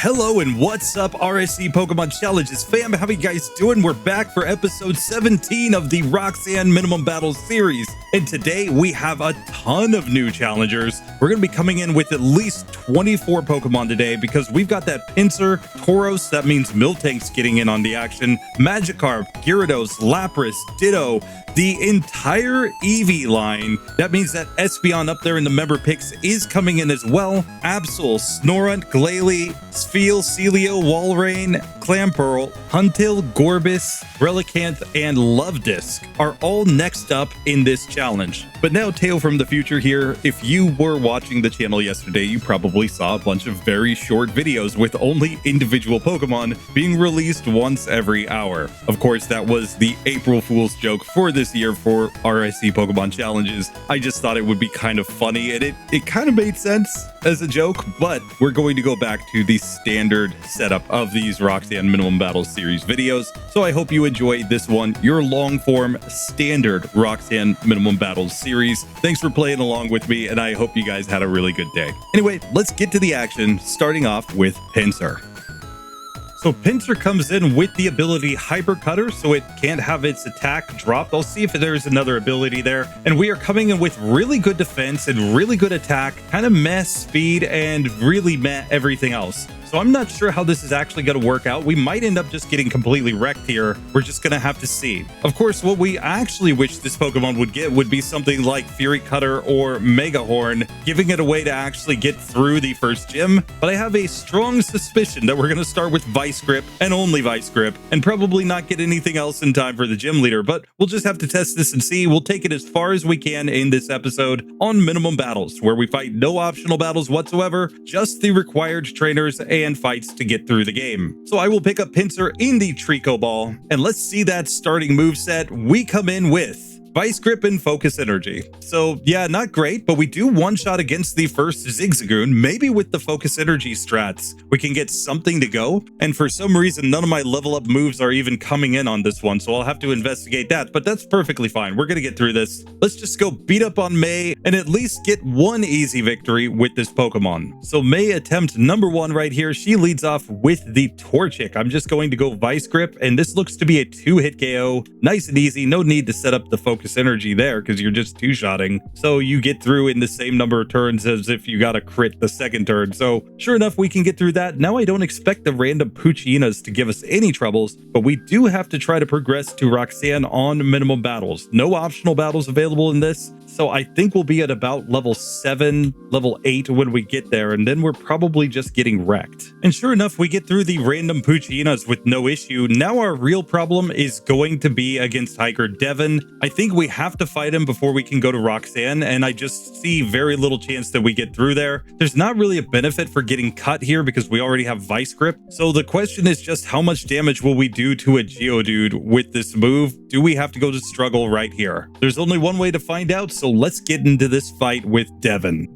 Hello and what's up, RSC Pokemon Challenges fam? How you guys doing? We're back for episode 17 of the Roxanne Minimum Battles series. And today we have a ton of new challengers. We're going to be coming in with at least 24 Pokemon today because we've got that Pinsir, Tauros, that means Miltank's getting in on the action, Magikarp, Gyarados, Lapras, Ditto, the entire Eevee line. That means that Espeon up there in the member picks is coming in as well. Absol, Snorunt, Glalie, Spheal, Sealeo, Walrein, Clamperl, Huntail, Gorebyss, Relicanth, and Luvdisc are all next up in this challenge. But now, tale from the future here. If you were watching the channel yesterday, you probably saw a bunch of very short videos with only individual Pokemon being released once every hour. Of course, that was the April Fool's joke for this year for RSC Pokemon Challenges. I just thought it would be kind of funny, and it kind of made sense as a joke, but we're going to go back to the standard setup of these Roxanne Minimum Battles series videos. So I hope you enjoyed this one, your long form standard Roxanne Minimum Battles series. Thanks for playing along with me, and I hope you guys had a really good day. Anyway, let's get to the action, starting off with Pinsir. So Pinsir comes in with the ability Hyper Cutter, so it can't have its attack dropped. I'll see if there's another ability there. And we are coming in with really good defense and really good attack, kind of meh speed, and really meh everything else. So I'm not sure how this is actually going to work out. We might end up just getting completely wrecked here. We're just going to have to see. Of course, what we actually wish this Pokemon would get would be something like Fury Cutter or Mega Horn, giving it a way to actually get through the first gym. But I have a strong suspicion that we're going to start with Vice Grip and only Vice Grip, and probably not get anything else in time for the gym leader. But we'll just have to test this and see. We'll take it as far as we can in this episode on Minimum Battles, where we fight no optional battles whatsoever, just the required trainers and fights to get through the game. So I will pick up Pinsir in the Trico Ball, and let's see that starting moveset. We come in with Vice Grip and Focus Energy. So yeah, not great, but we do one shot against the first Zigzagoon. Maybe with the Focus Energy strats, we can get something to go. And for some reason, none of my level up moves are even coming in on this one, so I'll have to investigate that, but that's perfectly fine. We're gonna get through this. Let's just go beat up on May and at least get one easy victory with this Pokemon. So May attempt number one right here. She leads off with the Torchic. I'm just going to go Vice Grip, and this looks to be a 2-hit KO. Nice and easy. No need to set up the Focus Energy there because you're just two-shotting. So you get through in the same number of turns as if you got a crit the second turn. So sure enough, we can get through that. Now I don't expect the random Poochyenas to give us any troubles, but we do have to try to progress to Roxanne on Minimum Battles. No optional battles available in this. So I think we'll be at about level 7, level 8 when we get there, and then we're probably just getting wrecked. And sure enough, we get through the random Poochyenas with no issue. Now our real problem is going to be against Hiker Devon. I think we have to fight him before we can go to Roxanne, and I just see very little chance that we get through there. There's not really a benefit for getting cut here because we already have Vice Grip. So the question is just how much damage will we do to a Geodude with this move? Do we have to go to struggle right here? There's only one way to find out, so let's get into this fight with Devon.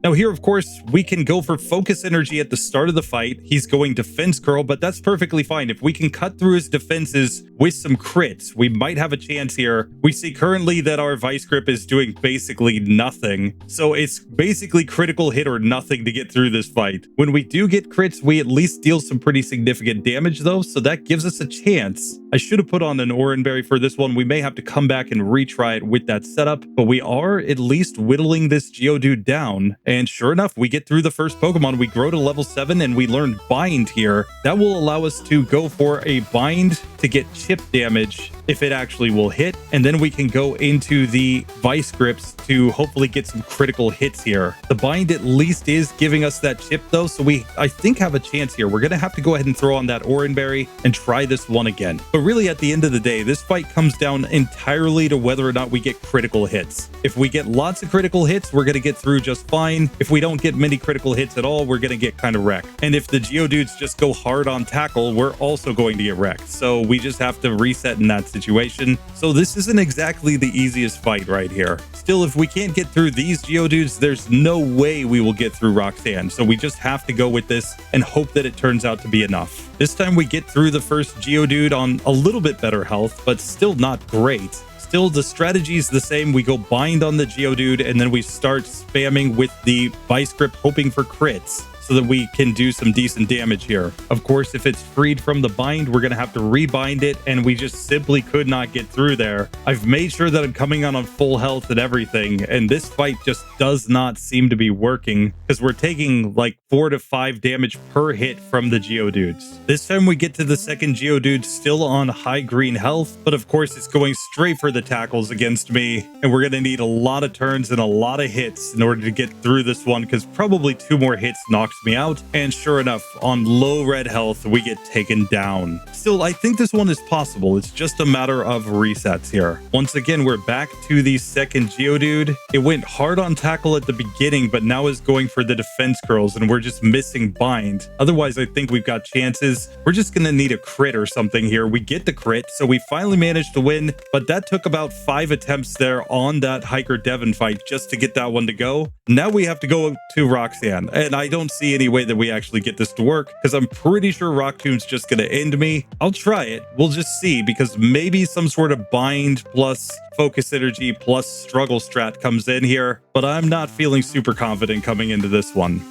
Now here, of course, we can go for Focus Energy at the start of the fight. He's going Defense Curl, but that's perfectly fine. If we can cut through his defenses with some crits, we might have a chance here. We see currently that our Vice Grip is doing basically nothing. So it's basically critical hit or nothing to get through this fight. When we do get crits, we at least deal some pretty significant damage though, so that gives us a chance. I should have put on an Oranberry for this one. We may have to come back and retry it with that setup, but we are at least whittling this Geodude down. And sure enough, we get through the first Pokemon. We grow to level 7 and we learn Bind here. That will allow us to go for a Bind to get chip damage if it actually will hit. And then we can go into the Vice Grips to hopefully get some critical hits here. The Bind at least is giving us that chip though, so we, I think, have a chance here. We're going to have to go ahead and throw on that Oranberry and try this one again. But really at the end of the day, this fight comes down entirely to whether or not we get critical hits. If we get lots of critical hits, we're going to get through just fine. If we don't get many critical hits at all, we're going to get kind of wrecked. And if the Geodudes just go hard on tackle, we're also going to get wrecked. So we just have to reset in that situation. So this isn't exactly the easiest fight right here. Still, if we can't get through these Geodudes, there's no way we will get through Roxanne. So we just have to go with this and hope that it turns out to be enough. This time we get through the first Geodude on a little bit better health, but still not great. Still, the strategy is the same. We go Bind on the Geodude, and then we start spamming with the Vice Grip, hoping for crits. so that we can do some decent damage here. Of course, if it's freed from the bind, we're going to have to rebind it, and we just simply could not get through there. I've made sure that I'm coming on full health and everything, and this fight just does not seem to be working because we're taking like 4 to 5 damage per hit from the Geodudes. This time we get to the second Geodude still on high green health, but of course it's going straight for the tackles against me, and we're going to need a lot of turns and a lot of hits in order to get through this one, because probably 2 more hits knocks me out, and sure enough, on low red health we get taken down. Still, I think this one is possible. It's just a matter of resets here. Once again, we're back to the second Geodude. It went hard on tackle at the beginning, but now is going for the defense curls, and we're just missing bind. Otherwise, I think we've got chances. We're just going to need a crit or something here. We get the crit, so we finally managed to win, but that took about 5 attempts there on that Hiker Devon fight just to get that one to go. Now we have to go to Roxanne, and I don't see any way that we actually get this to work, because I'm pretty sure Rock Tomb's just going to end me. I'll try it. We'll just see, because maybe some sort of bind plus focus energy plus struggle strat comes in here, but I'm not feeling super confident coming into this one.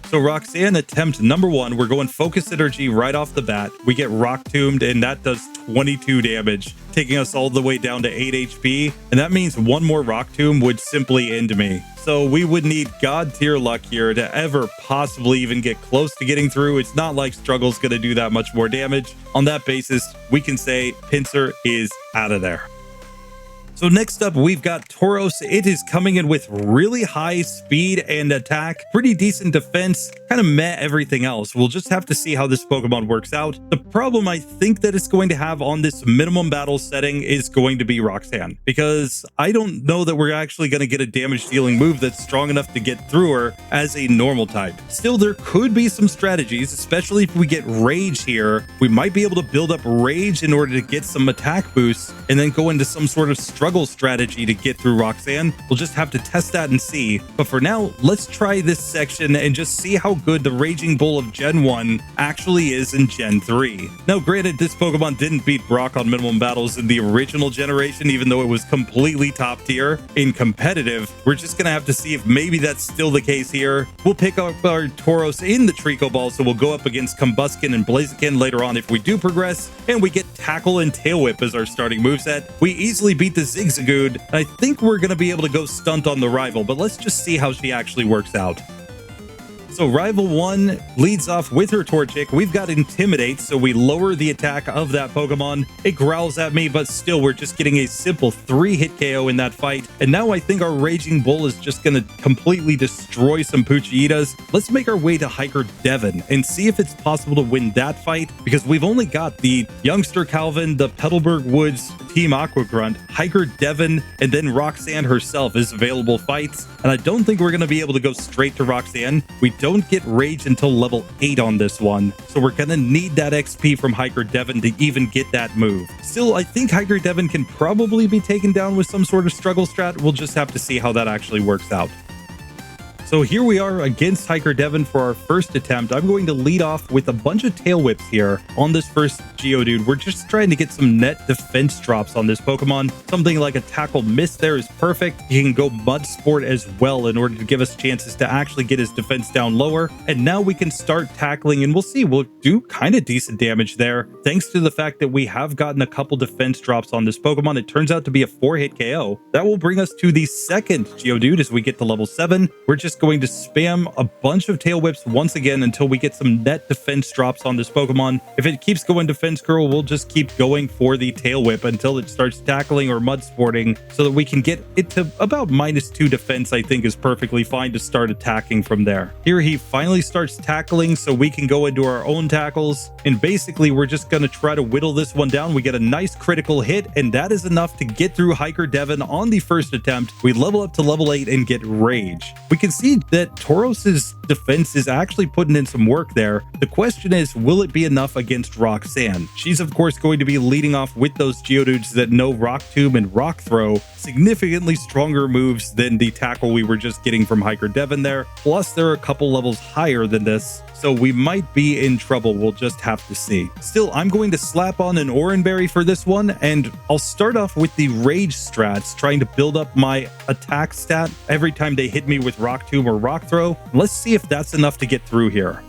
So Roxanne attempt number 1, we're going focus energy right off the bat. We get Rock Tombed, and that does 22 damage, taking us all the way down to 8 HP. And that means one more Rock Tomb would simply end me. So we would need God tier luck here to ever possibly even get close to getting through. It's not like Struggle's going to do that much more damage. On that basis, we can say Pinsir is out of there. So next up, we've got Tauros. It is coming in with really high speed and attack, pretty decent defense, kind of meh everything else. We'll just have to see how this Pokemon works out. The problem I think that it's going to have on this minimum battle setting is going to be Roxanne, because I don't know that we're actually going to get a damage dealing move that's strong enough to get through her as a normal type. Still, there could be some strategies, especially if we get Rage here. We might be able to build up Rage in order to get some attack boosts and then go into some sort of struggle strategy to get through Roxanne. We'll just have to test that and see. But for now, let's try this section and just see how good the Raging Bull of Gen 1 actually is in Gen 3. Now, granted, this Pokemon didn't beat Brock on minimum battles in the original generation, even though it was completely top tier in competitive. We're just gonna have to see if maybe that's still the case here. We'll pick up our Tauros in the Treecko Ball, so we'll go up against Combuskin and Blaziken later on if we do progress, and we get Tackle and Tail Whip as our starting moveset. We easily beat the Zigzagoon. I think we're going to be able to go stunt on the rival, but let's just see how she actually works out. So Rival 1 leads off with her Torchic. We've got Intimidate, so we lower the attack of that Pokemon. It growls at me, but still we're just getting a simple 3-hit KO in that fight. And now I think our Raging Bull is just going to completely destroy some Poochyitas. Let's make our way to Hiker Devon and see if it's possible to win that fight, because we've only got the Youngster Calvin, the Petalburg Woods, Team Aqua Grunt, Hiker Devon, and then Roxanne herself as available fights. And I don't think we're going to be able to go straight to Roxanne. We don't get Rage until level 8 on this one, so we're going to need that XP from Hiker Devon to even get that move. Still, I think Hiker Devon can probably be taken down with some sort of struggle strat. We'll just have to see how that actually works out. So here we are against Hiker Devon for our first attempt. I'm going to lead off with a bunch of Tail Whips here on this first Geodude. We're just trying to get some net defense drops on this Pokemon. Something like a Tackle Miss there is perfect. He can go Mud Sport as well in order to give us chances to actually get his defense down lower. And now we can start tackling, and we'll see. We'll do kind of decent damage there, thanks to the fact that we have gotten a couple defense drops on this Pokemon. It turns out to be a 4-hit KO. That will bring us to the second Geodude as we get to level 7. We're just going to spam a bunch of Tail Whips once again until we get some net defense drops on this Pokemon. If it keeps going defense curl, we'll just keep going for the Tail Whip until it starts tackling or mud sporting, so that we can get it to about -2 defense. I think is perfectly fine to start attacking from there. Here he finally starts tackling, so we can go into our own tackles, and basically we're just going to try to whittle this one down. We get a nice critical hit, and that is enough to get through Hiker Devon on the first attempt. We level up to level 8 and get Rage. We can see that Tauros's defense is actually putting in some work there. The question is, will it be enough against Roxanne? She's of course going to be leading off with those Geodudes that know Rock Tomb and Rock Throw, significantly stronger moves than the tackle we were just getting from Hiker Devon there. Plus, they're a couple levels higher than this, so we might be in trouble. We'll just have to see. Still, I'm going to slap on an Oranberry for this one, and I'll start off with the Rage strats, trying to build up my attack stat every time they hit me with Rock Tomb or Rock Throw. Let's see if that's enough to get through here.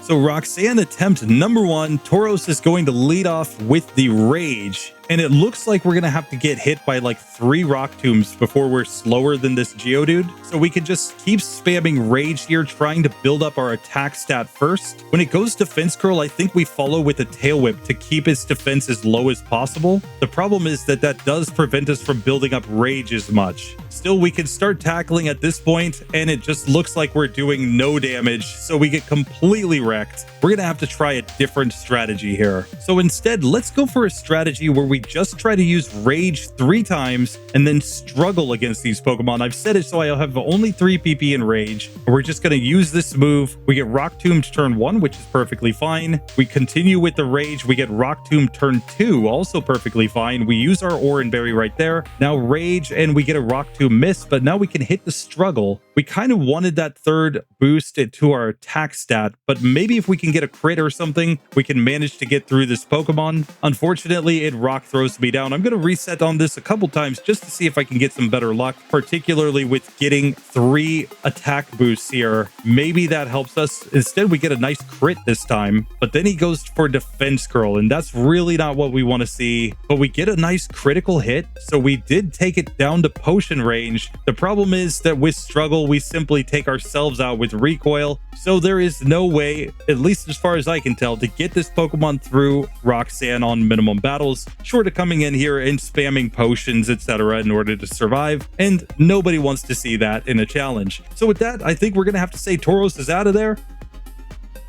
So Roxanne attempt number 1, Tauros is going to lead off with the Rage, and it looks like we're going to have to get hit by like 3 Rock Tombs before we're slower than this Geodude. So we can just keep spamming Rage here, trying to build up our attack stat first. When it goes Defense Curl, I think we follow with a Tail Whip to keep its defense as low as possible. The problem is that that does prevent us from building up Rage as much. Still, we can start tackling at this point, and it just looks like we're doing no damage, so we get completely wrecked. We're going to have to try a different strategy here. So instead, let's go for a strategy where we just try to use Rage 3 times and then struggle against these Pokemon. I've set it so I have only 3 PP in Rage. We're just going to use this move. We get Rock Tomb to turn 1, which is perfectly fine. We continue with the Rage. We get Rock Tomb turn 2, also perfectly fine. We use our Oranberry right there. Now Rage, and we get a Rock Tomb miss, but now we can hit the struggle. We kind of wanted that 3rd boost to our attack stat, but maybe if we can get a crit or something, we can manage to get through this Pokemon. Unfortunately, it Rock Throws me down. I'm going to reset on this a couple times just to see if I can get some better luck, particularly with getting 3 attack boosts here. Maybe that helps us. Instead, we get a nice crit this time, but then he goes for Defense Curl, and that's really not what we want to see. But we get a nice critical hit, so we did take it down to potion range. The problem is that with struggle, we simply take ourselves out with recoil, so there is no way, at least as far as I can tell, to get this Pokemon through Roxanne on minimum battles, short of coming in here and spamming potions, etc. in order to survive, and nobody wants to see that in a challenge. So with that, I think we're going to have to say Tauros is out of there.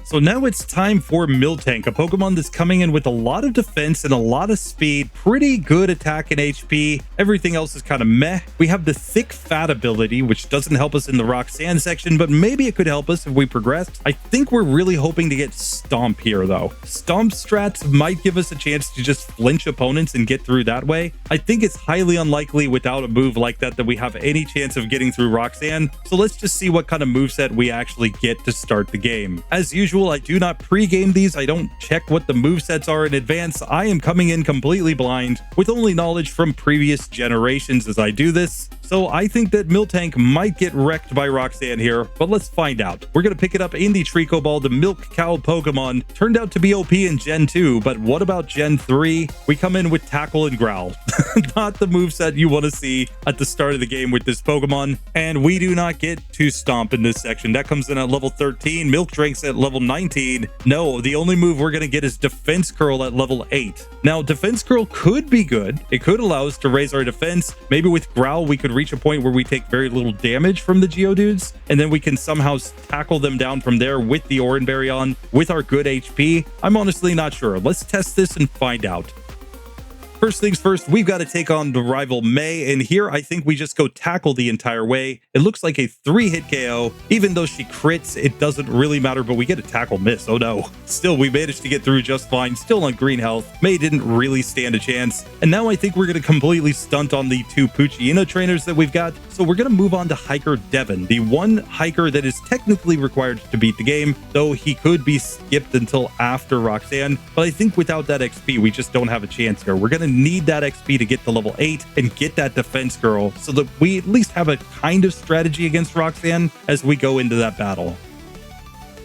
So now it's time for Miltank, a Pokemon that's coming in with a lot of defense and a lot of speed, pretty good attack and HP. Everything else is kind of meh. We have the Thick Fat ability, which doesn't help us in the Roxanne section, but maybe it could help us if we progress. I think we're really hoping to get Stomp here, though. Stomp strats might give us a chance to just flinch opponents and get through that way. I think it's highly unlikely without a move like that we have any chance of getting through Roxanne. So let's just see what kind of moveset we actually get to start the game. As usual, I do not pre-game these. I don't check what the movesets are in advance. I am coming in completely blind with only knowledge from previous generations as I do this. So I think that Miltank might get wrecked by Roxanne here, but let's find out. We're going to pick it up in the Treecko Ball. The Milk Cow Pokemon turned out to be OP in Gen 2, but what about Gen 3? We come in with Tackle and Growl. Not the moveset you want to see at the start of the game with this Pokemon, and we do not get to Stomp in this section. That comes in at level 13. Milk Drink's at level 19. No, the only move we're going to get is Defense Curl at level 8. Now, Defense Curl could be good. It could allow us to raise our defense. Maybe with Growl, we could reach a point where we take very little damage from the Geodudes, and then we can somehow tackle them down from there with the Oranberry on, with our good HP. I'm honestly not sure. Let's test this and find out. First things first, we've got to take on the rival May, and here I think we just go Tackle the entire way. It looks like a 3-hit KO. Even though she crits, it doesn't really matter, but we get a Tackle miss. Oh no. Still, we managed to get through just fine, still on green health. May didn't really stand a chance. And now I think we're going to completely stunt on the 2 Poochyena trainers that we've got. So we're going to move on to Hiker Devon, the one Hiker that is technically required to beat the game, though he could be skipped until after Roxanne. But I think without that XP, we just don't have a chance here. We're going to need that XP to get to level 8 and get that Defense Girl so that we at least have a kind of strategy against Roxanne as we go into that battle.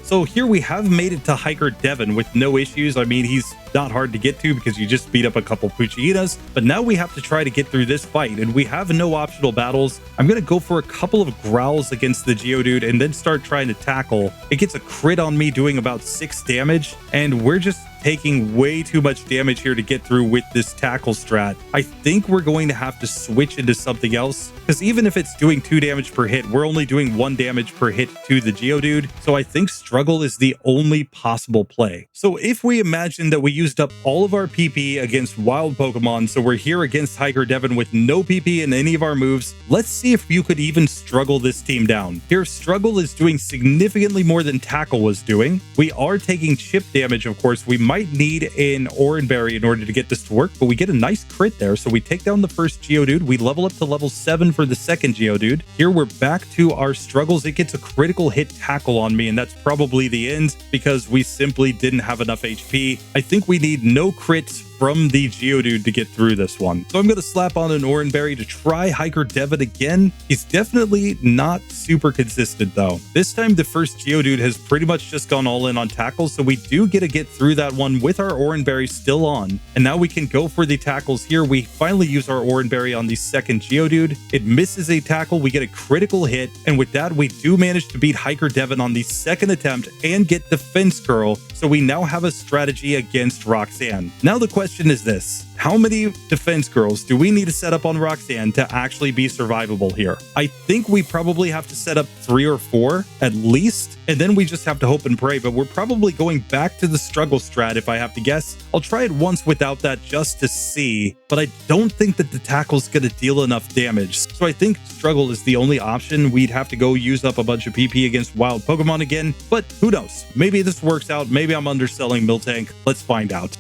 So here we have made it to Hiker Devon with no issues. I mean, he's not hard to get to because you just beat up a couple Poochyenas, but now we have to try to get through this fight, and we have no optional battles. I'm going to go for a couple of growls against the Geodude and then start trying to tackle. It gets a crit on me doing about 6 damage, and we're just taking way too much damage here to get through with this tackle strat. I think we're going to have to switch into something else, because even if it's doing 2 damage per hit, we're only doing 1 damage per hit to the Geodude. So I think Struggle is the only possible play. So if we imagine that we used up all of our PP against wild Pokemon, so we're here against Hiker Devon with no PP in any of our moves, let's see if you could even struggle this team down. Here, Struggle is doing significantly more than Tackle was doing. We are taking chip damage, of course. We might need an Oranberry in order to get this to work, but we get a nice crit there. So we take down the first Geodude. We level up to level 7 for the second Geodude. Here we're back to our struggles. It gets a critical hit tackle on me, and that's probably the end because we simply didn't have enough HP. I think we need no crits from the Geodude to get through this one. So I'm going to slap on an Oranberry to try Hiker Devon again. He's definitely not super consistent though. This time the first Geodude has pretty much just gone all in on tackles, so we do get through that one with our Oranberry still on. And now we can go for the tackles here. We finally use our Oranberry on the second Geodude. It misses a tackle, we get a critical hit, and with that we do manage to beat Hiker Devon on the second attempt and get Defense Curl. So we now have a strategy against Roxanne. Now the question is this: how many defense girls do we need to set up on Roxanne to actually be survivable here? I think we probably have to set up 3 or 4 at least, and then we just have to hope and pray, but we're probably going back to the struggle strat if I have to guess. I'll try it once without that just to see, but I don't think that the tackle's going to deal enough damage. So I think struggle is the only option. We'd have to go use up a bunch of PP against wild Pokemon again, but who knows? Maybe this works out. Maybe I'm underselling Miltank. Let's find out.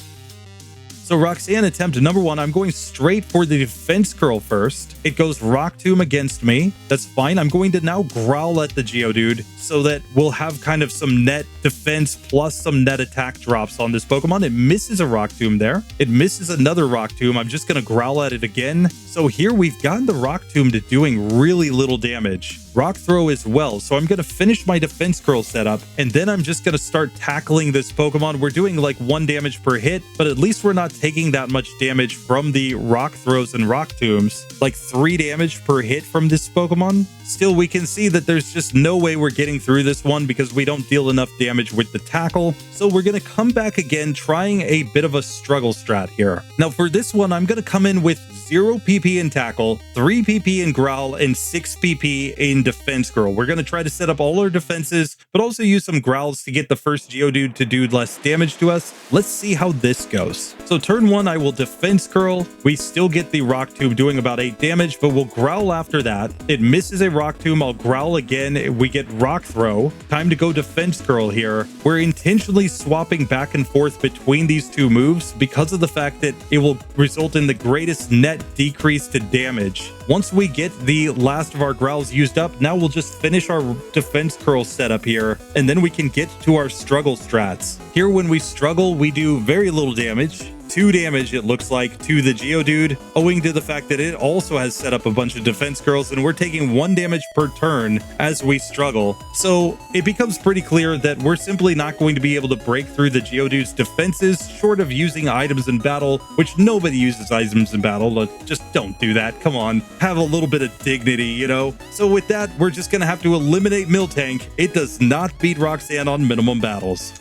So Roxanne attempt number 1, I'm going straight for the defense curl first. It goes Rock Tomb against me. That's fine. I'm going to now growl at the Geodude so that we'll have kind of some net defense plus some net attack drops on this Pokemon. It misses a Rock Tomb there. It misses another Rock Tomb. I'm just going to growl at it again. So here we've gotten the Rock Tomb to doing really little damage. Rock Throw as well. So I'm going to finish my defense curl setup, and then I'm just going to start tackling this Pokemon. We're doing like 1 damage per hit, but at least we're not taking that much damage from the Rock Throws and Rock Tombs. Like 3 damage per hit from this Pokemon. Still, we can see that there's just no way we're getting through this one because we don't deal enough damage with the tackle. So we're going to come back again, trying a bit of a struggle strat here. Now for this one, I'm going to come in with 0 PP in tackle, 3 PP in growl, and 6 PP in defense curl. We're going to try to set up all our defenses, but also use some growls to get the first Geodude to do less damage to us. Let's see how this goes. So turn 1, I will defense curl. We still get the Rock Tomb doing about 8 damage, but we'll growl after that. It misses a Rock Tomb. I'll growl again. We get Rock Throw. Time to go defense curl here. We're intentionally swapping back and forth between these 2 moves because of the fact that it will result in the greatest net decrease to damage. Once we get the last of our growls used up, now we'll just finish our defense curl setup here, and then we can get to our struggle strats. Here when we struggle, we do very little damage. 2 damage, it looks like, to the Geodude, owing to the fact that it also has set up a bunch of defense curls, and we're taking 1 damage per turn as we struggle. So it becomes pretty clear that we're simply not going to be able to break through the Geodude's defenses, short of using items in battle, which nobody uses items in battle. Just don't do that. Come on. Have a little bit of dignity, you know? So with that, we're just going to have to eliminate Miltank. It does not beat Roxanne on minimum battles.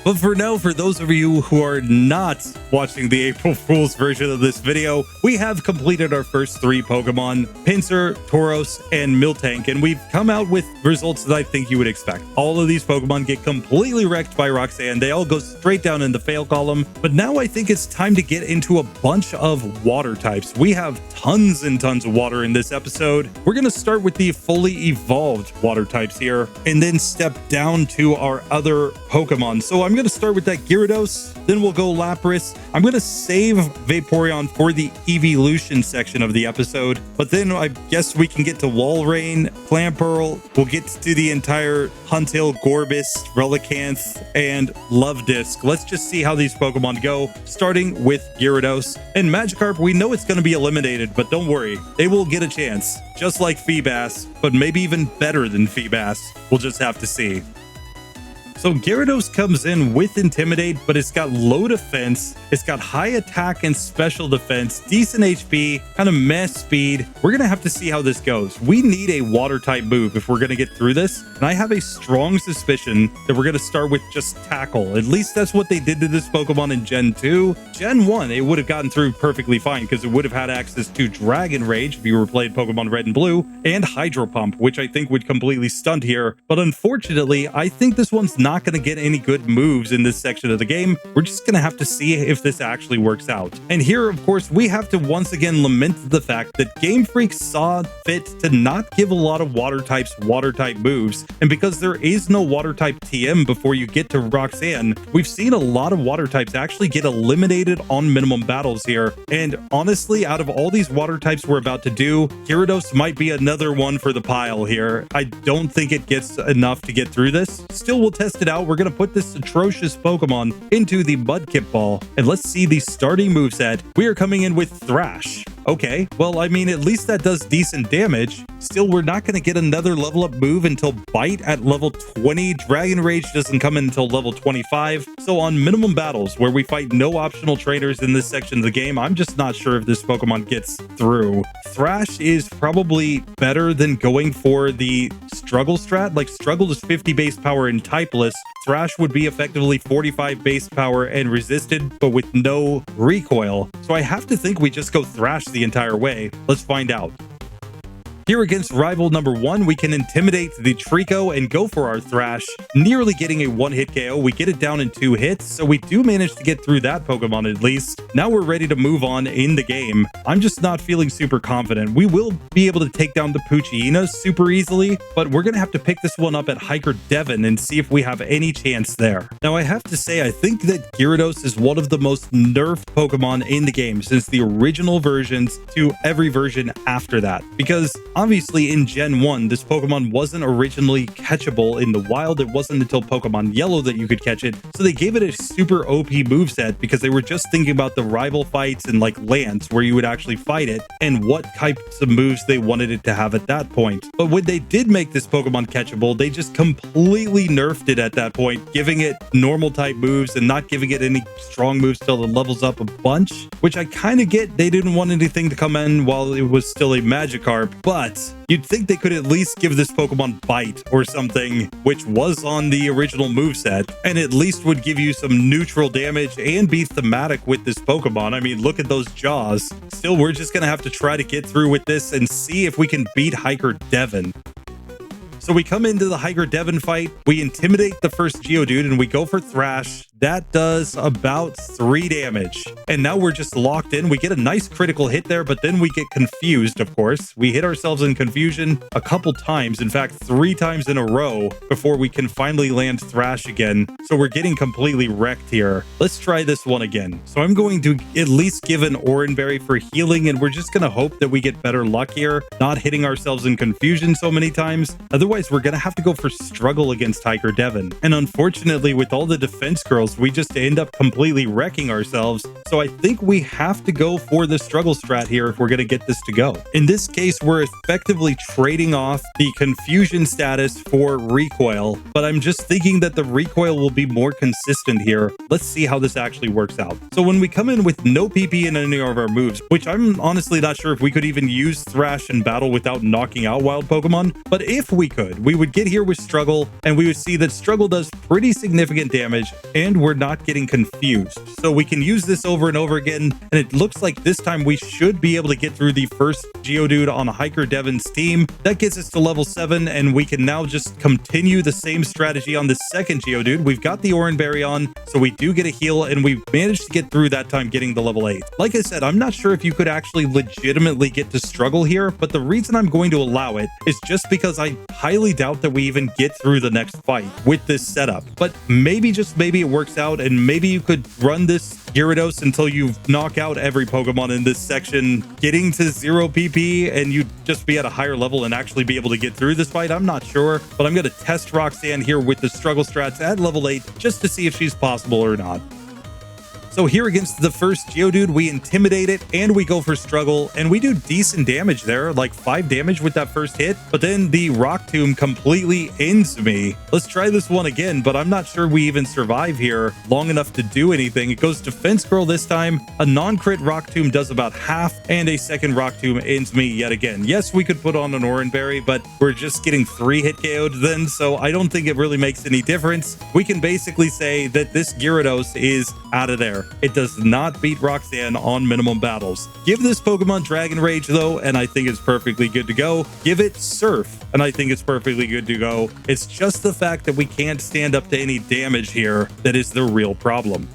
But for now, for those of you who are not watching the April Fool's version of this video, we have completed our first 3 Pokemon, Pinsir, Tauros, and Miltank, and we've come out with results that I think you would expect. All of these Pokemon get completely wrecked by Roxanne. They all go straight down in the fail column. But now I think it's time to get into a bunch of water types. We have tons and tons of water in this episode. We're going to start with the fully evolved water types here, and then step down to our other Pokemon. So I'm going to start with that Gyarados, then we'll go Lapras. I'm going to save Vaporeon for the evolution section of the episode, but then I guess we can get to Walrein, Clamperl. We'll get to the entire Huntail, Gorebyss, Relicanth, and Luvdisc. Let's just see how these Pokemon go, starting with Gyarados. And Magikarp, we know it's going to be eliminated, but don't worry, they will get a chance, just like Feebas, but maybe even better than Feebas. We'll just have to see. So Gyarados comes in with Intimidate, but it's got low defense, it's got high attack and special defense, decent HP, kind of mess speed. We're going to have to see how this goes. We need a water type move if we're going to get through this, and I have a strong suspicion that we're going to start with just Tackle. At least that's what they did to this Pokemon in Gen 2. Gen 1, it would have gotten through perfectly fine because it would have had access to Dragon Rage if you were playing Pokemon Red and Blue, and Hydro Pump, which I think would completely stunt here. But unfortunately, I think this one's not not going to get any good moves in this section of the game. We're just going to have to see if this actually works out. And here, of course, we have to once again lament the fact that Game Freak saw fit to not give a lot of water types water type moves. And because there is no water type TM before you get to Roxanne, we've seen a lot of water types actually get eliminated on minimum battles here. And honestly, out of all these water types we're about to do, Gyarados might be another one for the pile here. I don't think it gets enough to get through this. Still, we'll test it out. We're going to put this atrocious Pokemon into the Mudkip Ball, and let's see the starting moveset. We are coming in with Thrash. Okay, well, I mean, at least that does decent damage. Still, we're not going to get another level up move until Bite at level 20. Dragon Rage doesn't come in until level 25. So on minimum battles, where we fight no optional trainers in this section of the game, I'm just not sure if this Pokemon gets through. Thrash is probably better than going for the Struggle strat. Like, Struggle is 50 base power and typeless. Thrash would be effectively 45 base power and resisted, but with no recoil. So I have to think we just go Thrash the entire way. Let's find out. Here against rival number 1, we can intimidate the Trico and go for our Thrash, nearly getting a one-hit KO. We get it down in 2 hits, so we do manage to get through that Pokemon at least. Now we're ready to move on in the game. I'm just not feeling super confident. We will be able to take down the Poochyena super easily, but we're going to have to pick this one up at Hiker Devon and see if we have any chance there. Now, I have to say, I think that Gyarados is one of the most nerfed Pokemon in the game since the original versions to every version after that, because obviously, in Gen 1, this Pokemon wasn't originally catchable in the wild. It wasn't until Pokemon Yellow that you could catch it. So they gave it a super OP moveset because they were just thinking about the rival fights and like Lance, where you would actually fight it, and what types of moves they wanted it to have at that point. But when they did make this Pokemon catchable, they just completely nerfed it at that point, giving it normal type moves and not giving it any strong moves till it levels up a bunch, which I kind of get. They didn't want anything to come in while it was still a Magikarp, but you'd think they could at least give this Pokemon Bite or something, which was on the original moveset, and at least would give you some neutral damage and be thematic with this Pokemon. I mean, look at those jaws. Still, we're just going to have to try to get through with this and see if we can beat Hiker Devon. So we come into the Hiker Devon fight, we intimidate the first Geodude, and we go for Thrash. That does about 3 damage. And now we're just locked in. We get a nice critical hit there, but then we get confused, of course. We hit ourselves in confusion a couple times, in fact, 3 times in a row before we can finally land Thrash again. So we're getting completely wrecked here. Let's try this one again. So I'm going to at least give an Oranberry for healing, and we're just going to hope that we get better luck here, not hitting ourselves in confusion so many times. Otherwise, we're going to have to go for Struggle against Hiker Devon. And unfortunately, with all the defense girls, we just end up completely wrecking ourselves. So I think we have to go for the Struggle strat here if we're going to get this to go. In this case, we're effectively trading off the confusion status for recoil, but I'm just thinking that the recoil will be more consistent here. Let's see how this actually works out. So when we come in with no PP in any of our moves, which I'm honestly not sure if we could even use Thrash in battle without knocking out wild Pokemon, but if we could, we would get here with Struggle, and we would see that Struggle does pretty significant damage, and we're not getting confused. So we can use this over and over again, and it looks like this time we should be able to get through the first Geodude on Hiker Devon's team. That gets us to level 7, and we can now just continue the same strategy on the second Geodude. We've got the Oranberry on, so we do get a heal, and we managed to get through that time getting the level 8. Like I said, I'm not sure if you could actually legitimately get to Struggle here, but the reason I'm going to allow it is just because I highly doubt that we even get through the next fight with this setup. But maybe, just maybe, it works out, and maybe you could run this Gyarados until you knock out every Pokemon in this section, getting to 0 PP, and you'd just be at a higher level and actually be able to get through this fight. I'm not sure, but I'm going to test Roxanne here with the Struggle strats at level 8 just to see if she's possible or not. So here against the first Geodude, we intimidate it and we go for Struggle, and we do decent damage there, like 5 damage with that first hit, but then the Rock Tomb completely ends me. Let's try this one again, but I'm not sure we even survive here long enough to do anything. It goes Defense Girl this time, a non-crit Rock Tomb does about half, and a second Rock Tomb ends me yet again. Yes, we could put on an Oranberry, but we're just getting 3 hit KO'd then, so I don't think it really makes any difference. We can basically say that this Gyarados is out of there. here. It does not beat Roxanne on minimum battles. Give this Pokemon Dragon Rage though, and I think it's perfectly good to go. Give it Surf, and I think it's perfectly good to go. It's just the fact that we can't stand up to any damage here that is the real problem.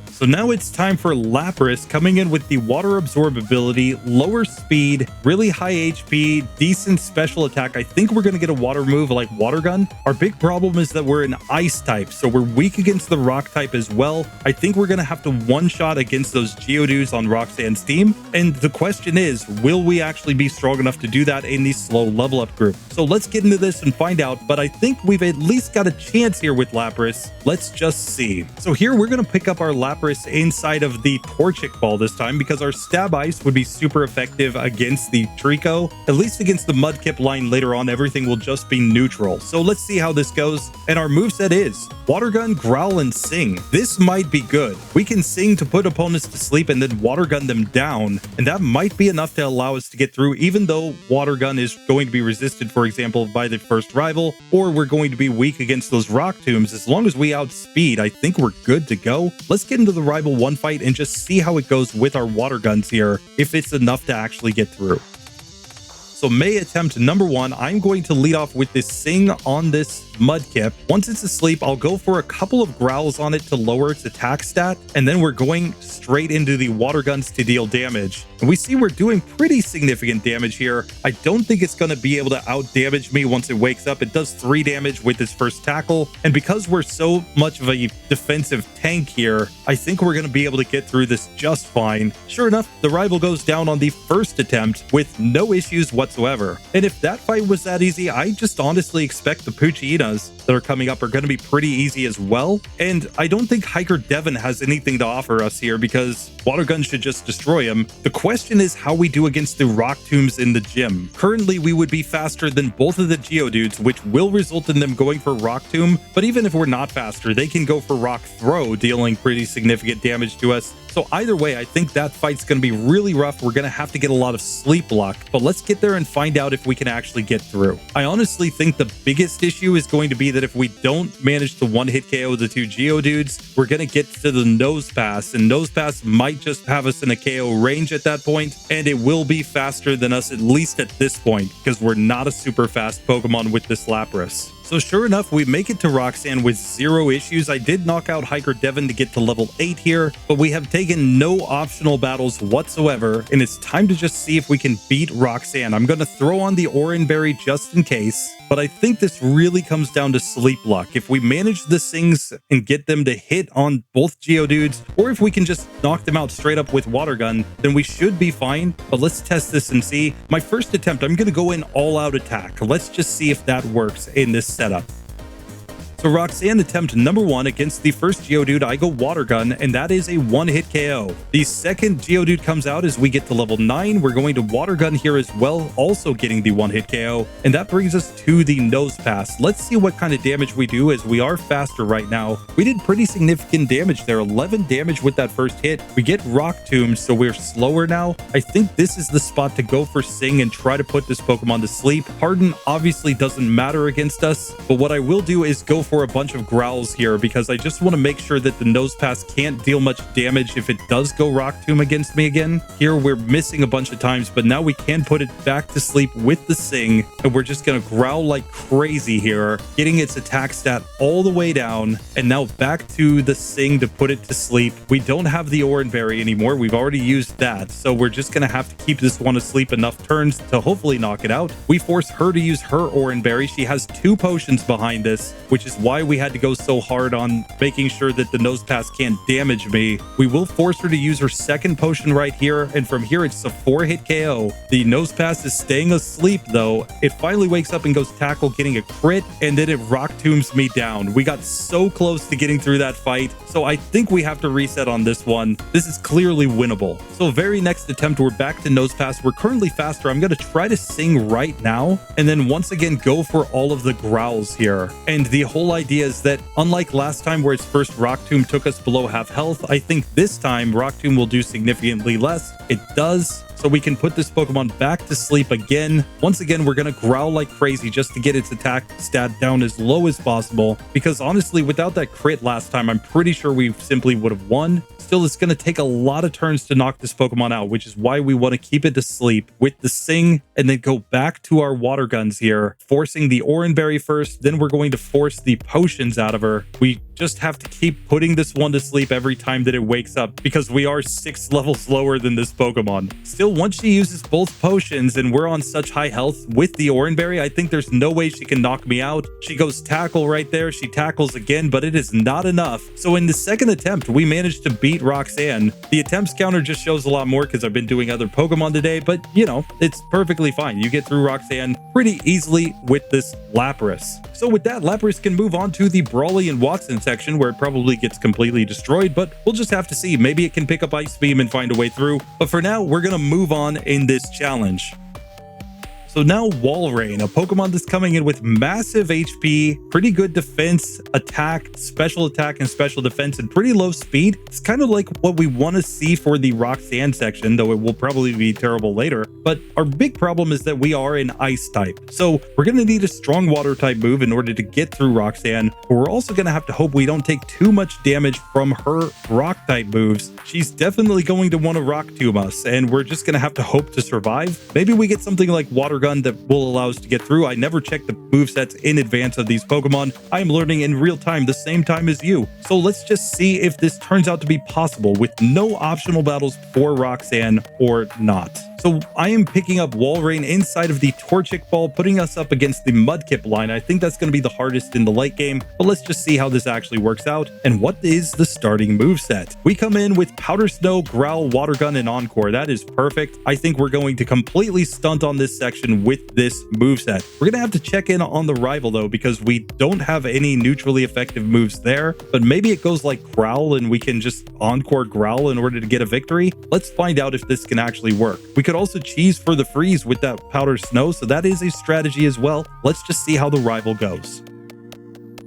So now it's time for Lapras, coming in with the water absorb ability, lower speed, really high HP, decent special attack. I think we're going to get a water move like Water Gun. Our big problem is that we're an ice type, so we're weak against the rock type as well. I think we're going to have to one-shot against those Geodudes on Roxanne's team. And the question is, will we actually be strong enough to do that in the slow level up group? So let's get into this and find out, but I think we've at least got a chance here with Lapras. Let's just see. So here we're going to pick up our Lapras inside of the Torchic Ball this time because our Stab Ice would be super effective against the Trico. At least against the Mudkip line later on, everything will just be neutral. So let's see how this goes. And our moveset is Water Gun, Growl, and Sing. This might be good. We can Sing to put opponents to sleep and then Water Gun them down. And that might be enough to allow us to get through, even though Water Gun is going to be resisted, for example, by the first rival, or we're going to be weak against those Rock Tombs. As long as we outspeed, I think we're good to go. Let's get into the rival one fight and just see how it goes with our water guns here, if it's enough to actually get through. So May attempt number one, I'm going to lead off with this Sing on this Mudkip. Once it's asleep, I'll go for a couple of growls on it to lower its attack stat, and then we're going straight into the water guns to deal damage. And we see we're doing pretty significant damage here. I don't think it's going to be able to out damage me once it wakes up. It does 3 damage with its first tackle, and because we're so much of a defensive tank here, I think we're going to be able to get through this just fine. Sure enough, the rival goes down on the first attempt with no issues whatsoever. And if that fight was that easy, I just honestly expect the Poochyena that are coming up are going to be pretty easy as well. And I don't think Hiker Devon has anything to offer us here because Water Gun should just destroy him. The question is how we do against the Rock Tombs in the gym. Currently, we would be faster than both of the Geodudes, which will result in them going for Rock Tomb. But even if we're not faster, they can go for Rock Throw, dealing pretty significant damage to us. So either way, I think that fight's going to be really rough. We're going to have to get a lot of sleep luck, but let's get there and find out if we can actually get through. I honestly think the biggest issue is going to be that if we don't manage to one-hit KO the 2 Geodudes, we're going to get to the Nose Pass, and Nose Pass might just have us in a KO range at that point, and it will be faster than us at least at this point, because we're not a super fast Pokemon with this Lapras. So sure enough, we make it to Roxanne with 0 issues. I did knock out Hiker Devon to get to level 8 here, but we have taken no optional battles whatsoever, and it's time to just see if we can beat Roxanne. I'm going to throw on the Oranberry just in case, but I think this really comes down to sleep luck. If we manage the Sings and get them to hit on both Geodudes, or if we can just knock them out straight up with Water Gun, then we should be fine. But let's test this and see. My first attempt, I'm going to go in all-out attack. Let's just see if that works in this setup. So Roxanne attempt number 1 against the first Geodude, I go Water Gun, and that is a one-hit KO. The second Geodude comes out as we get to level 9. We're going to Water Gun here as well, also getting the one-hit KO, and that brings us to the Nose Pass. Let's see what kind of damage we do, as we are faster right now. We did pretty significant damage there, 11 damage with that first hit. We get Rock Tomb, so we're slower now. I think this is the spot to go for Sing and try to put this Pokemon to sleep. Harden obviously doesn't matter against us, but what I will do is go for a bunch of growls here because I just want to make sure that the Nose Pass can't deal much damage if it does go Rock Tomb against me again. Here we're missing a bunch of times, but now we can put it back to sleep with the Sing, and we're just going to growl like crazy here, getting its attack stat all the way down, and now back to the Sing to put it to sleep. We don't have the Oranberry anymore. We've already used that, so we're just going to have to keep this one asleep enough turns to hopefully knock it out. We force her to use her Oranberry. She has 2 potions behind this, which is why we had to go so hard on making sure that the Nose Pass can't damage me. We will force her to use her second potion right here, and from here it's a 4-hit KO. The Nose Pass is staying asleep though. It finally wakes up and goes Tackle, getting a crit, and then it Rock Tombs me down. We got so close to getting through that fight, so I think we have to reset on this one. This is clearly winnable. So very next attempt, we're back to Nose Pass. We're currently faster. I'm going to try to Sing right now, and then once again go for all of the growls here. And the whole whole idea is that unlike last time where its first Rock Tomb took us below half health, I think this time Rock Tomb will do significantly less. It does. So we can put this Pokemon back to sleep again. Once again, we're going to growl like crazy just to get its attack stat down as low as possible. Because honestly, without that crit last time, I'm pretty sure we simply would have won. Still, it's going to take a lot of turns to knock this Pokemon out, which is why we want to keep it to sleep with the Sing and then go back to our water guns here, forcing the Oranberry first. Then we're going to force the potions out of her. We just have to keep putting this one to sleep every time that it wakes up because we are 6 levels lower than this Pokemon. Still, once she uses both potions and we're on such high health with the Oranberry, I think there's no way she can knock me out. She goes tackle right there. She tackles again, but it is not enough. So in the second attempt, we managed to beat Roxanne. The attempts counter just shows a lot more because I've been doing other Pokemon today, but you know, it's perfectly fine. You get through Roxanne pretty easily with this Lapras. So with that, Lapras can move on to the Brawly and Watson section where it probably gets completely destroyed, but we'll just have to see. Maybe it can pick up Ice Beam and find a way through. But for now, we're going to move on in this challenge. So now Walrein, a Pokemon that's coming in with massive HP, pretty good defense, attack, and special defense, and pretty low speed. It's kind of like what we want to see for the Roxanne section, though it will probably be terrible later. But our big problem is that we are an Ice type. So we're going to need a strong Water type move in order to get through Roxanne. But we're also going to have to hope we don't take too much damage from her Rock type moves. She's definitely going to want to Rock Tomb us, and we're just going to have to hope to survive. Maybe we get something like Water Gun that will allow us to get through. I never check the movesets in advance of these Pokemon. I am learning in real time, the same time as you. So let's just see if this turns out to be possible with no optional battles for Roxanne or not. So I am picking up Walrein inside of the Torchic Ball, putting us up against the Mudkip line. I think that's going to be the hardest in the late game, but let's just see how this actually works out. And what is the starting moveset? We come in with Powder Snow, Growl, Water Gun, and Encore. That is perfect. I think we're going to completely stunt on this section with this moveset. We're going to have to check in on the rival though, because we don't have any neutrally effective moves there, but maybe it goes like Growl and we can just Encore Growl in order to get a victory. Let's find out if this can actually work. We could also cheese for the freeze with that Powder Snow, so that is a strategy as well. Let's just see how the rival goes.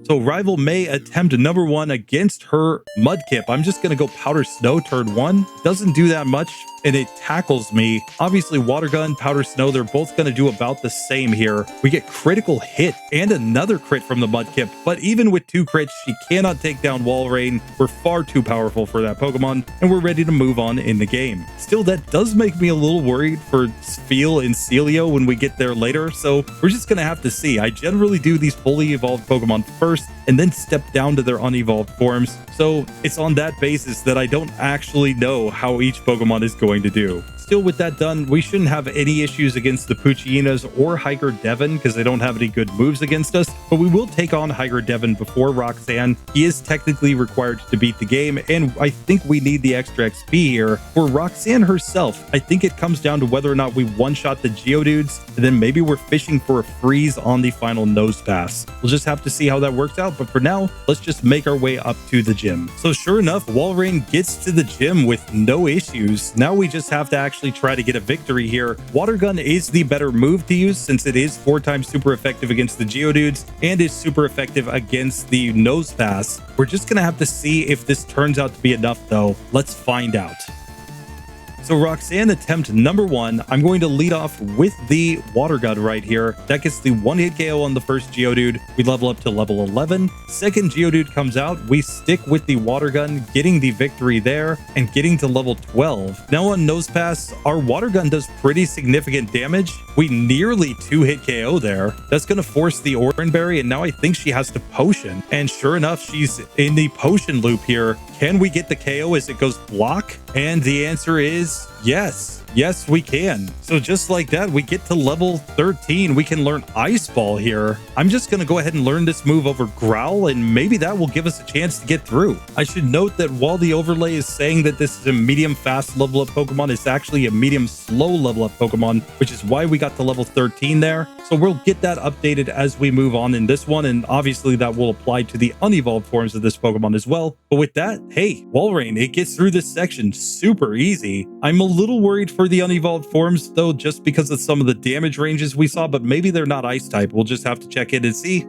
So rival may attempt number 1 against her Mudkip. I'm just going to go Powder Snow turn 1. Doesn't do that much, and it tackles me. Obviously, Water Gun, Powder Snow, they're both going to do about the same here. We get critical hit and another crit from the Mudkip, but even with 2 crits, she cannot take down Walrein. We're far too powerful for that Pokemon, and we're ready to move on in the game. Still, that does make me a little worried for Spheal and Sealeo when we get there later, so we're just going to have to see. I generally do these fully evolved Pokemon first, and then step down to their unevolved forms. So it's on that basis that I don't actually know how each Pokemon is going to do. Still, with that done, we shouldn't have any issues against the Poochyenas or Hiker Devon because they don't have any good moves against us, but we will take on Hiker Devon before Roxanne. He is technically required to beat the game, and I think we need the extra XP here. For Roxanne herself, I think it comes down to whether or not we one-shot the Geodudes, and then maybe we're fishing for a freeze on the final Nose Pass. We'll just have to see how that works out, but for now, let's just make our way up to the gym. So sure enough, Walrein gets to the gym with no issues. Now we just have to actually try to get a victory here. Water Gun is the better move to use since it is 4 times super effective against the Geodudes and is super effective against the Nose Pass. We're just gonna have to see if this turns out to be enough though. Let's find out. So Roxanne attempt number 1, I'm going to lead off with the Water Gun right here. That gets the 1-hit KO on the first Geodude. We level up to level 11. Second Geodude comes out. We stick with the Water Gun, getting the victory there and getting to level 12. Now on Nose Pass, our Water Gun does pretty significant damage. We nearly 2-hit KO there. That's going to force the Oranberry, and now I think she has to Potion. And sure enough, she's in the Potion loop here. Can we get the KO as it goes block? And the answer is yes. Yes, we can. So just like that, we get to level 13. We can learn Ice Ball here. I'm just going to go ahead and learn this move over Growl, and maybe that will give us a chance to get through. I should note that while the overlay is saying that this is a medium fast level up Pokemon, it's actually a medium slow level up Pokemon, which is why we got to level 13 there. So we'll get that updated as we move on in this one, and obviously that will apply to the unevolved forms of this Pokemon as well. But with that, hey, Walrein, it gets through this section super easy. I'm a little worried for the unevolved forms though, just because of some of the damage ranges we saw, but maybe they're not Ice type. We'll just have to check in and see.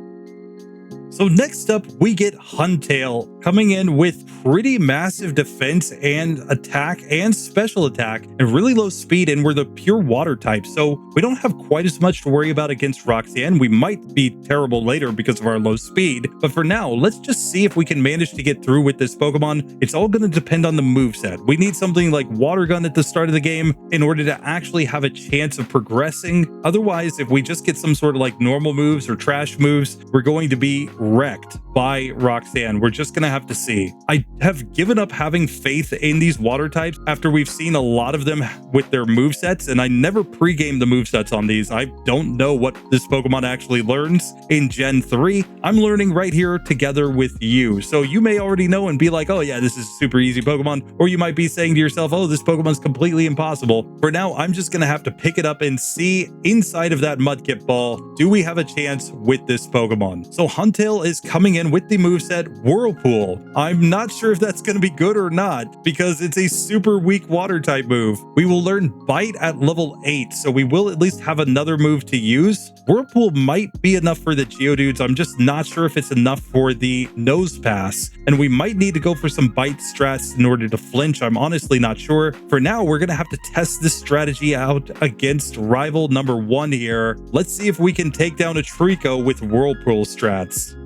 So next up, we get Huntail coming in with pretty massive defense and attack and special attack and really low speed, and we're the pure water type. So we don't have quite as much to worry about against Roxanne. We might be terrible later because of our low speed, but for now, let's just see if we can manage to get through with this Pokemon. It's all going to depend on the moveset. We need something like Water Gun at the start of the game in order to actually have a chance of progressing. Otherwise, if we just get some sort of like normal moves or trash moves, we're going to be wrecked by Roxanne. We're just gonna have to see. I have given up having faith in these water types after we've seen a lot of them with their movesets, and I never pre-game the movesets on these. I don't know what this Pokemon actually learns in Gen 3. I'm learning right here together with you. So you may already know and be like, oh yeah, this is a super easy Pokemon. Or you might be saying to yourself, oh, this Pokemon's completely impossible. For now, I'm just gonna have to pick it up and see inside of that Mudkip ball, do we have a chance with this Pokemon? So Huntail is coming in with the moveset Whirlpool. I'm not sure if that's going to be good or not because it's a super weak water type move. We will learn Bite at level 8, so we will at least have another move to use. Whirlpool might be enough for the Geodudes. I'm just not sure if it's enough for the Nose Pass, and we might need to go for some Bite strats in order to flinch. I'm honestly not sure. For now, we're going to have to test this strategy out against rival number 1 here. Let's see if we can take down a Trico with Whirlpool strats.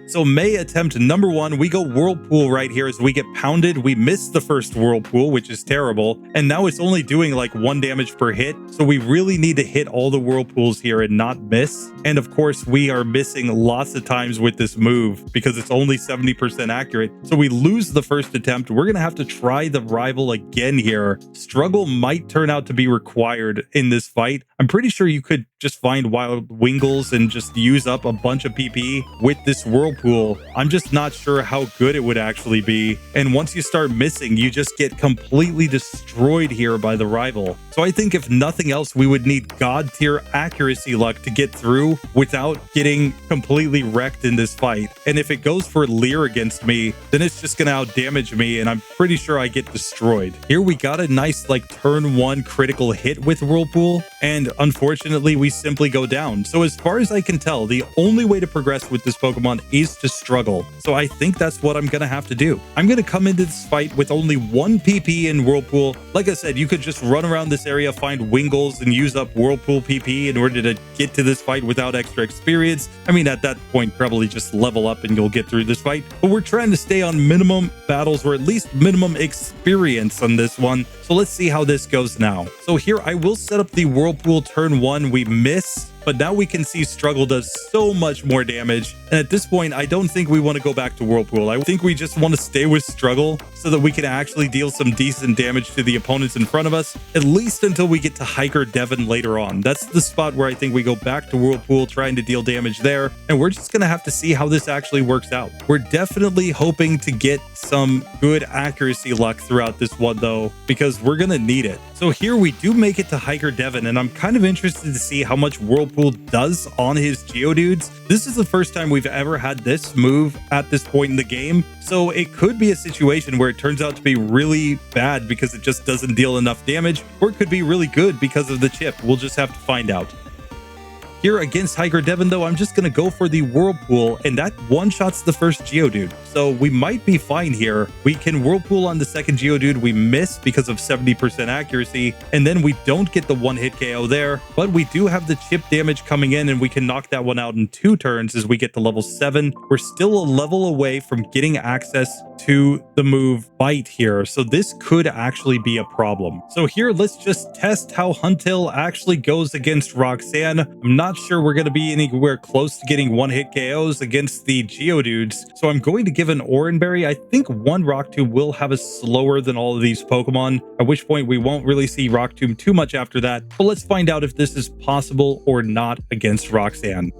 So May attempt number 1, we go Whirlpool right here as we get pounded. We missed the first Whirlpool, which is terrible. And now it's only doing like 1 damage per hit. So we really need to hit all the Whirlpools here and not miss. And of course, we are missing lots of times with this move because it's only 70% accurate. So we lose the first attempt. We're going to have to try the rival again here. Struggle might turn out to be required in this fight. I'm pretty sure you could just find Wild Wingles and just use up a bunch of PP with this Whirlpool. I'm just not sure how good it would actually be. And once you start missing, you just get completely destroyed here by the rival. So I think if nothing else, we would need God tier accuracy luck to get through without getting completely wrecked in this fight. And if it goes for Leer against me, then it's just going to out damage me, and I'm pretty sure I get destroyed. Here we got a nice like turn 1 critical hit with Whirlpool, and unfortunately we simply go down. So as far as I can tell, the only way to progress with this Pokemon is to struggle. So I think that's what I'm gonna have to do. I'm gonna come into this fight with only 1 PP in Whirlpool. Like I said, you could just run around this area, find Wingles, and use up Whirlpool PP in order to get to this fight without extra experience. I mean, at that point, probably just level up and you'll get through this fight. But we're trying to stay on minimum battles or at least minimum experience on this one. So let's see how this goes now. So here I will set up the Whirlpool turn 1. We miss, but now we can see Struggle does so much more damage. And at this point, I don't think we want to go back to Whirlpool. I think we just want to stay with Struggle so that we can actually deal some decent damage to the opponents in front of us, at least until we get to Hiker Devon later on. That's the spot where I think we go back to Whirlpool, trying to deal damage there. And we're just going to have to see how this actually works out. We're definitely hoping to get some good accuracy luck throughout this one, though, because we're going to need it. So here we do make it to Hiker Devon, and I'm kind of interested to see how much Whirlpool does on his Geodudes. This is the first time we've ever had this move at this point in the game, so it could be a situation where it turns out to be really bad because it just doesn't deal enough damage, or it could be really good because of the chip. We'll just have to find out. Here against Hiker Devon, though, I'm just going to go for the Whirlpool, and that one-shots the first Geodude. So we might be fine here. We can Whirlpool on the second Geodude. We miss because of 70% accuracy, and then we don't get the one-hit KO there, but we do have the chip damage coming in, and we can knock that one out in 2 turns as we get to level 7. We're still a level away from getting access to the move Bite here, so this could actually be a problem. So here, let's just test how Huntail actually goes against Roxanne. I'm not sure we're going to be anywhere close to getting one-hit KOs against the Geodudes, so I'm going to give an Oranberry. I think one Rock Tomb will have us slower than all of these Pokemon, at which point we won't really see Rock Tomb too much after that, but let's find out if this is possible or not against Roxanne.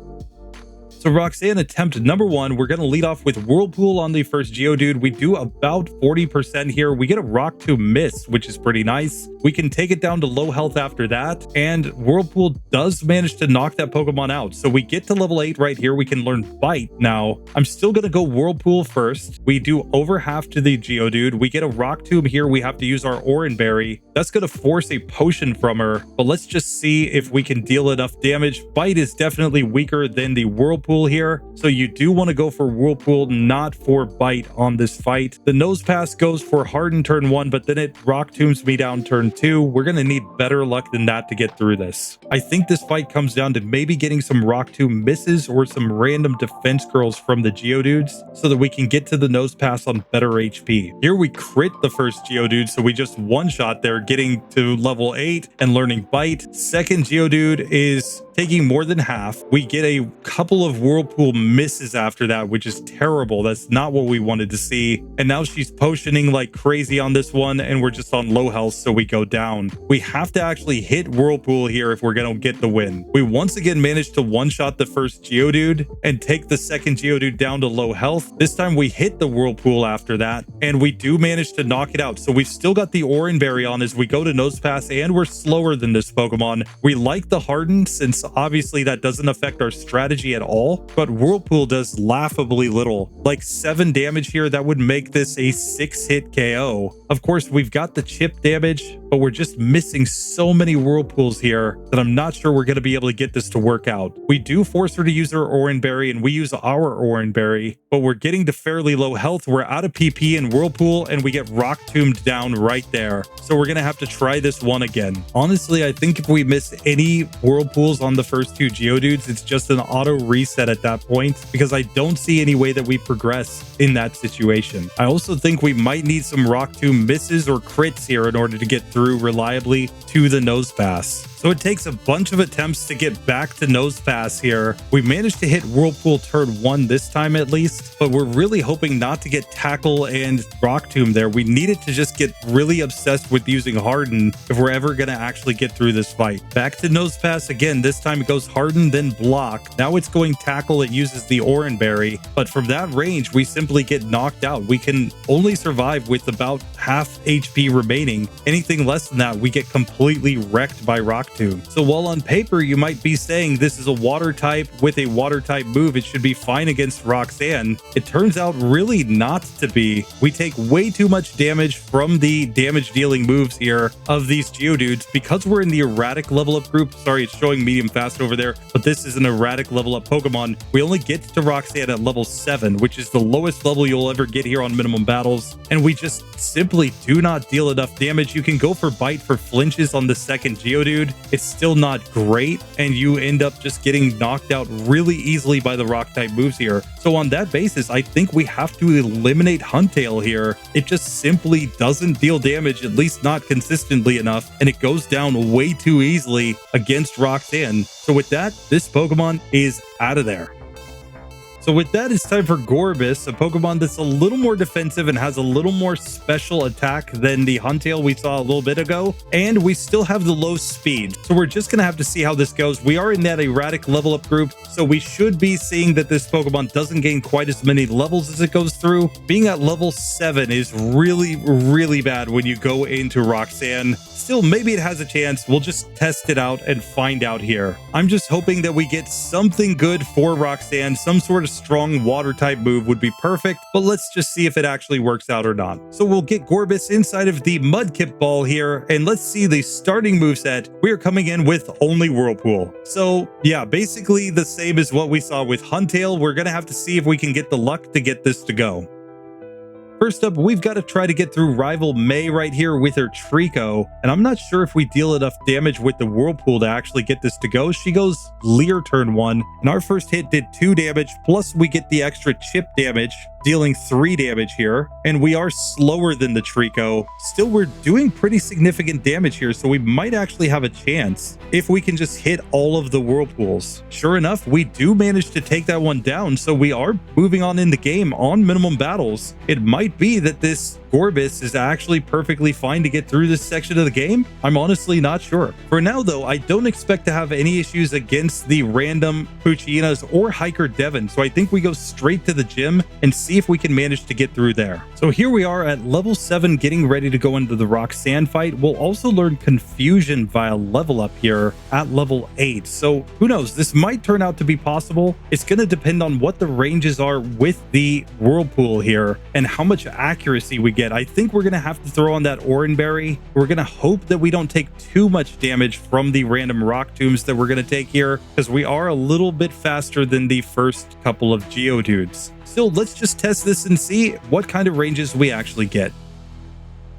So Roxanne attempt number 1, we're going to lead off with Whirlpool on the first Geodude. We do about 40% here. We get a Rock Tomb miss, which is pretty nice. We can take it down to low health after that, and Whirlpool does manage to knock that Pokemon out. So we get to level 8 right here. We can learn Bite now. I'm still going to go Whirlpool first. We do over half to the Geodude. We get a Rock Tomb here. We have to use our Oranberry. That's going to force a potion from her, but let's just see if we can deal enough damage. Bite is definitely weaker than the Whirlpool Whirlpool here, so you do want to go for Whirlpool, not for Bite on this fight. The Nose Pass goes for Harden turn 1, but then it Rock Tombs me down turn 2. We're going to need better luck than that to get through this. I think this fight comes down to maybe getting some Rock Tomb misses or some random defense curls from the Geodudes so that we can get to the Nose Pass on better HP. Here we crit the first Geodude, so we just one-shot there, getting to level 8 and learning Bite. Second Geodude is taking more than half. We get a couple of Whirlpool misses after that, which is terrible. That's not what we wanted to see. And now she's potioning like crazy on this one, and we're just on low health, so we go down. We have to actually hit Whirlpool here if we're going to get the win. We once again managed to one-shot the first Geodude and take the second Geodude down to low health. This time we hit the Whirlpool after that, and we do manage to knock it out. So we've still got the Oran Berry on as we go to Nose Pass, and we're slower than this Pokemon. We like the Harden since obviously that doesn't affect our strategy at all, but Whirlpool does laughably little. Like 7 damage here, that would make this a 6-hit KO. Of course, we've got the chip damage, but we're just missing so many Whirlpools here that I'm not sure we're going to be able to get this to work out. We do force her to use her Oran Berry, and we use our Oran Berry, but we're getting to fairly low health. We're out of PP and Whirlpool, and we get Rock Tombed down right there. So we're going to have to try this one again. Honestly, I think if we miss any Whirlpools on the first 2 Geodudes, it's just an auto reset at that point, because I don't see any way that we progress in that situation. I also think we might need some Rock Tomb misses or crits here in order to get through reliably to the Nose Pass. So it takes a bunch of attempts to get back to Nose Pass here. We managed to hit Whirlpool turn 1 this time at least, but we're really hoping not to get Tackle and Rock Tomb there. We needed to just get really obsessed with using Harden if we're ever going to actually get through this fight. Back to Nose Pass again. This time it goes Harden, then Block. Now it's going Tackle. It uses the Oran Berry, but from that range, we simply get knocked out. We can only survive with about half HP remaining. Anything less than that, we get completely wrecked by Rock Tomb. So while on paper you might be saying this is a water type with a water type move, it should be fine against Roxanne, it turns out really not to be. We take way too much damage from the damage dealing moves here of these Geodudes because we're in the erratic level up group. Sorry, it's showing medium fast over there, but this is an erratic level up Pokemon. We only get to Roxanne at level 7, which is the lowest level you'll ever get here on minimum battles, and we just simply do not deal enough damage. You can go for Bite for flinches on the second Geodude. It's still not great, and you end up just getting knocked out really easily by the rock type moves here. So on that basis, I think we have to eliminate Huntail here. It just simply doesn't deal damage, at least not consistently enough, and it goes down way too easily against Roxanne. So with that, this Pokemon is out of there. So with that, it's time for Gorebyss, a Pokemon that's a little more defensive and has a little more special attack than the Huntail we saw a little bit ago. And we still have the low speed. So we're just going to have to see how this goes. We are in that erratic level up group, so we should be seeing that this Pokemon doesn't gain quite as many levels as it goes through. Being at level 7 is really, really bad when you go into Roxanne. Still, maybe it has a chance. We'll just test it out and find out here. I'm just hoping that we get something good for Roxanne. Some sort of strong water type move would be perfect, but let's just see if it actually works out or not. So we'll get Gorebyss inside of the Mudkip ball here, and let's see the starting moveset. We are coming in with only Whirlpool. So yeah, basically the same as what we saw with Huntail. We're gonna have to see if we can get the luck to get this to go. First up, we've got to try to get through Rival May right here with her Trico, and I'm not sure if we deal enough damage with the Whirlpool to actually get this to go. She goes Leer turn 1, and our first hit did 2 damage, plus we get the extra chip damage, dealing 3 damage here, and we are slower than the Trico. Still, we're doing pretty significant damage here, so we might actually have a chance if we can just hit all of the Whirlpools. Sure enough, we do manage to take that one down, so we are moving on in the game on minimum battles. It might be that this Gorebyss is actually perfectly fine to get through this section of the game. I'm honestly not sure. For now though, I don't expect to have any issues against the random Puchinas or Hiker Devon, so I think we go straight to the gym and see if we can manage to get through there. So here we are at level 7, getting ready to go into the Roxanne fight. We'll also learn Confusion via level up here at level 8. So who knows, this might turn out to be possible. It's going to depend on what the ranges are with the Whirlpool here and how much accuracy we get get. I think we're going to have to throw on that Oran Berry. We're going to hope that we don't take too much damage from the random rock tombs that we're going to take here, because we are a little bit faster than the first couple of Geodudes. So let's just test this and see what kind of ranges we actually get.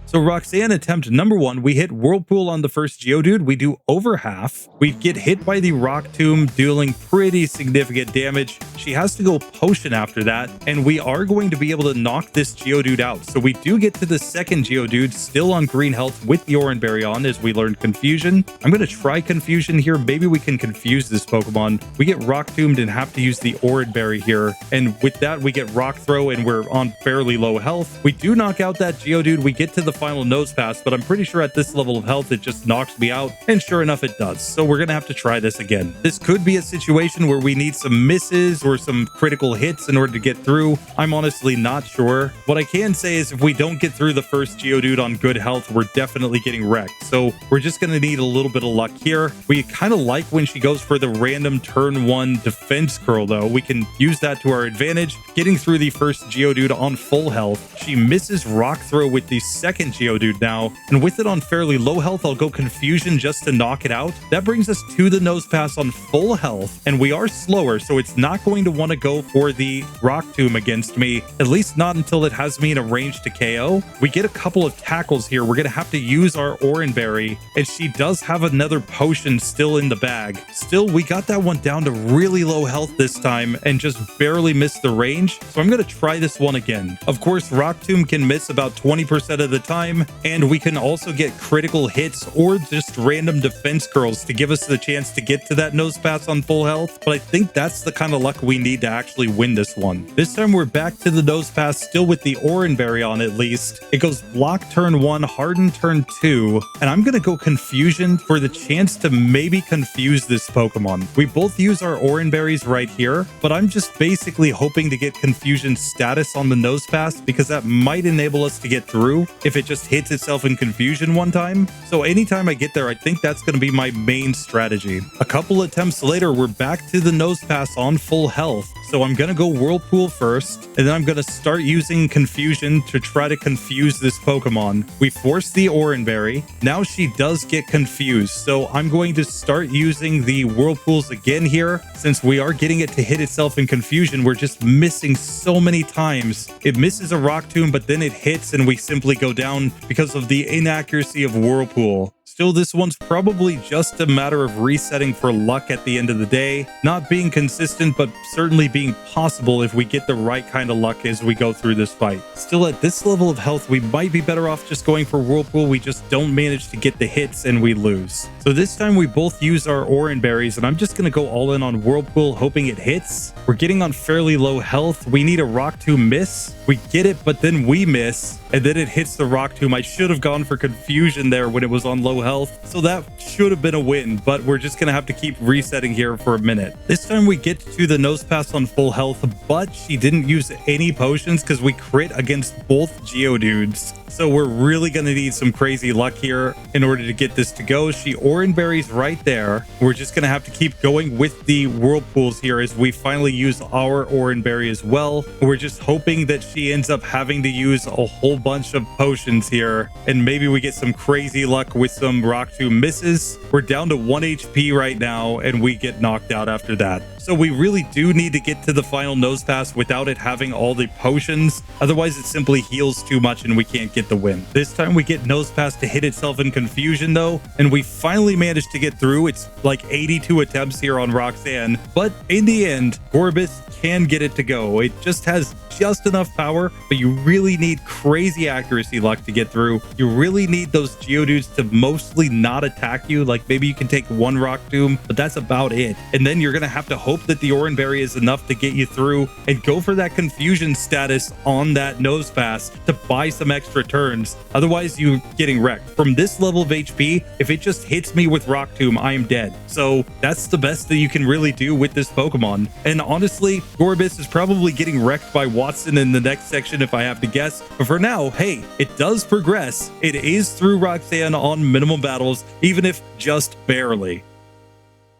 So Roxanne attempt number 1, we hit Whirlpool on the first Geodude. We do over half. We get hit by the Rock Tomb, dealing pretty significant damage. She has to go Potion after that, and we are going to be able to knock this Geodude out. So we do get to the second Geodude, still on green health with the Oran Berry on, as we learned Confusion. I'm going to try Confusion here. Maybe we can confuse this Pokemon. We get Rock Tombed and have to use the Oran Berry here. And with that, we get Rock Throw, and we're on fairly low health. We do knock out that Geodude. We get to the final Nose Pass, but I'm pretty sure at this level of health it just knocks me out, and sure enough it does. So we're gonna have to try this again. This could be a situation where we need some misses or some critical hits in order to get through. I'm honestly not sure. What I can say is if we don't get through the first Geodude on good health, we're definitely getting wrecked. So we're just gonna need a little bit of luck here. We kind of like when she goes for the random turn 1 defense curl though. We can use that to our advantage, getting through the first Geodude on full health. She misses Rock Throw with the second Geodude now, and with it on fairly low health, I'll go Confusion just to knock it out. That brings us to the Nose Pass on full health, and we are slower, so it's not going to want to go for the Rock Tomb against me, at least not until it has me in a range to KO. We get a couple of tackles here. We're going to have to use our Oran Berry, and she does have another potion still in the bag. Still, we got that one down to really low health this time and just barely missed the range, so I'm going to try this one again. Of course, Rock Tomb can miss about 20% of the time, and we can also get critical hits or just random defense curls to give us the chance to get to that Nose Pass on full health, but I think that's the kind of luck we need to actually win this one. This time we're back to the Nose Pass, still with the Oran Berry on at least. It goes Block turn 1, Harden turn 2, and I'm going to go Confusion for the chance to maybe confuse this Pokemon. We both use our Oran Berries right here, but I'm just basically hoping to get Confusion status on the Nose Pass because that might enable us to get through if it just hits itself in Confusion one time. So anytime I get there, I think that's going to be my main strategy. A couple attempts later, we're back to the Nose Pass on full health. So I'm going to go Whirlpool first, and then I'm going to start using Confusion to try to confuse this Pokemon. We force the Oran Berry. Now she does get confused, so I'm going to start using the Whirlpools again here. Since we are getting it to hit itself in Confusion, we're just missing so many times. It misses a Rock Tomb, but then it hits and we simply go down because of the inaccuracy of Whirlpool. Still, this one's probably just a matter of resetting for luck at the end of the day. Not being consistent, but certainly being possible if we get the right kind of luck as we go through this fight. Still, at this level of health, we might be better off just going for Whirlpool. We just don't manage to get the hits and we lose. So this time we both use our Oran Berries, and I'm just going to go all in on Whirlpool, hoping it hits. We're getting on fairly low health. We need a Rock Tomb miss. We get it, but then we miss, and then it hits the Rock Tomb. I should have gone for Confusion there when it was on low health, so that should have been a win, but we're just gonna have to keep resetting here for a minute. This time we get to the Nose Pass on full health, but she didn't use any potions because we crit against both Geodudes. So we're really gonna need some crazy luck here in order to get this to go. She Oran Berries right there. We're just gonna have to keep going with the Whirlpools here as we finally use our Oran Berry as well. We're just hoping that she ends up having to use a whole bunch of potions here, and maybe we get some crazy luck with some Rock Tomb misses. We're down to 1 HP right now, and we get knocked out after that. So we really do need to get to the final Nose Pass without it having all the potions. Otherwise, it simply heals too much and we can't get the win. This time we get Nose Pass to hit itself in Confusion though, and we finally managed to get through. It's like 82 attempts here on Roxanne, but in the end, Gorebyss can get it to go. It just has just enough power, but you really need crazy accuracy luck to get through. You really need those Geodudes to mostly not attack you. Like maybe you can take one Rock Tomb, but that's about it. And then you're gonna have to hope that the Oran Berry is enough to get you through and go for that Confusion status on that Nose Pass to buy some extra turns. Otherwise, you're getting wrecked. From this level of HP, if it just hits me with Rock Tomb, I am dead. So that's the best that you can really do with this Pokemon. And honestly, Gorebyss is probably getting wrecked by Watson in the next section if I have to guess. But for now, hey, it does progress. It is through Roxanne on minimum battles, even if just barely.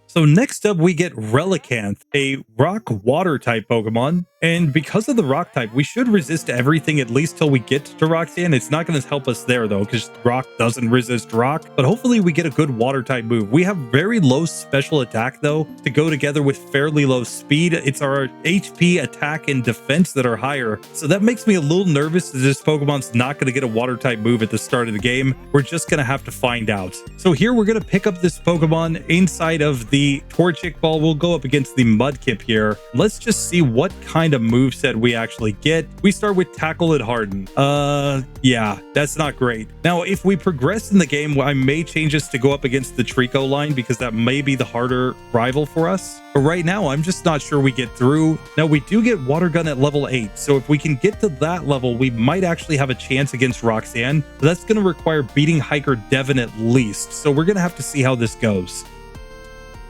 So next up, we get Relicanth, a rock water type Pokemon. And because of the rock type, we should resist everything at least till we get to Roxanne. It's not going to help us there though, because rock doesn't resist rock. But hopefully we get a good water type move. We have very low special attack though, to go together with fairly low speed. It's our HP, attack, and defense that are higher. So that makes me a little nervous that this Pokemon's not going to get a water type move at the start of the game. We're just going to have to find out. So here we're going to pick up this Pokemon inside of the Torchic Ball. We'll go up against the Mudkip here. Let's just see what kind of moveset we actually get. We start with Tackle and Harden. Yeah, that's not great. Now, if we progress in the game, I may change this to go up against the Trico line because that may be the harder rival for us. But right now, I'm just not sure we get through. Now, we do get Water Gun at level 8. So if we can get to that level, we might actually have a chance against Roxanne. But that's going to require beating Hiker Devon at least. So we're going to have to see how this goes.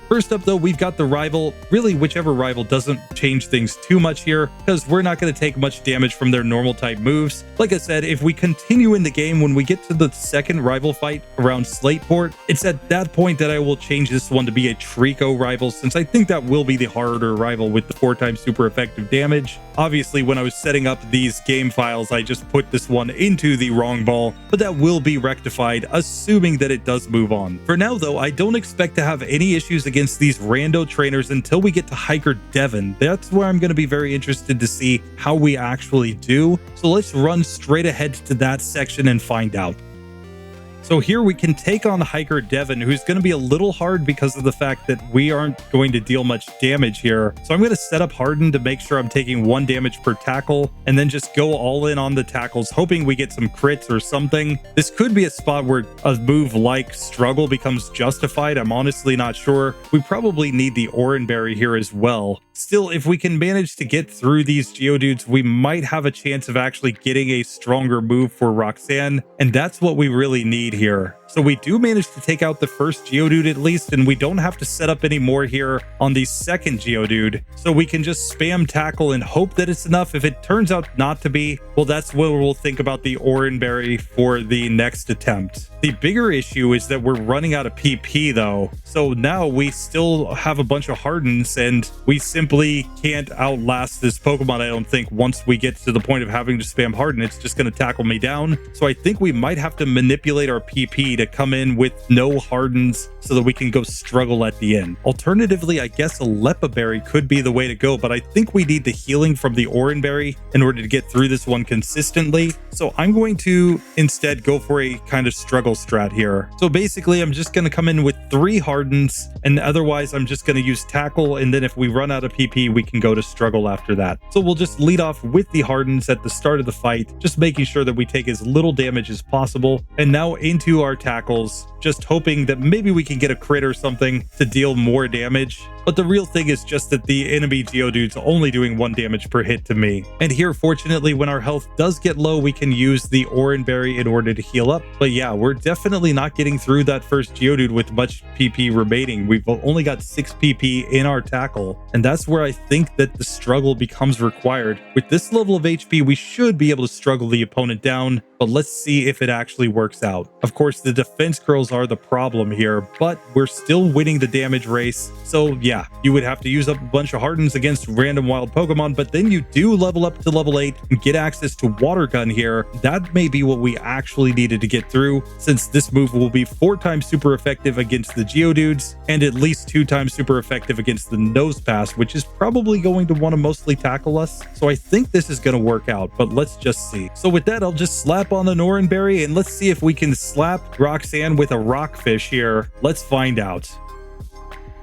First up, though, we've got the rival. Really, whichever rival doesn't change things too much here, because we're not going to take much damage from their normal type moves. Like I said, if we continue in the game, when we get to the second rival fight around Slateport, it's at that point that I will change this one to be a Trico rival, since I think that will be the harder rival with the 4x super effective damage. Obviously, when I was setting up these game files, I just put this one into the wrong ball, but that will be rectified, assuming that it does move on. For now, though, I don't expect to have any issues against these rando trainers until we get to Hiker Devon. That's where I'm going to be very interested to see how we actually do. So let's run straight ahead to that section and find out. So here we can take on Hiker Devon, who's going to be a little hard because of the fact that we aren't going to deal much damage here. So I'm going to set up Harden to make sure I'm taking 1 damage per tackle, and then just go all in on the tackles, hoping we get some crits or something. This could be a spot where a move like Struggle becomes justified. I'm honestly not sure. We probably need the Oranberry here as well. Still, if we can manage to get through these Geodudes, we might have a chance of actually getting a stronger move for Roxanne, and that's what we really need here. So we do manage to take out the first Geodude at least, and we don't have to set up any more here on the second Geodude. So we can just spam tackle and hope that it's enough. If it turns out not to be, well, that's where we'll think about the Oranberry for the next attempt. The bigger issue is that we're running out of PP though. So now we still have a bunch of Hardens, and we simply can't outlast this Pokemon, I don't think. Once we get to the point of having to spam Harden, it's just going to tackle me down. So I think we might have to manipulate our PP to come in with no Hardens so that we can go Struggle at the end. Alternatively, I guess a Lepaberry could be the way to go, but I think we need the healing from the Oranberry in order to get through this one consistently. So I'm going to instead go for a kind of Struggle strat here. So basically, I'm just going to come in with 3 Hardens, and otherwise I'm just going to use Tackle, and then if we run out of PP, we can go to Struggle after that. So we'll just lead off with the Hardens at the start of the fight, just making sure that we take as little damage as possible. And now into our tackles, just hoping that maybe we can get a crit or something to deal more damage. But the real thing is just that the enemy Geodude's only doing 1 damage per hit to me. And here, fortunately, when our health does get low, we can use the Oranberry in order to heal up. But yeah, we're definitely not getting through that first Geodude with much PP remaining. We've only got 6 PP in our tackle, and that's where I think that the struggle becomes required. With this level of HP, we should be able to struggle the opponent down, but let's see if it actually works out. Of course, the defense curls are the problem here, but we're still winning the damage race. So yeah, you would have to use up a bunch of Hardens against random wild Pokemon, but then you do level up to level 8 and get access to Water Gun here. That may be what we actually needed to get through, since this move will be 4 times super effective against the Geodudes and at least 2 times super effective against the Nose Pass, which is probably going to want to mostly tackle us. So I think this is going to work out, but let's just see. So with that, I'll just slap on the Oranberry, and let's see if we can slap Roxanne with a Rockfish here. Let's find out.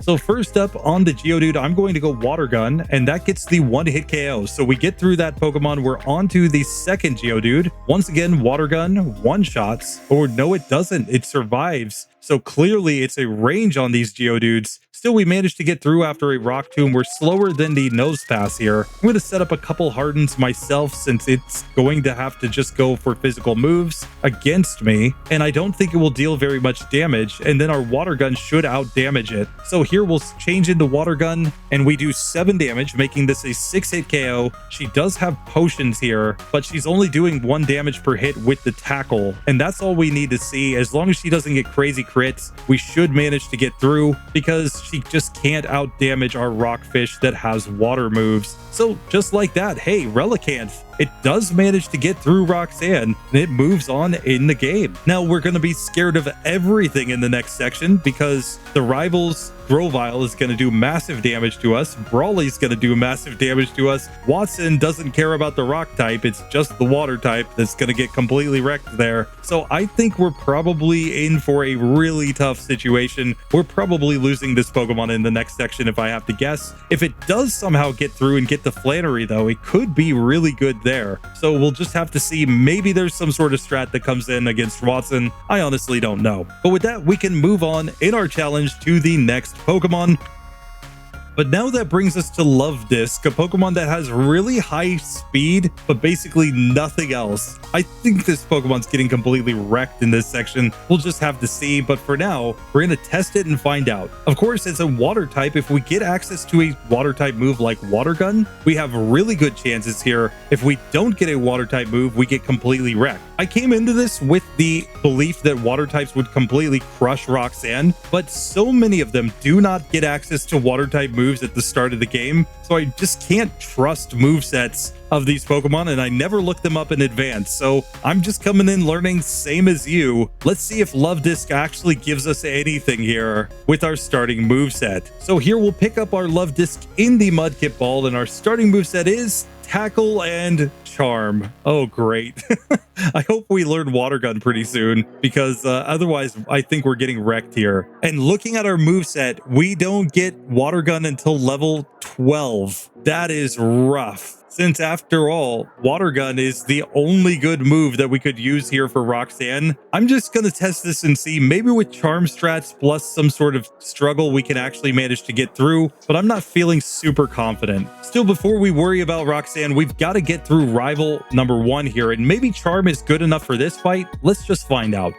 So first up on the Geodude, I'm going to go Water Gun, and that gets the 1-hit KO. So we get through that Pokemon. We're on to the second Geodude. Once again, Water Gun, 1-shots. Or no, it doesn't. It survives. So clearly it's a range on these Geodudes. Still, we managed to get through after a Rock Tomb. We're slower than the Nose Pass here. I'm going to set up a couple Hardens myself, since it's going to have to just go for physical moves against me. And I don't think it will deal very much damage. And then our Water Gun should out damage it. So here we'll change into Water Gun, and we do 7 damage, making this a 6-hit KO. She does have potions here, but she's only doing 1 damage per hit with the tackle. And that's all we need to see. As long as she doesn't get crazy crits, we should manage to get through, because she just can't out damage our Rockfish that has water moves. So just like that, hey, Relicanth, it does manage to get through Roxanne and it moves on in the game. Now we're going to be scared of everything in the next section because the rivals Grovyle is going to do massive damage to us. Brawly's going to do massive damage to us. Watson doesn't care about the rock type. It's just the water type that's going to get completely wrecked there. So I think we're probably in for a really tough situation. We're probably losing this Pokemon in the next section if I have to guess. If it does somehow get through and get the Flamerai though, it could be really good there. So we'll just have to see. Maybe there's some sort of strat that comes in against Watson. I honestly don't know. But with that, we can move on in our challenge to the next Pokemon. But now that brings us to Luvdisc, a Pokemon that has really high speed, but basically nothing else. I think this Pokemon's getting completely wrecked in this section. We'll just have to see, but for now, we're going to test it and find out. Of course, it's a water type. If we get access to a water type move like Water Gun, we have really good chances here. If we don't get a water type move, we get completely wrecked. I came into this with the belief that water types would completely crush Roxanne, but so many of them do not get access to water type moves at the start of the game, so I just can't trust movesets of these Pokemon, and I never look them up in advance. So I'm just coming in learning same as you. Let's see if Luvdisc actually gives us anything here with our starting moveset. So here we'll pick up our Luvdisc in the Mudkip Ball, and our starting moveset is Tackle and Charm. Oh, great. I hope we learn Water Gun pretty soon because otherwise I think we're getting wrecked here. And looking at our moveset, we don't get Water Gun until level 12. That is rough. Since after all, Water Gun is the only good move that we could use here for Roxanne. I'm just going to test this and see, maybe with Charm strats plus some sort of struggle we can actually manage to get through, but I'm not feeling super confident. Still, before we worry about Roxanne, we've got to get through rival number 1 here, and maybe Charm is good enough for this fight. Let's just find out.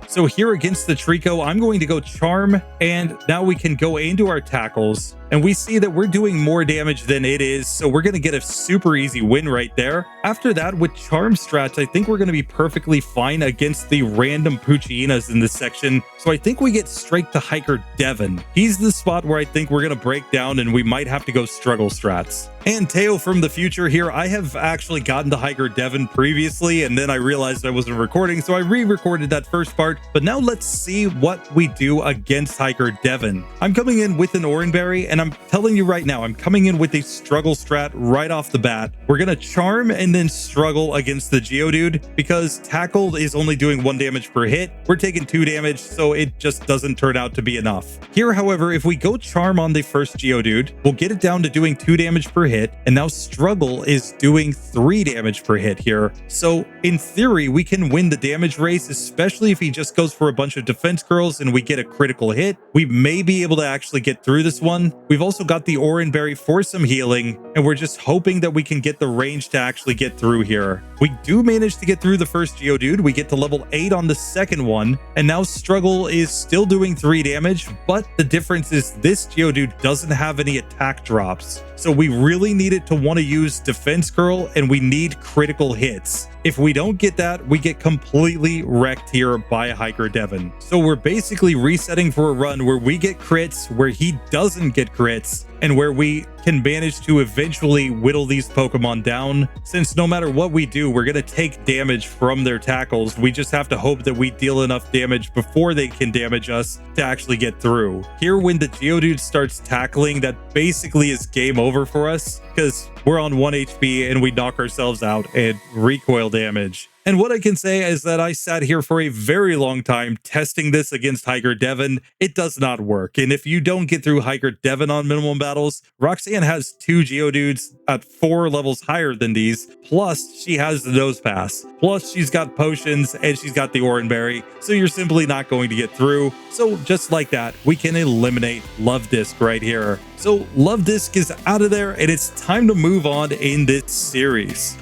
So here against the Trico, I'm going to go Charm, and now we can go into our tackles. And we see that we're doing more damage than it is, so we're going to get a super easy win right there. After that, with Charm strats, I think we're going to be perfectly fine against the random Puccinas in this section. So I think we get straight to Hiker Devon. He's the spot where I think we're going to break down, and we might have to go struggle strats. And Teo from the future here, I have actually gotten to Hiker Devon previously, and then I realized I wasn't recording, so I re-recorded that first part. But now let's see what we do against Hiker Devon. I'm coming in with an Oranberry, and I'm telling you right now, I'm coming in with a struggle strat right off the bat. We're going to Charm and then struggle against the Geodude because Tackle is only doing 1 damage per hit. We're taking 2 damage, so it just doesn't turn out to be enough. Here, however, if we go Charm on the first Geodude, we'll get it down to doing 2 damage per hit, and now Struggle is doing 3 damage per hit here. So in theory, we can win the damage race, especially if he just goes for a bunch of defense curls and we get a critical hit. We may be able to actually get through this one. We've also got the Oranberry for some healing, and we're just hoping that we can get the range to actually get through here. We do manage to get through the first Geodude. We get to level 8 on the second one, and now Struggle is still doing 3 damage, but the difference is this Geodude doesn't have any attack drops. So we really need it to want to use Defense Curl, and we need critical hits. If we don't get that, we get completely wrecked here by Hiker Devon. So we're basically resetting for a run where we get crits, where he doesn't get crits, and where we can manage to eventually whittle these Pokemon down. Since no matter what we do, we're going to take damage from their tackles. We just have to hope that we deal enough damage before they can damage us to actually get through. Here, when the Geodude starts tackling, that basically is game over for us because we're on 1 HP and we knock ourselves out and recoil damage. And what I can say is that I sat here for a very long time testing this against Hiker Devon. It does not work. And if you don't get through Hiker Devon on minimum battles, Roxanne has 2 Geodudes at 4 levels higher than these. Plus, she has the Nose Pass. Plus, she's got potions and she's got the Oranberry. So you're simply not going to get through. So just like that, we can eliminate Luvdisc right here. So Luvdisc is out of there, and it's time to move on in this series.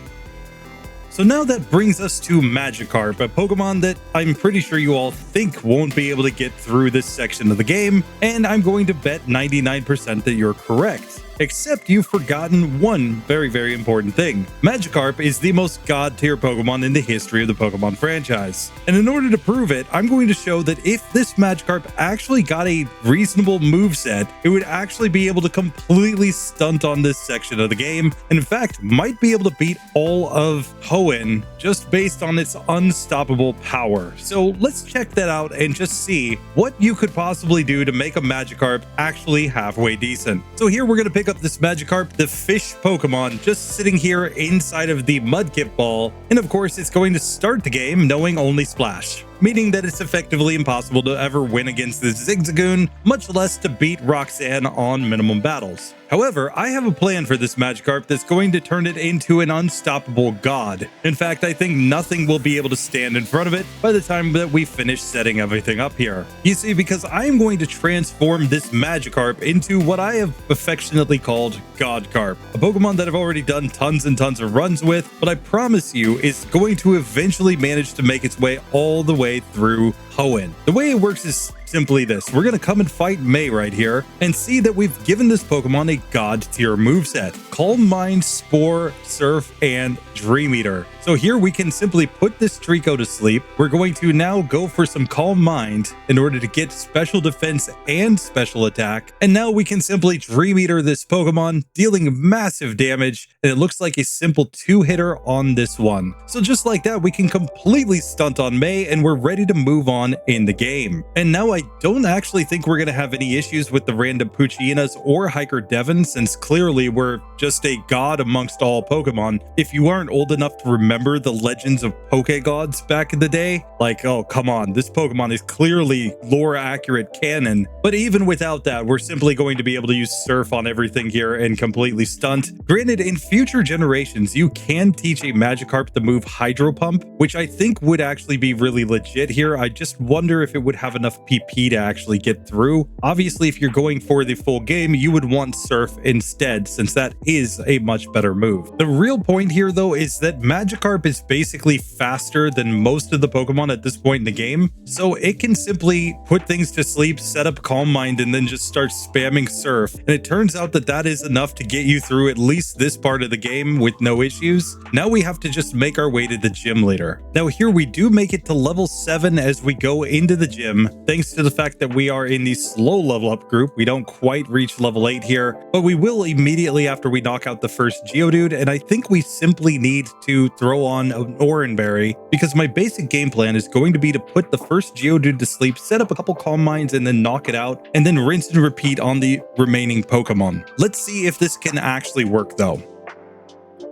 So now that brings us to Magikarp, a Pokemon that I'm pretty sure you all think won't be able to get through this section of the game, and I'm going to bet 99% that you're correct. except you've forgotten one very important thing. Magikarp is the most god tier Pokemon in the history of the Pokemon franchise. And in order to prove it, I'm going to show that if this Magikarp actually got a reasonable moveset, it would actually be able to completely stunt on this section of the game, and in fact might be able to beat all of Hoenn just based on its unstoppable power. So let's check that out and just see what you could possibly do to make a Magikarp actually halfway decent. So here we're going to pick up this Magikarp, the fish Pokemon, just sitting here inside of the Mudkip ball, and of course it's going to start the game knowing only Splash, meaning that it's effectively impossible to ever win against this Zigzagoon, much less to beat Roxanne on minimum battles. However, I have a plan for this Magikarp that's going to turn it into an unstoppable god. In fact, I think nothing will be able to stand in front of it by the time that we finish setting everything up here. You see, because I am going to transform this Magikarp into what I have affectionately called Godkarp, a Pokemon that I've already done tons and tons of runs with, but I promise you is going to eventually manage to make its way all the way through Hoenn. The way it works is simply this. We're going to come and fight May right here and see that we've given this Pokemon a god tier moveset: Calm Mind, Spore, Surf, and Dream Eater. So here we can simply put this Trico to sleep. We're going to now go for some Calm Mind in order to get special defense and special attack. And now we can simply Dream Eater this Pokemon, dealing massive damage. And it looks like a simple 2-hitter on this one. So just like that, we can completely stunt on May and we're ready to move on in the game. And now I don't actually think we're going to have any issues with the random Puchinas or Hiker Devon, since clearly we're just a god amongst all Pokemon. If you aren't old enough to remember the legends of Pokegods back in the day, like, oh, come on, this Pokemon is clearly lore accurate canon. But even without that, we're simply going to be able to use Surf on everything here and completely stunt. Granted, in future generations, you can teach a Magikarp the move Hydro Pump, which I think would actually be really legit here. I just wonder if it would have enough PP to actually get through. Obviously, if you're going for the full game, you would want Surf instead, since that is a much better move. The real point here, though, is that Magikarp is basically faster than most of the Pokemon at this point in the game, so it can simply put things to sleep, set up Calm Mind, and then just start spamming Surf. And it turns out that that is enough to get you through at least this part of the game with no issues. Now we have to just make our way to the gym leader. Now here we do make it to level 7 as we go into the gym, thanks to the fact that we are in the slow level up group. We don't quite reach level 8 here, but we will immediately after we knock out the first Geodude, and I think we simply need to throw on an Oranberry, because my basic game plan is going to be to put the first Geodude to sleep, set up a couple Calm Minds, and then knock it out, and then rinse and repeat on the remaining Pokemon. Let's see if this can actually work though.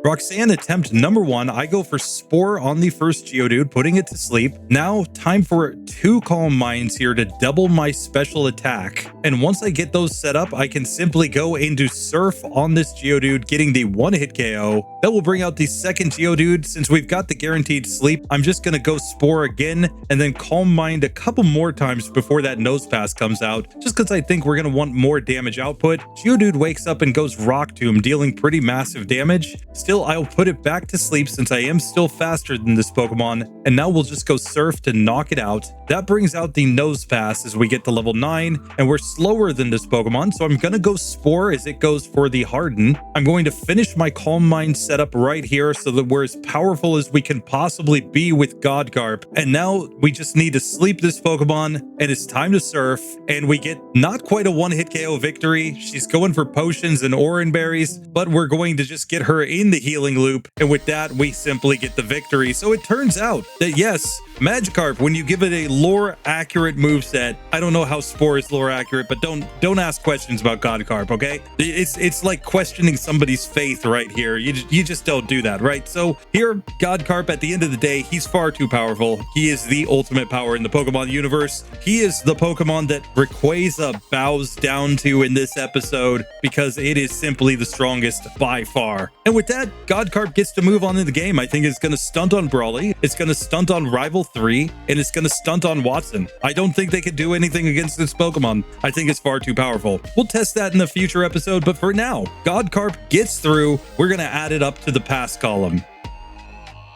Roxanne attempt number 1, I go for Spore on the first Geodude, putting it to sleep. Now time for 2 Calm Minds here to double my special attack. And once I get those set up, I can simply go into Surf on this Geodude, getting the 1-hit KO. That will bring out the second Geodude. Since we've got the guaranteed sleep, I'm just going to go Spore again and then Calm Mind a couple more times before that Nose Pass comes out, just because I think we're going to want more damage output. Geodude wakes up and goes Rock Tomb, dealing pretty massive damage. Still, I'll put it back to sleep since I am still faster than this Pokemon, and now we'll just go Surf to knock it out. That brings out the Nose Pass as we get to level 9, and we're slower than this Pokemon, so I'm going to go Spore as it goes for the Harden. I'm going to finish my Calm Mind setup right here so that we're as powerful as we can possibly be with Godkarp. And now we just need to sleep this Pokemon, and it's time to Surf, and we get not quite a 1-hit KO victory. She's going for potions and Oranberries, but we're going to just get her in the healing loop, and with that we simply get the victory. So it turns out that yes, Magikarp, when you give it a lore accurate moveset, I don't know how Spore is lore accurate, but don't ask questions about Godkarp, okay? It's like questioning somebody's faith right here. You just don't do that, right? So here, Godkarp, at the end of the day, he's far too powerful. He is the ultimate power in the Pokemon universe. He is the Pokemon that Rayquaza bows down to in this episode because it is simply the strongest by far. And with that, Godkarp gets to move on in the game. I think it's going to stunt on Brawly, it's going to stunt on Rival 3, and it's going to stunt on Watson. I don't think they could do anything against this Pokemon. I think it's far too powerful. We'll test that in a future episode, but for now, Godkarp gets through. We're going to add it up to the pass column.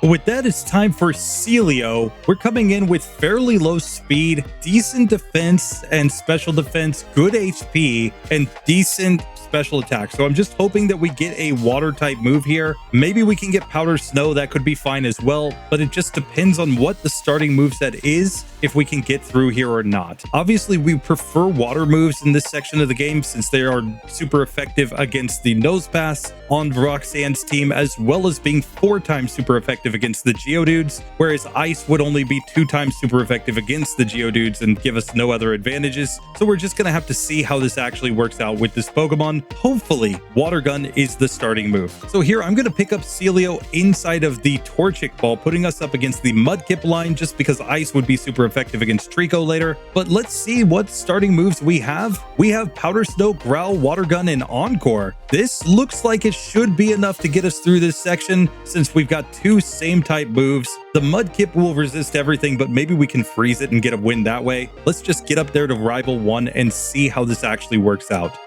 With that, it's time for Sealeo. We're coming in with fairly low speed, decent defense and special defense, good HP, and decent special attack. So I'm just hoping that we get a water type move here. Maybe we can get Powder Snow. That could be fine as well, but it just depends on what the starting moveset is, if we can get through here or not. Obviously, we prefer water moves in this section of the game since they are super effective against the Nose Pass on Roxanne's team, as well as being 4 times super effective against the Geodudes, whereas Ice would only be 2 times super effective against the Geodudes and give us no other advantages. So we're just going to have to see how this actually works out with this Pokemon. Hopefully, Water Gun is the starting move. So here, I'm going to pick up Sealeo inside of the Torchic Ball, putting us up against the Mudkip line just because Ice would be super effective against Trico later. But let's see what starting moves we have. We have Powder Snow, Growl, Water Gun, and Encore. This looks like it should be enough to get us through this section since we've got 2 same type moves. The Mudkip will resist everything, but maybe we can freeze it and get a win that way. Let's just get up there to Rival 1 and see how this actually works out.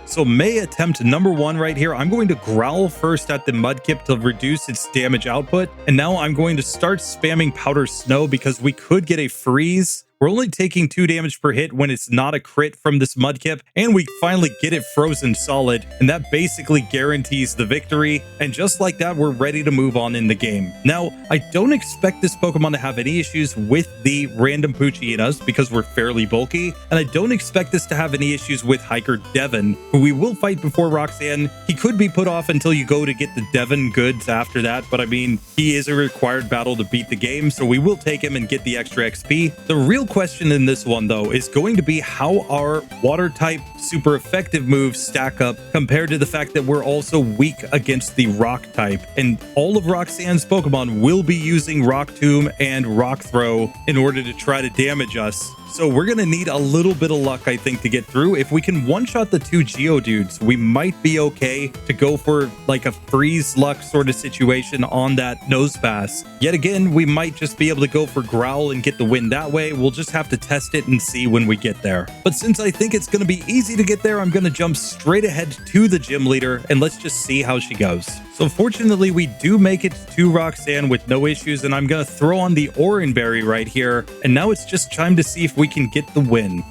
So May attempt number 1 right here. I'm going to Growl first at the Mudkip to reduce its damage output. And now I'm going to start spamming Powder Snow because we could get a freeze. We're only taking 2 damage per hit when it's not a crit from this Mudkip, and we finally get it frozen solid, and that basically guarantees the victory. And just like that, we're ready to move on in the game. Now, I don't expect this Pokemon to have any issues with the random Poochyenas because we're fairly bulky, and I don't expect this to have any issues with Hiker Devon, who we will fight before Roxanne. He could be put off until you go to get the Devon goods after that, but I mean, he is a required battle to beat the game, so we will take him and get the extra XP. The real question in this one though is going to be how our water type super effective moves stack up compared to the fact that we're also weak against the rock type, and all of Roxanne's Pokemon will be using Rock Tomb and Rock Throw in order to try to damage us. So we're going to need a little bit of luck, I think, to get through. If we can one-shot the 2 Geodudes, we might be okay to go for like a freeze luck sort of situation on that Nose Pass. Yet again, we might just be able to go for Growl and get the win that way. We'll just have to test it and see when we get there. But since I think it's going to be easy to get there, I'm going to jump straight ahead to the gym leader and let's just see how she goes. So fortunately, we do make it to Roxanne with no issues, and I'm going to throw on the Oran Berry right here. And now it's just time to see if we can get the win.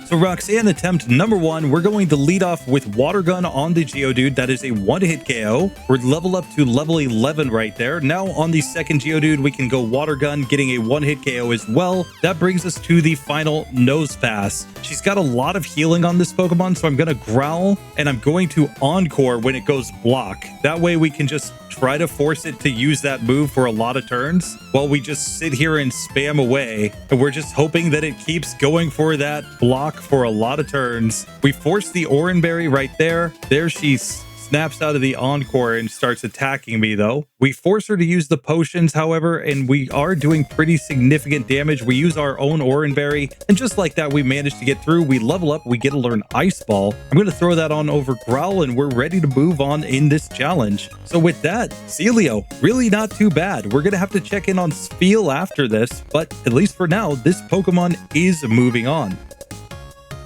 So Roxanne attempt number 1, we're going to lead off with Water Gun on the Geodude. That is a 1-hit KO. We're level up to level 11 right there. Now on the second Geodude, we can go Water Gun, getting a 1-hit KO as well. That brings us to the final Nose Pass. She's got a lot of healing on this Pokemon, so I'm going to Growl, and I'm going to Encore when it goes Block. That way we can just try to force it to use that move for a lot of turns while we just sit here and spam away, and we're just hoping that it keeps going for that block for a lot of turns. We force the Oran Berry right there. There she snaps out of the Encore and starts attacking me though. We force her to use the potions, however, and we are doing pretty significant damage. We use our own Oran Berry, and just like that, we manage to get through. We level up, we get to learn Ice Ball. I'm going to throw that on over Growl, and we're ready to move on in this challenge. So with that, Sealeo, really not too bad. We're going to have to check in on Spheal after this, but at least for now, this Pokemon is moving on.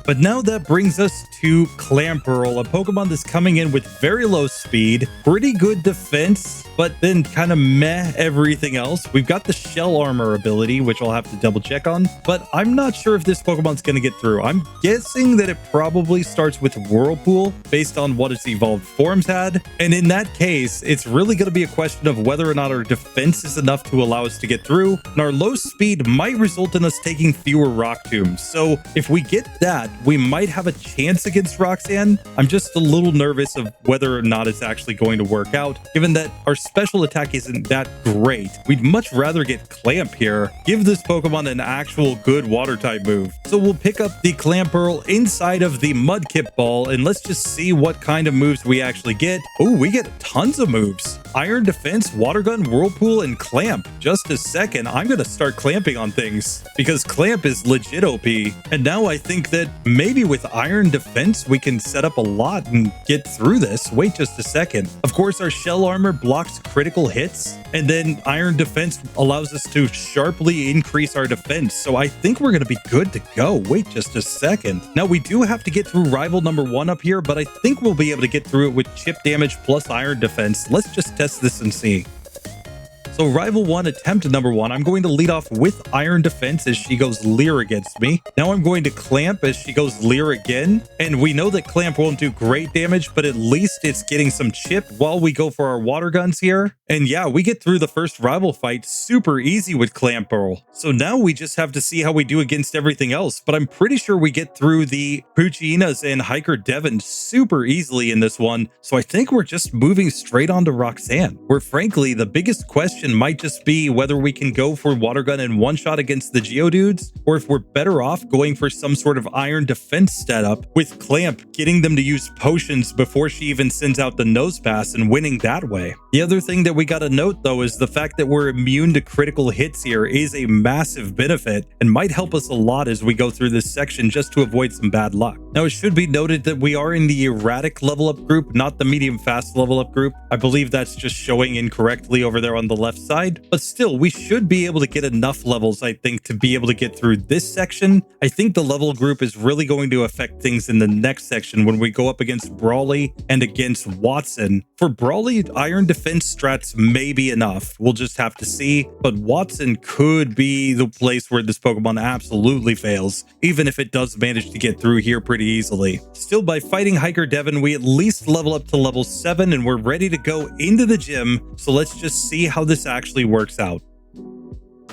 But now that brings us to Clamperl, a Pokemon that's coming in with very low speed, pretty good defense, but then kind of meh everything else. We've got the Shell Armor ability, which I'll have to double check on, but I'm not sure if this Pokemon's going to get through. I'm guessing that it probably starts with Whirlpool based on what its evolved forms had. And in that case, it's really going to be a question of whether or not our defense is enough to allow us to get through. And our low speed might result in us taking fewer Rock Tombs. So if we get that, we might have a chance against Roxanne. I'm just a little nervous of whether or not it's actually going to work out, given that our special attack isn't that great. We'd much rather get Clamp here, give this Pokemon an actual good water type move. So we'll pick up the Clamperl inside of the Mudkip Ball, and let's just see what kind of moves we actually get. Oh, we get tons of moves. Iron Defense, Water Gun, Whirlpool, and Clamp. Just a second, I'm going to start clamping on things because Clamp is legit OP. And now I think that maybe with Iron Defense, we can set up a lot and get through this. Wait just a second. Of course, our Shell Armor blocks critical hits, and then Iron Defense allows us to sharply increase our defense. So I think we're going to be good to go. Wait just a second. Now, we do have to get through rival number 1 up here, but I think we'll be able to get through it with chip damage plus Iron Defense. Let's just test this and see. So rival 1, attempt number 1, I'm going to lead off with Iron Defense as she goes Leer against me. Now I'm going to Clamp as she goes Leer again. And we know that Clamp won't do great damage, but at least it's getting some chip while we go for our water guns here. And yeah, we get through the first rival fight super easy with Clamperl. So now we just have to see how we do against everything else. But I'm pretty sure we get through the Puchinas and Hiker Devon super easily in this one. So I think we're just moving straight on to Roxanne, where frankly, the biggest question might just be whether we can go for water gun and one shot against the Geodudes, or if we're better off going for some sort of iron defense setup with Clamp, getting them to use potions before she even sends out the nose pass and winning that way. The other thing that we gotta note though is the fact that we're immune to critical hits here is a massive benefit and might help us a lot as we go through this section just to avoid some bad luck. Now it should be noted that we are in the erratic level up group, not the medium fast level up group. I believe that's just showing incorrectly over there on the left side, but still we should be able to get enough levels, I think, to be able to get through this section. I think the level group is really going to affect things in the next section when we go up against Brawly and against Watson. For Brawly, iron defense strats may be enough. We'll just have to see, but Watson could be the place where this Pokemon absolutely fails, even if it does manage to get through here pretty easily. Still, by fighting Hiker Devon, we at least level up to level 7 and we're ready to go into the gym. So let's just see how this actually works out.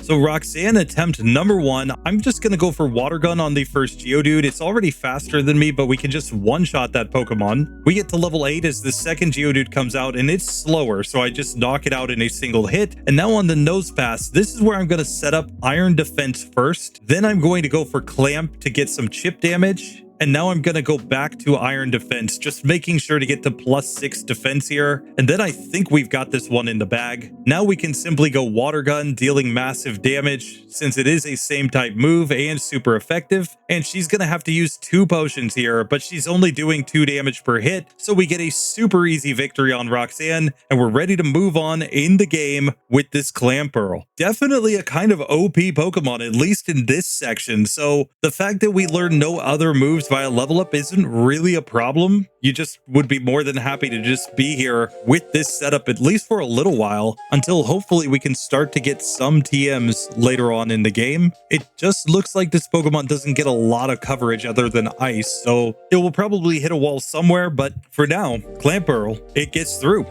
So Roxanne, attempt number 1, I'm just going to go for water gun on the first Geodude. It's already faster than me, but we can just one-shot that Pokemon. We get to level 8 as the second Geodude comes out, and it's slower, so I just knock it out in a single hit. And now on the nose pass, this is where I'm going to set up Iron Defense first. Then I'm going to go for Clamp to get some chip damage. And now I'm going to go back to Iron Defense, just making sure to get to +6 defense here. And then I think we've got this one in the bag. Now we can simply go Water Gun, dealing massive damage, since it is a same type move and super effective. And she's going to have to use 2 potions here, but she's only doing 2 damage per hit. So we get a super easy victory on Roxanne, and we're ready to move on in the game with this Clamperl. Definitely a kind of OP Pokemon, at least in this section. So the fact that we learn no other moves via level up isn't really a problem. You just would be more than happy to just be here with this setup at least for a little while, until hopefully we can start to get some TMs later on in the game. It just looks like this Pokemon doesn't get a lot of coverage other than ice, so it will probably hit a wall somewhere, but for now, Clamperl, it gets through.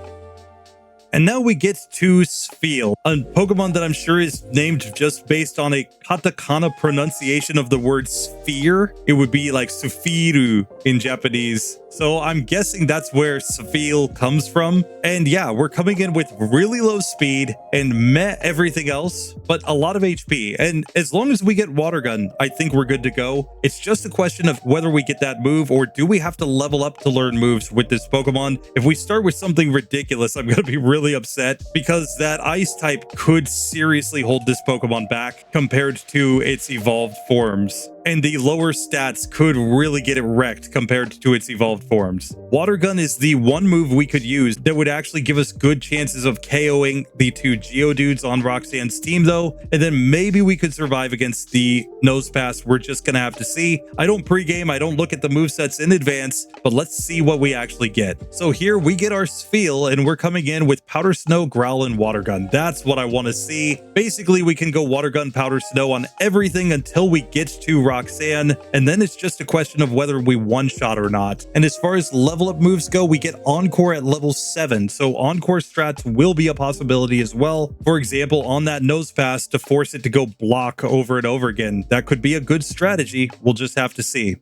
And now we get to Spheal, a Pokemon that I'm sure is named just based on a katakana pronunciation of the word sphere. It would be like Sufiru in Japanese. So I'm guessing that's where Spheal comes from. And yeah, we're coming in with really low speed and met everything else, but a lot of HP. And as long as we get Water Gun, I think we're good to go. It's just a question of whether we get that move or do we have to level up to learn moves with this Pokemon. If we start with something ridiculous, I'm going to be really upset because that ice type could seriously hold this Pokemon back compared to its evolved forms. And the lower stats could really get it wrecked compared to its evolved forms. Water Gun is the one move we could use that would actually give us good chances of KOing the 2 Geodudes on Roxanne's team though, and then maybe we could survive against the nose pass. We're just gonna have to see. I don't pregame, I don't look at the movesets in advance, but let's see what we actually get. So here we get our Spheal, and we're coming in with Powder Snow, Growl, and Water Gun. That's what I want to see. Basically, we can go Water Gun, Powder Snow on everything until we get to Roxanne, and then it's just a question of whether we one-shot or not. And as far as level up moves go, we get Encore at level 7, so Encore strats will be a possibility as well. For example, on that nose pass to force it to go block over and over again. That could be a good strategy. We'll just have to see.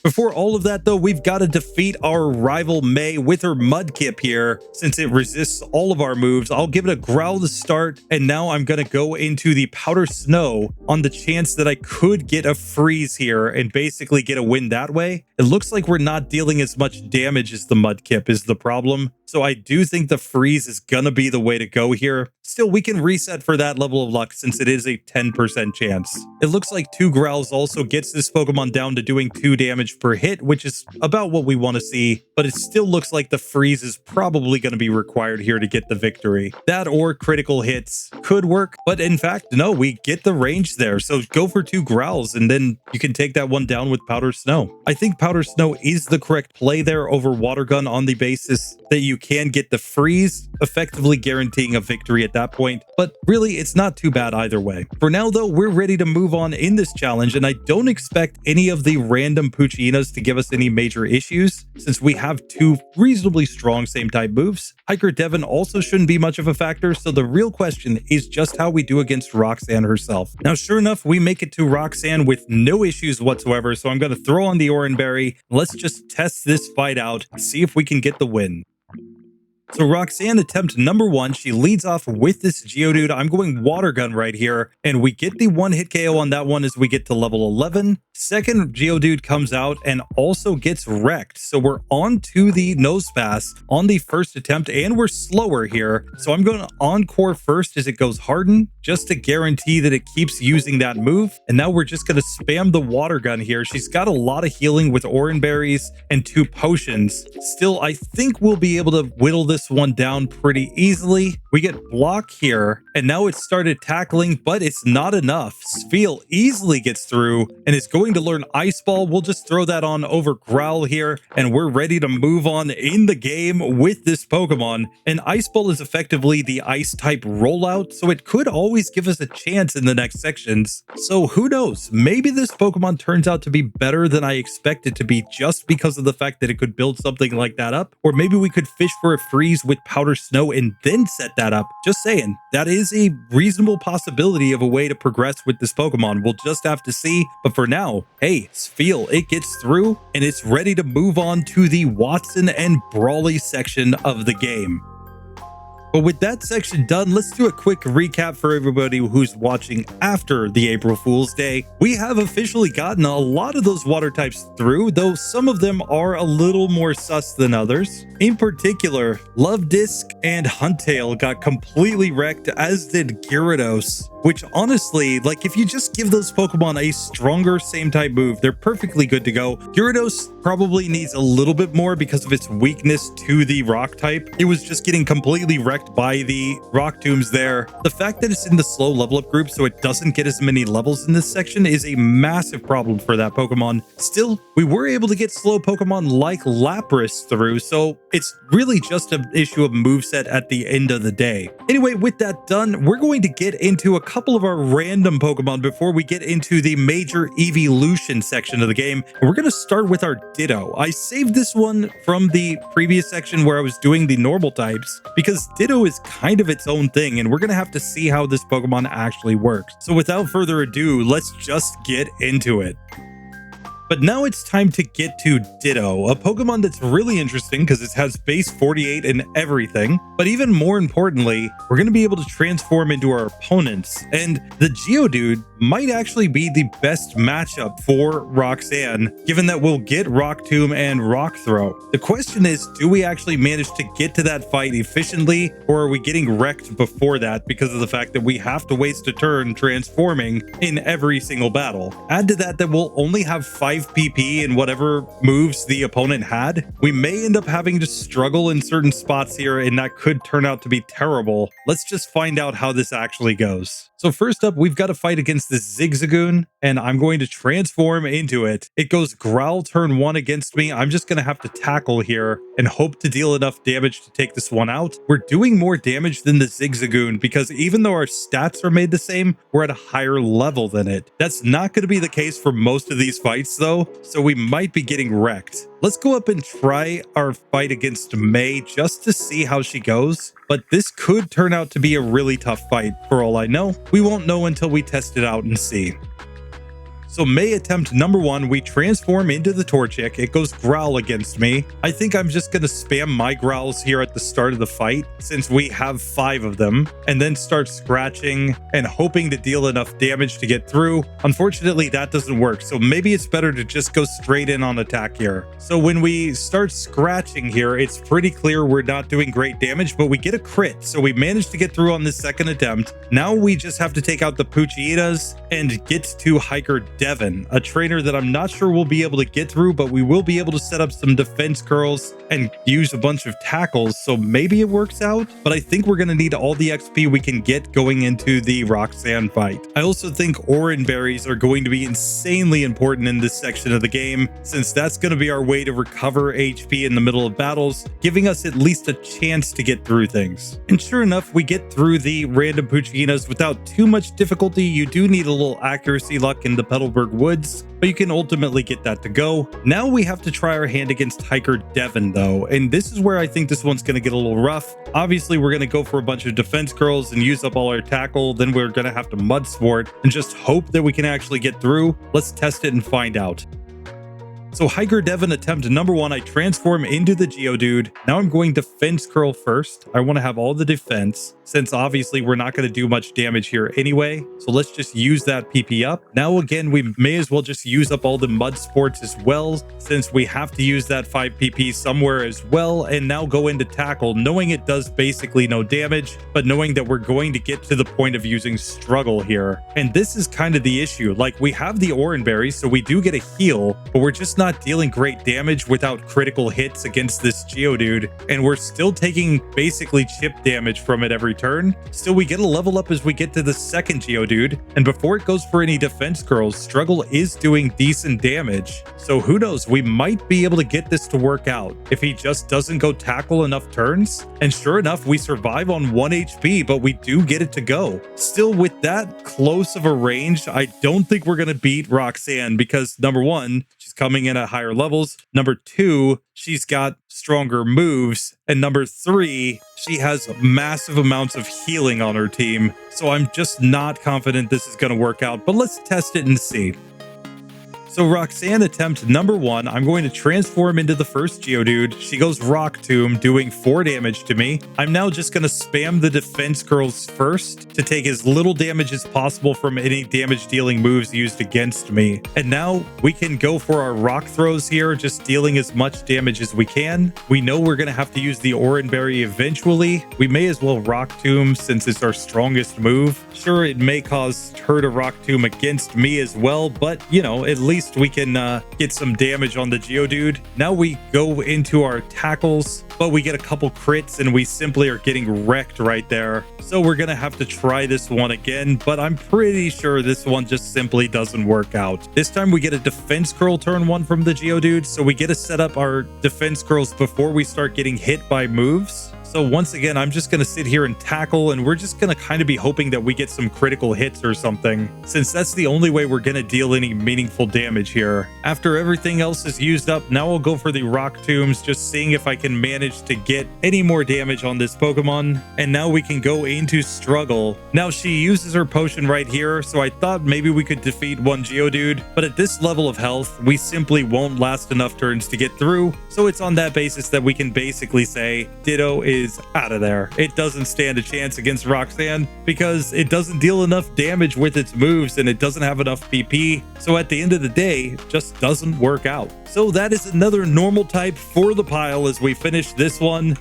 Before all of that though, we've got to defeat our rival May with her Mudkip here. Since it resists all of our moves, I'll give it a Growl to start, and now I'm going to go into the Powder Snow on the chance that I could get a freeze here and basically get a win that way. It looks like we're not dealing as much damage as the Mudkip is the problem. So I do think the freeze is going to be the way to go here. Still, we can reset for that level of luck since it is a 10% chance. It looks like 2 Growls also gets this Pokemon down to doing 2 damage per hit, which is about what we want to see, but it still looks like the freeze is probably going to be required here to get the victory. That or critical hits could work, but in fact, no, we get the range there. So go for 2 Growls and then you can take that one down with Powder Snow. I think Powder Snow is the correct play there over Water Gun on the basis that you can get the freeze, effectively guaranteeing a victory at that that point, but really it's not too bad either way. For now though, we're ready to move on in this challenge, and I don't expect any of the random Poochyenas to give us any major issues since we have two reasonably strong same type moves. Hiker Devon also shouldn't be much of a factor, so the real question is just how we do against Roxanne herself. Now sure enough, we make it to Roxanne with no issues whatsoever, so I'm going to throw on the Oran Berry. Let's just test this fight out, see if we can get the win. So Roxanne attempt number 1, she leads off with this Geodude. I'm going Water Gun right here, and we get the 1-hit KO on that one as we get to level 11. Second Geodude comes out and also gets wrecked. So we're on to the Nose Pass on the first attempt, and we're slower here. So I'm going to Encore first as it goes Harden, just to guarantee that it keeps using that move. And now we're just going to spam the Water Gun here. She's got a lot of healing with Oran Berries and 2 potions. Still, I think we'll be able to whittle this one down pretty easily. We get block here, and now it started tackling, but it's not enough. Spheal easily gets through and is going to learn Ice Ball. We'll just throw that on over Growl here, and we're ready to move on in the game with this Pokemon. And Ice Ball is effectively the Ice type rollout, so it could always give us a chance in the next sections. So who knows? Maybe this Pokemon turns out to be better than I expect it to be just because of the fact that it could build something like that up. Or maybe we could fish for a freeze with Powder Snow and then set that up. Just saying, that is a reasonable possibility of a way to progress with this Pokemon. We'll just have to see. But for now, hey, Spheal, it gets through and it's ready to move on to the Watson and Brawly section of the game. But with that section done, let's do a quick recap for everybody who's watching after the April Fool's Day. We have officially gotten a lot of those water types through, though some of them are a little more sus than others. In particular, Luvdisc and Huntail got completely wrecked, as did Gyarados. Which honestly, like if you just give those Pokemon a stronger same type move, they're perfectly good to go. Gyarados probably needs a little bit more because of its weakness to the rock type. It was just getting completely wrecked by the rock tombs there. The fact that it's in the slow level up group so it doesn't get as many levels in this section is a massive problem for that Pokemon. Still, we were able to get slow Pokemon like Lapras through, so it's really just an issue of moveset at the end of the day. Anyway, with that done, we're going to get into a couple of our random Pokemon before we get into the major evolution section of the game. And we're going to start with our Ditto. I saved this one from the previous section where I was doing the normal types because Ditto is kind of its own thing, and we're going to have to see how this Pokemon actually works. So without further ado, let's just get into it. But now it's time to get to Ditto, a Pokemon that's really interesting because it has base 48 and everything. But even more importantly, we're going to be able to transform into our opponents. And the Geodude might actually be the best matchup for Roxanne, given that we'll get Rock Tomb and Rock Throw. The question is, do we actually manage to get to that fight efficiently, or are we getting wrecked before that because of the fact that we have to waste a turn transforming in every single battle? Add to that we'll only have 5 PP in whatever moves the opponent had. We may end up having to struggle in certain spots here, and that could turn out to be terrible. Let's just find out how this actually goes. So first up, we've got to fight against this Zigzagoon, and I'm going to transform into it. It goes Growl turn 1 against me. I'm just going to have to tackle here and hope to deal enough damage to take this one out. We're doing more damage than the Zigzagoon because even though our stats are made the same, we're at a higher level than it. That's not going to be the case for most of these fights though, so we might be getting wrecked. Let's go up and try our fight against May just to see how she goes. But this could turn out to be a really tough fight for all I know. We won't know until we test it out and see. So May attempt number 1, we transform into the Torchic. It goes Growl against me. I think I'm just going to spam my Growls here at the start of the fight since we have 5 of them, and then start scratching and hoping to deal enough damage to get through. Unfortunately, that doesn't work, so maybe it's better to just go straight in on attack here. So when we start scratching here, it's pretty clear we're not doing great damage, but we get a crit, so we managed to get through on this second attempt. Now we just have to take out the Poochyenas and get to Hiker Devon, a trainer that I'm not sure we'll be able to get through, but we will be able to set up some defense curls and use a bunch of tackles, so maybe it works out, but I think we're going to need all the XP we can get going into the Roxanne fight. I also think Oran Berries are going to be insanely important in this section of the game, since that's going to be our way to recover HP in the middle of battles, giving us at least a chance to get through things. And sure enough, we get through the random Puccinas without too much difficulty. You do need a little accuracy luck in the Petalburg Woods, but you can ultimately get that to go. Now we have to try our hand against Hiker Devon though, and this is where I think this one's going to get a little rough. Obviously, we're going to go for a bunch of defense curls and use up all our tackle, then we're going to have to mud sport and just hope that we can actually get through. Let's test it and find out. So Hiker Devon attempt number 1, I transform into the Geodude. Now I'm going defense curl first. I want to have all the defense, since obviously we're not going to do much damage here anyway. So let's just use that PP up. Now again, we may as well just use up all the mud sports as well, since we have to use that 5 PP somewhere as well. And now go into tackle, knowing it does basically no damage, but knowing that we're going to get to the point of using struggle here. And this is kind of the issue. Like, we have the Oran Berries, so we do get a heal, but we're just not dealing great damage without critical hits against this Geodude, and we're still taking basically chip damage from it every turn. Still, we get a level up as we get to the second Geodude, and before it goes for any defense curls, struggle is doing decent damage. So who knows, we might be able to get this to work out if he just doesn't go tackle enough turns. And sure enough, we survive on 1 HP, but we do get it to go. Still, with that close of a range, I don't think we're going to beat Roxanne, because number 1, she's coming in at higher levels. Number 2, she's got stronger moves. And number 3, she has massive amounts of healing on her team. So I'm just not confident this is going to work out, but let's test it and see. So Roxanne attempt number 1, I'm going to transform into the first Geodude. She goes Rock Tomb, doing 4 damage to me. I'm now just going to spam the defense curls first to take as little damage as possible from any damage dealing moves used against me. And now we can go for our rock throws here, just dealing as much damage as we can. We know we're going to have to use the Oran Berry eventually. We may as well Rock Tomb since it's our strongest move. Sure, it may cause her to Rock Tomb against me as well, but you know, at least we can get some damage on the Geodude. Now we go into our tackles, but we get a couple crits and we simply are getting wrecked right there. So we're gonna have to try this one again, but I'm pretty sure this one just simply doesn't work out. This time we get a defense curl turn 1 from the Geodude, so we get to set up our defense curls before we start getting hit by moves. So once again, I'm just going to sit here and tackle, and we're just going to kind of be hoping that we get some critical hits or something, since that's the only way we're going to deal any meaningful damage here. After everything else is used up, now I'll go for the Rock Tombs, just seeing if I can manage to get any more damage on this Pokemon. And now we can go into struggle. Now she uses her potion right here, so I thought maybe we could defeat one Geodude, but at this level of health, we simply won't last enough turns to get through. So it's on that basis that we can basically say Ditto is out of there. It doesn't stand a chance against Roxanne because it doesn't deal enough damage with its moves and it doesn't have enough PP. So at the end of the day, it just doesn't work out. So that is another normal type for the pile as we finish this one.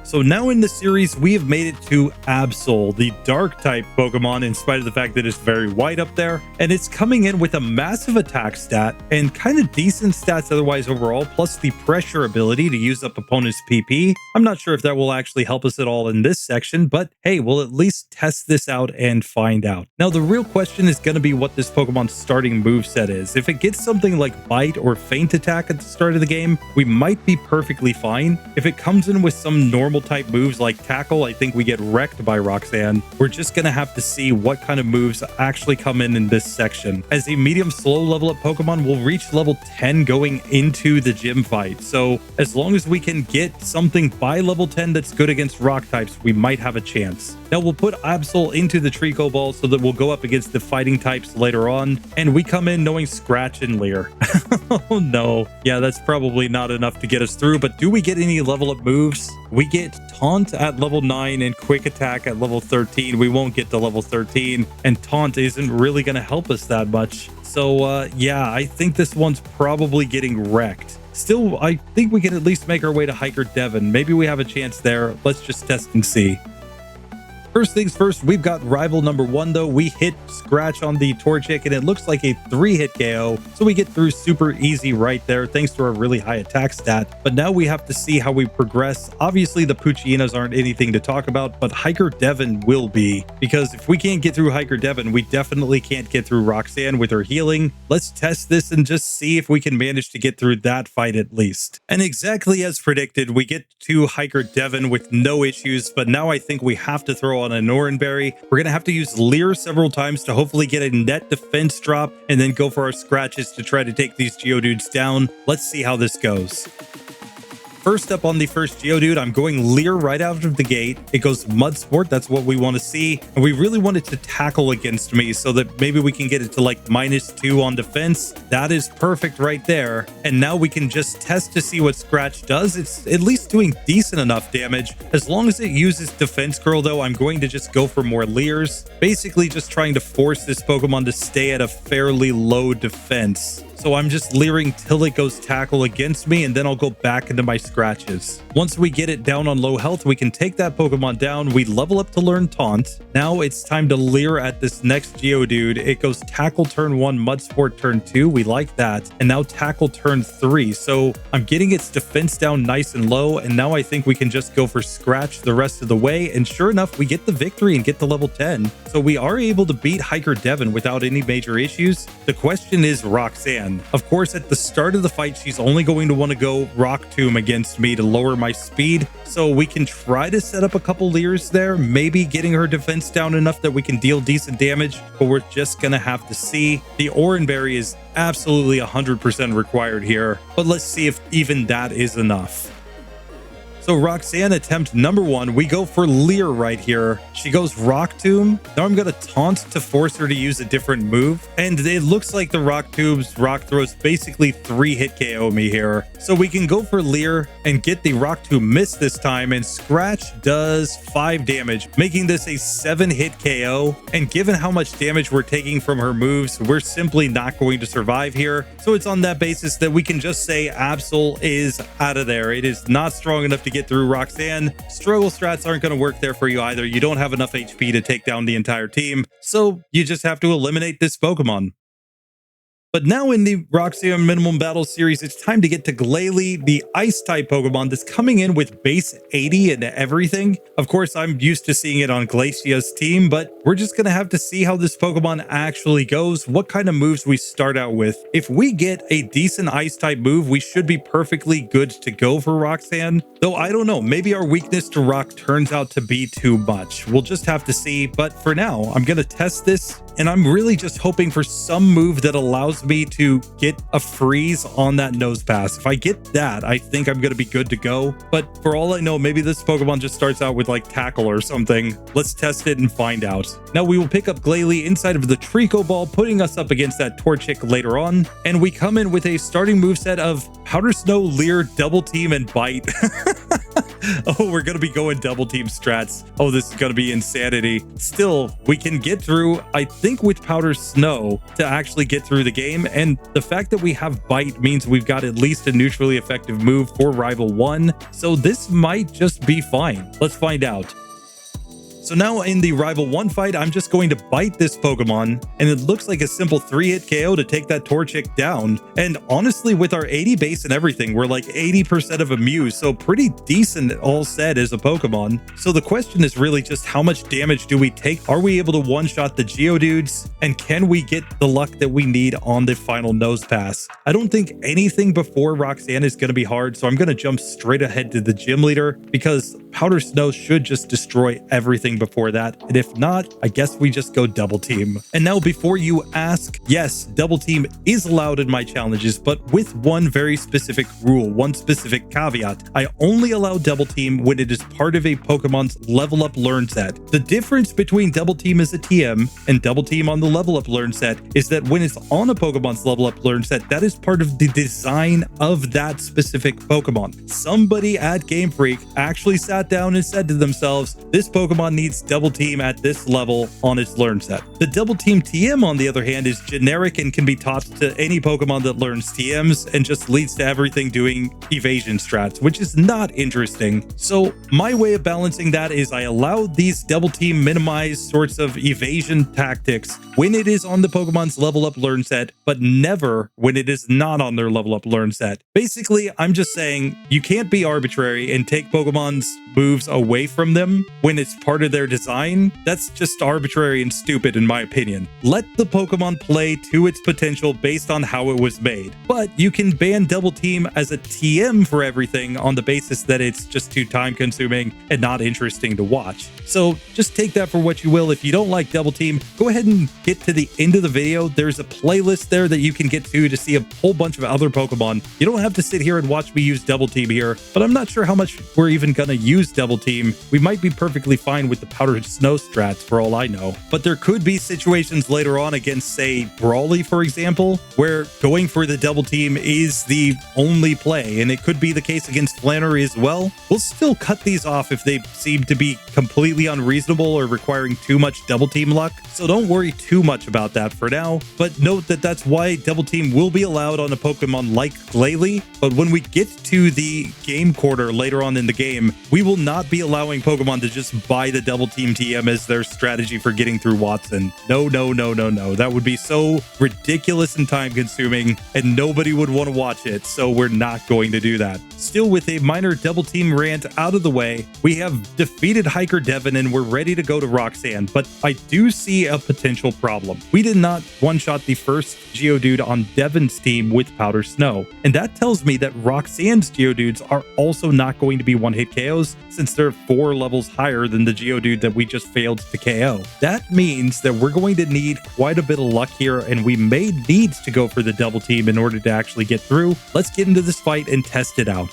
So now in the series, we have made it to Absol, the dark type Pokemon, in spite of the fact that it's very white up there. And it's coming in with a massive attack stat and kind of decent stats otherwise overall, plus the pressure ability to use up opponents' PP. I'm not sure if that will actually help us at all in this section, but hey, we'll at least test this out and find out. Now, the real question is going to be what this Pokemon's starting moveset is. If it gets something like Bite or Feint Attack at the start of the game, we might be perfectly fine. If it comes in with some normal type moves like Tackle, I think we get wrecked by Roxanne. We're just gonna have to see what kind of moves actually come in this section. As a medium slow level up Pokemon, we'll reach level 10 going into the gym fight. So as long as we can get something by level 10 that's good against rock types, we might have a chance. Now we'll put Absol into the Trico Ball so that we'll go up against the fighting types later on, and we come in knowing Scratch and Leer. Oh no. Yeah, that's probably not enough to get us through, but do we get any level up moves? We get Taunt at level 9 and Quick Attack at level 13. We won't get to level 13, and Taunt isn't really going to help us that much. So yeah, I think this one's probably getting wrecked. Still, I think we can at least make our way to Hiker Devon. Maybe we have a chance there. Let's just test and see. First things first, we've got rival number 1 though. We hit Scratch on the Torchic and it looks like a 3-hit KO. So we get through super easy right there thanks to our really high attack stat. But now we have to see how we progress. Obviously the Poochyenas aren't anything to talk about, but Hiker Devon will be. Because if we can't get through Hiker Devon, we definitely can't get through Roxanne with her healing. Let's test this and just see if we can manage to get through that fight at least. And exactly as predicted, we get to Hiker Devon with no issues, but now I think we have to throw on a Norenberry. We're going to have to use Leer several times to hopefully get a net defense drop and then go for our scratches to try to take these Geodudes down. Let's see how this goes. First up on the first Geodude, I'm going Leer right out of the gate. It goes Mud Sport, that's what we want to see. And we really want it to tackle against me so that maybe we can get it to like -2 on defense. That is perfect right there. And now we can just test to see what Scratch does. It's at least doing decent enough damage. As long as it uses Defense Curl though, I'm going to just go for more Leers. Basically just trying to force this Pokemon to stay at a fairly low defense. So I'm just leering till it goes tackle against me, and then I'll go back into my scratches. Once we get it down on low health, we can take that Pokemon down. We level up to learn Taunt. Now it's time to leer at this next Geodude. It goes tackle turn 1, Mud Sport turn 2. We like that. And now tackle turn 3. So I'm getting its defense down nice and low. And now I think we can just go for scratch the rest of the way. And sure enough, we get the victory and get to level 10. So we are able to beat Hiker Devon without any major issues. The question is Roxanne. Of course, at the start of the fight, she's only going to want to go Rock Tomb against me to lower my speed. So we can try to set up a couple Leers there, maybe getting her defense down enough that we can deal decent damage, but we're just going to have to see. The Oranberry is absolutely 100% required here, but let's see if even that is enough. So Roxanne attempt number 1, we go for Leer right here. She goes Rock Tomb. Now I'm going to taunt to force her to use a different move. And it looks like the Rock Tomb's Rock Throws basically 3-hit KO me here. So we can go for Leer and get the Rock Tomb miss this time. And Scratch does 5 damage, making this a 7-hit KO. And given how much damage we're taking from her moves, we're simply not going to survive here. So it's on that basis that we can just say Absol is out of there. It is not strong enough to get through Roxanne. Struggle strats aren't going to work there for you either. You don't have enough HP to take down the entire team, so you just have to eliminate this Pokemon. But now in the Roxanne Minimum Battle Series, it's time to get to Glalie, the Ice-type Pokemon that's coming in with base 80 and everything. Of course, I'm used to seeing it on Glacia's team, but we're just going to have to see how this Pokemon actually goes, what kind of moves we start out with. If we get a decent Ice-type move, we should be perfectly good to go for Roxanne. Though I don't know, maybe our weakness to Rock turns out to be too much. We'll just have to see, but for now, I'm going to test this, and I'm really just hoping for some move that allows me to get a freeze on that nose pass. If I get that, I think I'm going to be good to go. But for all I know, maybe this Pokemon just starts out with like tackle or something. Let's test it and find out. Now we will pick up Glalie inside of the Trico Ball, putting us up against that Torchic later on. And we come in with a starting moveset of Powder Snow, Leer, Double Team, and Bite. Oh, we're going to be going double team strats. Oh, this is going to be insanity. Still, we can get through, I think, with Powder Snow to actually get through the game. And the fact that we have Bite means we've got at least a neutrally effective move for Rival 1. So this might just be fine. Let's find out. So now in the Rival 1 fight, I'm just going to bite this Pokemon, and it looks like a simple 3-hit KO to take that Torchic down. And honestly, with our 80 base and everything, we're like 80% of Amuse, so pretty decent all said as a Pokemon. So the question is really just how much damage do we take? Are we able to one-shot the Geodudes? And can we get the luck that we need on the final Nose Pass? I don't think anything before Roxanne is going to be hard, so I'm going to jump straight ahead to the Gym Leader, because Powder Snow should just destroy everything before that. And if not, I guess we just go Double Team. And now before you ask, yes, Double Team is allowed in my challenges, but with one very specific rule, one specific caveat. I only allow Double Team when it is part of a Pokemon's Level Up Learn set. The difference between Double Team as a TM and Double Team on the Level Up Learn set is that when it's on a Pokemon's Level Up Learn set, that is part of the design of that specific Pokemon. Somebody at Game Freak actually sat sat down and said to themselves, this Pokemon needs Double Team at this level on its learn set. The Double Team TM, on the other hand, is generic and can be taught to any Pokemon that learns TMs and just leads to everything doing evasion strats, which is not interesting. So my way of balancing that is I allow these Double Team minimize sorts of evasion tactics when it is on the Pokemon's level up learn set, but never when it is not on their level up learn set. Basically, I'm just saying you can't be arbitrary and take Pokemon's moves away from them when it's part of their design. That's just arbitrary and stupid in my opinion. Let the Pokemon play to its potential based on how it was made. But you can ban Double Team as a TM for everything on the basis that it's just too time consuming and not interesting to watch. So just take that for what you will. If you don't like Double Team, go ahead and get to the end of the video. There's a playlist there that you can get to see a whole bunch of other Pokemon. You don't have to sit here and watch me use Double Team here, but I'm not sure how much we're even gonna use Double Team. We might be perfectly fine with the Powdered Snow strats for all I know, but there could be situations later on against, say, Brawly, for example, where going for the Double Team is the only play, and it could be the case against Flamerai as well. We'll still cut these off if they seem to be completely unreasonable or requiring too much Double Team luck, so don't worry too much about that for now. But note that that's why Double Team will be allowed on a Pokemon like Glalie, but when we get to the game quarter later on in the game, we will not be allowing Pokemon to just buy the Double Team TM as their strategy for getting through Watson. No, no, no, no, no. That would be so ridiculous and time consuming, and nobody would want to watch it, so we're not going to do that. Still, with a minor Double Team rant out of the way, we have defeated Hiker Devon and we're ready to go to Roxanne, but I do see a potential problem. We did not one-shot the first Geodude on Devon's team with Powder Snow, and that tells me that Roxanne's Geodudes are also not going to be one-hit KOs since they're 4 levels higher than the Geodude that we just failed to KO. That means that we're going to need quite a bit of luck here, and we may need to go for the Double Team in order to actually get through. Let's get into this fight and test it out.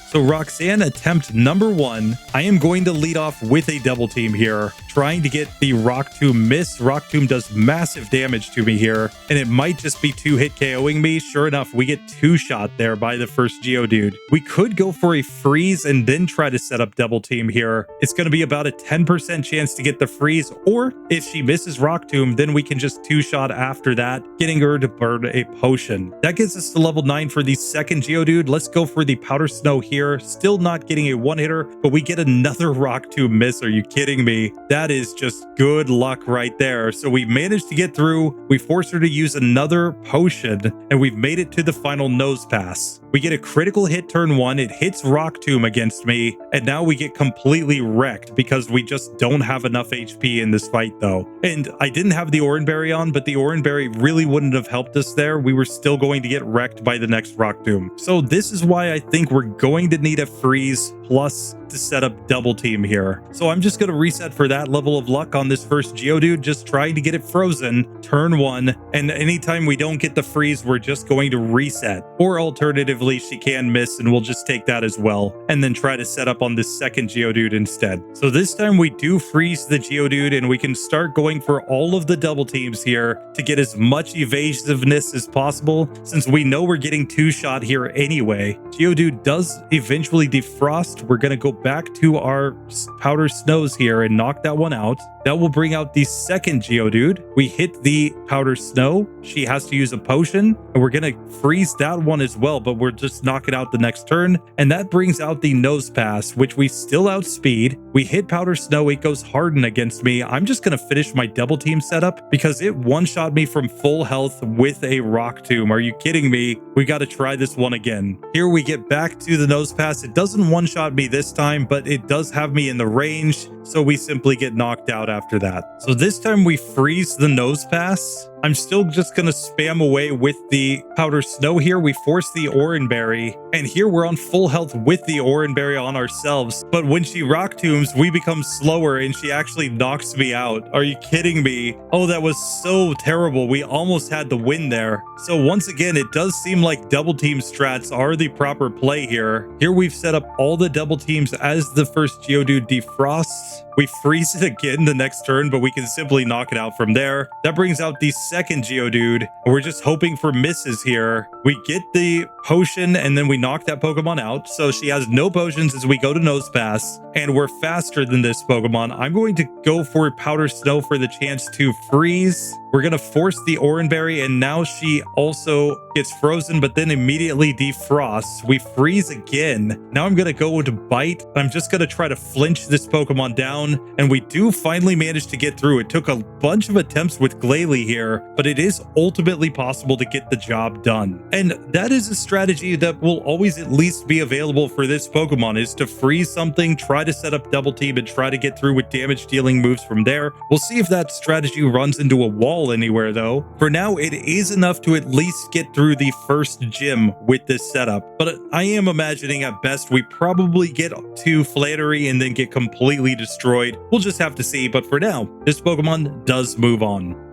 So Roxanne attempt number 1, I am going to lead off with a Double Team here, trying to get the Rock Tomb miss. Rock Tomb does massive damage to me here, and it might just be 2-hit KOing me. Sure enough, we get 2-shot there by the first Geodude. We could go for a freeze and then try to set up Double Team here. It's going to be about a 10% chance to get the freeze, or if she misses Rock Tomb, then we can just 2-shot after that, getting her to burn a potion. That gets us to level 9 for the second Geodude. Let's go for the Powder Snow here. Still not getting a one-hitter, but we get another Rock Tomb miss. Are you kidding me? That is just good luck right there. So we managed to get through. We forced her to use another potion, and we've made it to the final nose pass. We get a critical hit turn 1. It hits Rock Tomb against me, and now we get completely wrecked because we just don't have enough HP in this fight though. And I didn't have the Oranberry on, but the Oranberry really wouldn't have helped us there. We were still going to get wrecked by the next Rock Tomb. So this is why I think we're going to need a freeze plus to set up Double Team here. So I'm just going to reset for that level of luck on this first Geodude, just trying to get it frozen turn 1, and anytime we don't get the freeze, we're just going to reset. Or alternatively, she can miss and we'll just take that as well, and then try to set up on this second Geodude instead. So this time we do freeze the Geodude, and we can start going for all of the Double Teams here to get as much evasiveness as possible, since we know we're getting 2-shot here anyway. Geodude does eventually defrost. We're going to go back to our Powder Snows here and knock that one out. That will bring out the second Geodude. We hit the Powder Snow. She has to use a potion, and we're going to freeze that one as well, but we're just knocking out the next turn. And that brings out the Nose Pass, which we still outspeed. We hit Powder Snow. It goes Harden against me. I'm just going to finish my Double Team setup because it one-shot me from full health with a Rock Tomb. Are you kidding me? We got to try this one again. Here we get back to the Nose Pass. It doesn't one-shot me this time, but it does have me in the range, so we simply get knocked out after that. So this time we freeze the Nose Pass. I'm still just going to spam away with the Powder Snow here. We force the Oranberry, and here we're on full health with the Oranberry on ourselves. But when she Rock Tombs, we become slower, and she actually knocks me out. Are you kidding me? Oh, that was so terrible. We almost had the win there. So once again, it does seem like Double Team strats are the proper play here. Here we've set up all the Double Teams as the first Geodude defrosts. We freeze it again the next turn, but we can simply knock it out from there. That brings out the second Geodude, and we're just hoping for misses here. We get the potion, and then we knock that Pokemon out. So she has no potions as we go to Nose Pass, and we're faster than this Pokemon. I'm going to go for Powder Snow for the chance to freeze. We're going to force the Oran Berry, and now she also gets frozen, but then immediately defrosts. We freeze again. Now I'm going to go to Bite. I'm just going to try to flinch this Pokemon down, and we do finally manage to get through. It took a bunch of attempts with Glalie here, but it is ultimately possible to get the job done. And that is a strategy that will always at least be available for this Pokemon, is to freeze something, try to set up Double Team, and try to get through with damage dealing moves from there. We'll see if that strategy runs into a wall anywhere though. For now, it is enough to at least get through the first gym with this setup, but I am imagining at best we probably get to Flamerai and then get completely destroyed. We'll just have to see, but for now, this Pokemon does move on.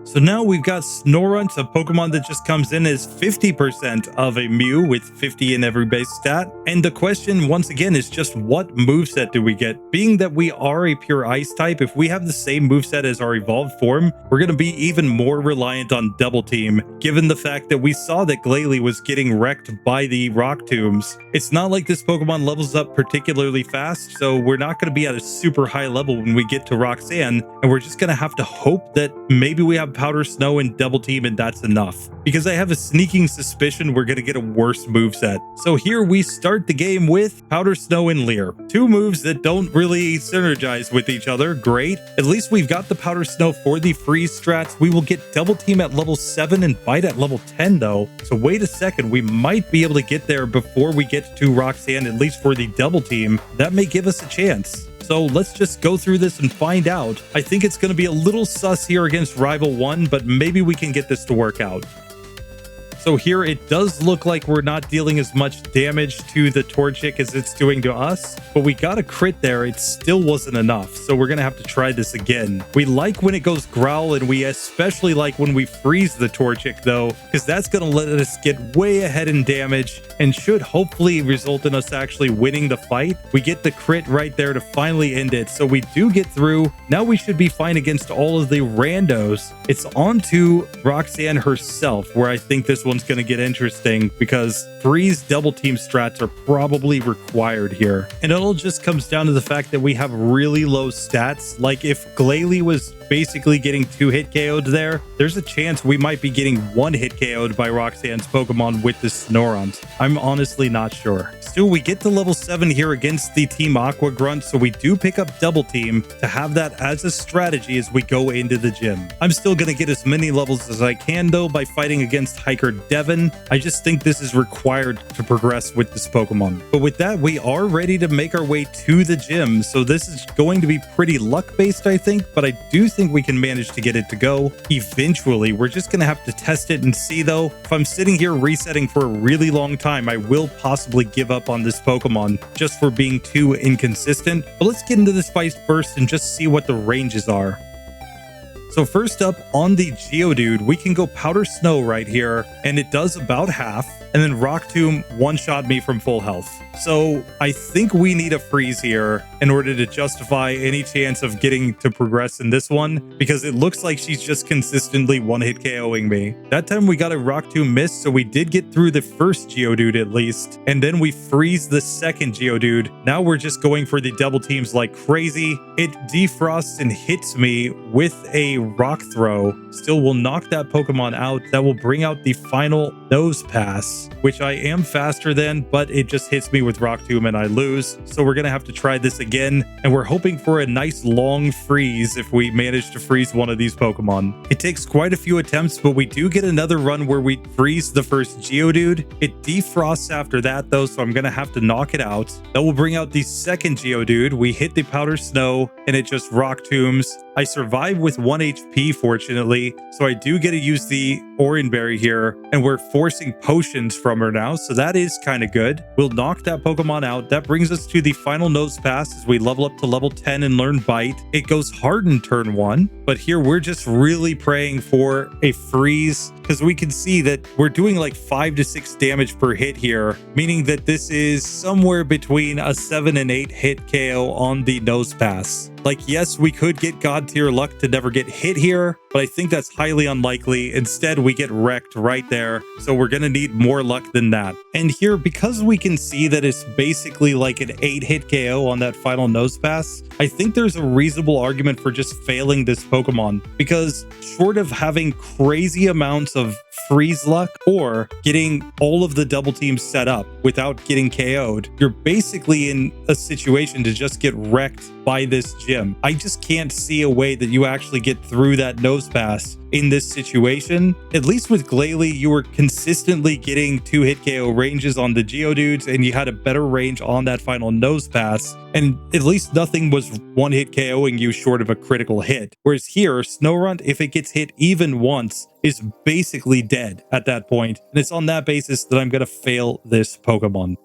So now we've got Snorunt, a Pokemon that just comes in as 50% of a Mew with 50 in every base stat. And the question once again is just what moveset do we get? Being that we are a pure ice type, if we have the same moveset as our evolved form, we're going to be even more reliant on Double Team, given the fact that we saw that Glalie was getting wrecked by the Rock Tombs. It's not like this Pokemon levels up particularly fast, so we're not going to be at a super high level when we get to Roxanne, and we're just going to have to hope that maybe we have Powder Snow and Double Team and that's enough, because I have a sneaking suspicion we're going to get a worse moveset. So here we start the game with Powder Snow and Leer, two moves that don't really synergize with each other. Great, at least we've got the Powder Snow for the freeze strats. We will get Double Team at level 7 and Bite at level 10 though, so wait a second, we might be able to get there before we get to Roxanne, at least for the Double Team. That may give us a chance. So let's just go through this and find out. I think it's going to be a little sus here against Rival 1, but maybe we can get this to work out. So here it does look like we're not dealing as much damage to the Torchic as it's doing to us, but we got a crit there. It still wasn't enough, so we're gonna have to try this again. We like when it goes Growl, and we especially like when we freeze the Torchic though, because that's gonna let us get way ahead in damage and should hopefully result in us actually winning the fight. We get the crit right there to finally end it, so we do get through. Now we should be fine against all of the randos. It's on to Roxanne herself, where I think this one's going to get interesting, because freeze Double Team strats are probably required here. And it all just comes down to the fact that we have really low stats. Like if Glalie was basically getting 2 hit KO'd there, there's a chance we might be getting 1 hit KO'd by Roxanne's Pokemon with the Snorunt. I'm honestly not sure. Still, we get to level 7 here against the Team Aqua Grunt, so we do pick up Double Team to have that as a strategy as we go into the gym. I'm still going to get as many levels as I can though by fighting against Hiker Devon. I just think this is required to progress with this Pokemon. But with that, we are ready to make our way to the gym, so this is going to be pretty luck based, I think, but I do think we can manage to get it to go eventually. We're just going to have to test it and see though. If I'm sitting here resetting for a really long time, I will possibly give up on this Pokemon just for being too inconsistent. But let's get into this fight first and just see what the ranges are. So first up on the Geodude, we can go Powder Snow right here, and it does about half. And then Rock Tomb one-shot me from full health. So I think we need a freeze here in order to justify any chance of getting to progress in this one, because it looks like she's just consistently one-hit KOing me. That time we got a Rock Tomb miss, so we did get through the first Geodude at least, and then we freeze the second Geodude. Now we're just going for the Double Teams like crazy. It defrosts and hits me with a Rock Throw. Still will knock that Pokemon out. That will bring out the final Nose Pass, which I am faster than, but it just hits me with Rock Tomb and I lose. So we're gonna have to try this again, and we're hoping for a nice long freeze if we manage to freeze one of these Pokemon. It takes quite a few attempts, but we do get another run where we freeze the first Geodude. It defrosts after that though, so I'm gonna have to knock it out. That will bring out the second Geodude. We hit the Powder Snow and it just Rock Tombs. I survive with 1 HP fortunately, so I do get to use the Oran Berry here, and we're forcing potions from her now, so that is kind of good. We'll knock that Pokemon out. That brings us to the final Nose Pass as we level up to level 10 and learn Bite. It goes Harden turn 1, but here we're just really praying for a freeze, because we can see that we're doing like 5 to 6 damage per hit here, meaning that this is somewhere between a 7 and 8 hit KO on the Nose Pass. Like, yes, we could get God tier luck to never get hit here, but I think that's highly unlikely. Instead, we get wrecked right there. So we're going to need more luck than that. And here, because we can see that it's basically like an 8-hit KO on that final nose pass, I think there's a reasonable argument for just failing this Pokemon, because short of having crazy amounts of freeze luck or getting all of the double teams set up without getting KO'd, you're basically in a situation to just get wrecked by this gym. I just can't see a way that you actually get through that nose pass in this situation. At least with Glalie, you were consistently getting 2-hit KO ranges on the Geodudes, and you had a better range on that final nose pass, and at least nothing was 1-hit KOing you short of a critical hit. Whereas here, Snorunt, if it gets hit even once, is basically dead at that point, and it's on that basis that I'm going to fail this Pokemon.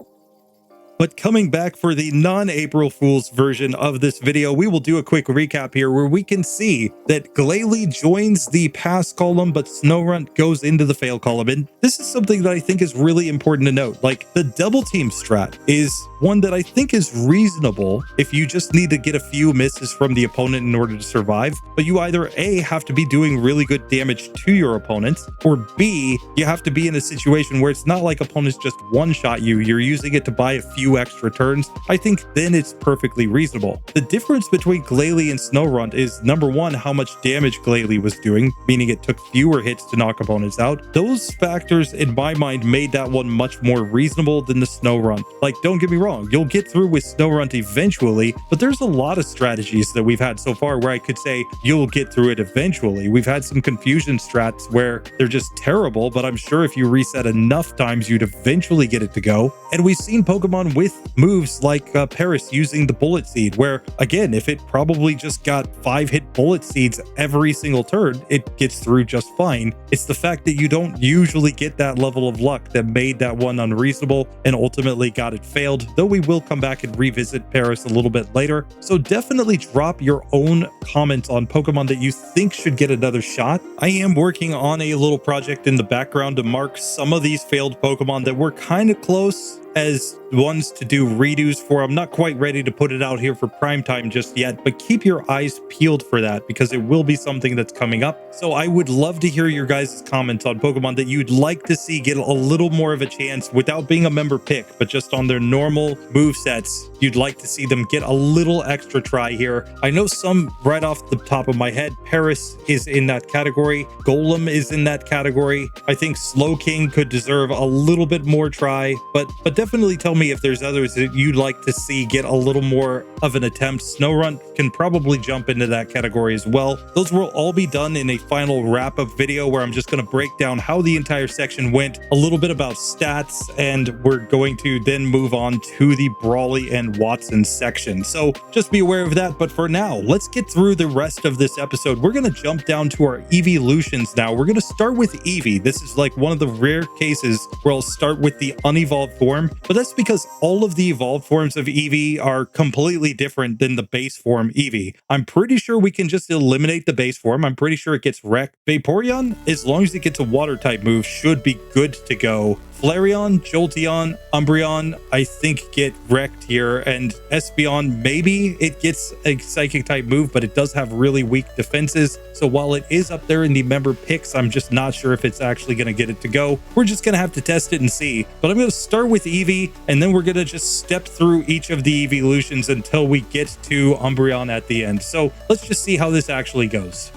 But coming back for the non-April Fool's version of this video, we will do a quick recap here where we can see that Glalie joins the pass column, but Snorunt goes into the fail column. And this is something that I think is really important to note. Like, the double team strat is one that I think is reasonable if you just need to get a few misses from the opponent in order to survive. But you either A, have to be doing really good damage to your opponent, or B, you have to be in a situation where it's not like opponents just one-shot you. You're using it to buy a few extra turns. I think then it's perfectly reasonable. The difference between Glalie and Snorunt is, number one, how much damage Glalie was doing, meaning it took fewer hits to knock opponents out. Those factors, in my mind, made that one much more reasonable than the Snorunt. Like, don't get me wrong, you'll get through with Snorunt eventually, but there's a lot of strategies that we've had so far where I could say you'll get through it eventually. We've had some confusion strats where they're just terrible, but I'm sure if you reset enough times, you'd eventually get it to go. And we've seen Pokemon with moves like Paris using the Bullet Seed, where, again, if it probably just got 5-hit Bullet Seeds every single turn, it gets through just fine. It's the fact that you don't usually get that level of luck that made that one unreasonable and ultimately got it failed, though we will come back and revisit Paris a little bit later. So definitely drop your own comments on Pokemon that you think should get another shot. I am working on a little project in the background to mark some of these failed Pokemon that were kind of close as ones to do redos for. I'm not quite ready to put it out here for prime time just yet, but keep your eyes peeled for that because it will be something that's coming up. So I would love to hear your guys' comments on Pokemon that you'd like to see get a little more of a chance without being a member pick, but just on their normal move sets. You'd like to see them get a little extra try here. I know some right off the top of my head. Paris is in that category. Golem is in that category. I think Slowking could deserve a little bit more try, but definitely tell me if there's others that you'd like to see get a little more of an attempt. Snorunt can probably jump into that category as well. Those will all be done in a final wrap-up video where I'm just going to break down how the entire section went, a little bit about stats, and we're going to then move on to the Brawly and Watson section. So just be aware of that. But for now, let's get through the rest of this episode. We're going to jump down to our evolutions now. We're going to start with Eevee. This is like one of the rare cases where I'll start with the unevolved form, but that's because all of the evolved forms of Eevee are completely different than the base form Eevee. I'm pretty sure we can just eliminate the base form. I'm pretty sure it gets wrecked. Vaporeon, as long as it gets a water type move, should be good to go. Flareon, Jolteon, Umbreon, I think get wrecked here, and Espeon, maybe it gets a psychic type move, but it does have really weak defenses. So while it is up there in the member picks, I'm just not sure if it's actually going to get it to go. We're just going to have to test it and see. But I'm going to start with Eevee, and then we're going to just step through each of the evolutions until we get to Umbreon at the end. So let's just see how this actually goes.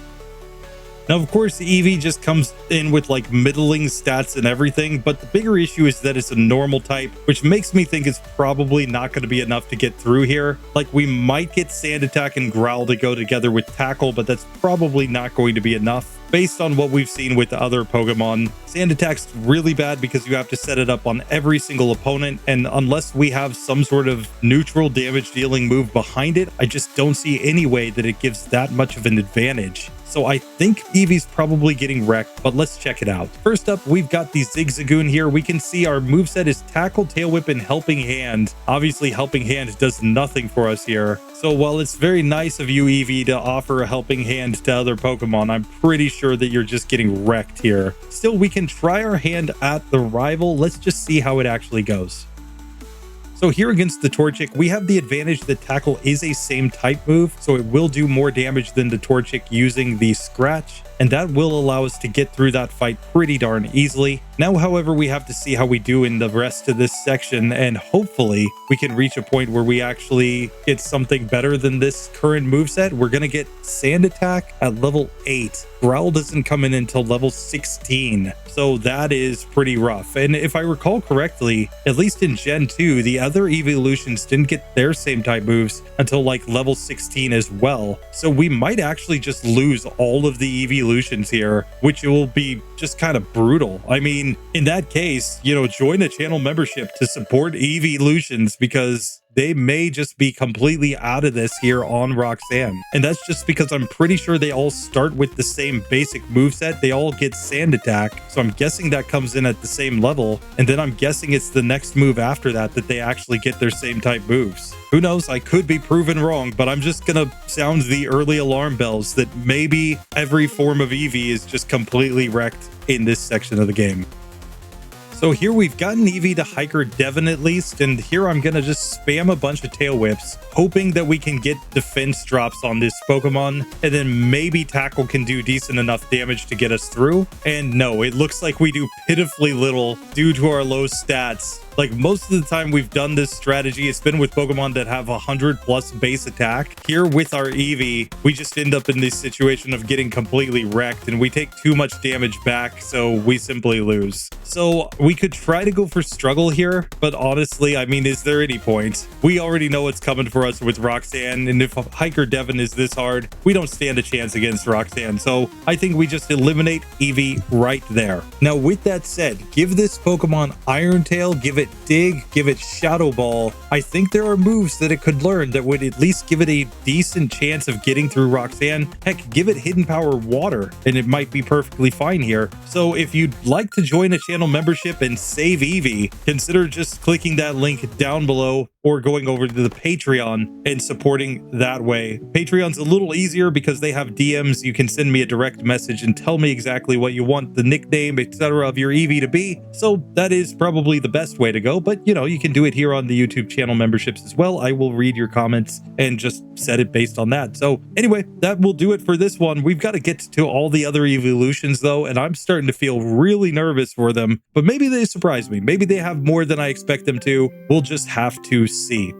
Now, of course, Eevee just comes in with like middling stats and everything, but the bigger issue is that it's a normal type, which makes me think it's probably not going to be enough to get through here. Like, we might get Sand Attack and Growl to go together with Tackle, but that's probably not going to be enough. Based on what we've seen with the other Pokemon, Sand Attack's really bad because you have to set it up on every single opponent, and unless we have some sort of neutral damage dealing move behind it, I just don't see any way that it gives that much of an advantage. So I think Eevee's probably getting wrecked, but let's check it out. First up, we've got the Zigzagoon here. We can see our moveset is Tackle, Tail Whip, and Helping Hand. Obviously, Helping Hand does nothing for us here. So while it's very nice of you, Eevee, to offer a helping hand to other Pokemon, I'm pretty sure that you're just getting wrecked here. Still, we can try our hand at the rival. Let's just see how it actually goes. So here against the Torchic, we have the advantage that Tackle is a same type move, so it will do more damage than the Torchic using the Scratch, and that will allow us to get through that fight pretty darn easily. Now, however, we have to see how we do in the rest of this section, and hopefully we can reach a point where we actually get something better than this current moveset. We're going to get Sand Attack at level 8. Growl doesn't come in until level 16, so that is pretty rough. And if I recall correctly, at least in Gen 2, the other evolutions didn't get their same type moves until like level 16 as well. So we might actually just lose all of the evolutions here, which will be just kind of brutal. I mean, in that case, you know, join a channel membership to support evolutions, because they may just be completely out of this here on Roxanne. And that's just because I'm pretty sure they all start with the same basic moveset. They all get Sand Attack. So I'm guessing that comes in at the same level. And then I'm guessing it's the next move after that that they actually get their same type moves. Who knows? I could be proven wrong, but I'm just gonna sound the early alarm bells that maybe every form of Eevee is just completely wrecked in this section of the game. So here we've gotten Eevee to Hiker Devon at least, and here I'm gonna just spam a bunch of Tail Whips, hoping that we can get defense drops on this Pokemon, and then maybe Tackle can do decent enough damage to get us through. And no, it looks like we do pitifully little due to our low stats. Like, most of the time we've done this strategy, it's been with Pokemon that have 100+ base attack. Here with our Eevee, we just end up in this situation of getting completely wrecked, and we take too much damage back, so we simply lose. So we could try to go for Struggle here, but honestly, I mean, is there any point? We already know what's coming for us with Roxanne, and if Hiker Devon is this hard, we don't stand a chance against Roxanne. So I think we just eliminate Eevee right there. Now, with that said, give this Pokemon Iron Tail, give it Dig, give it Shadow Ball. I think there are moves that it could learn that would at least give it a decent chance of getting through Roxanne. Heck, give it Hidden Power Water, and it might be perfectly fine here. So if you'd like to join a channel membership and save Eevee, consider just clicking that link down below or going over to the Patreon and supporting that way. Patreon's a little easier because they have DMs. You can send me a direct message and tell me exactly what you want the nickname, etc. of your Eevee to be. So that is probably the best way to go, but you know, you can do it here on the YouTube channel memberships as well. I will read your comments and just set it based on that. So anyway, that will do it for this one. We've got to get to all the other evolutions though, and I'm starting to feel really nervous for them, but maybe they surprise me. Maybe they have more than I expect them to. We'll just have to see.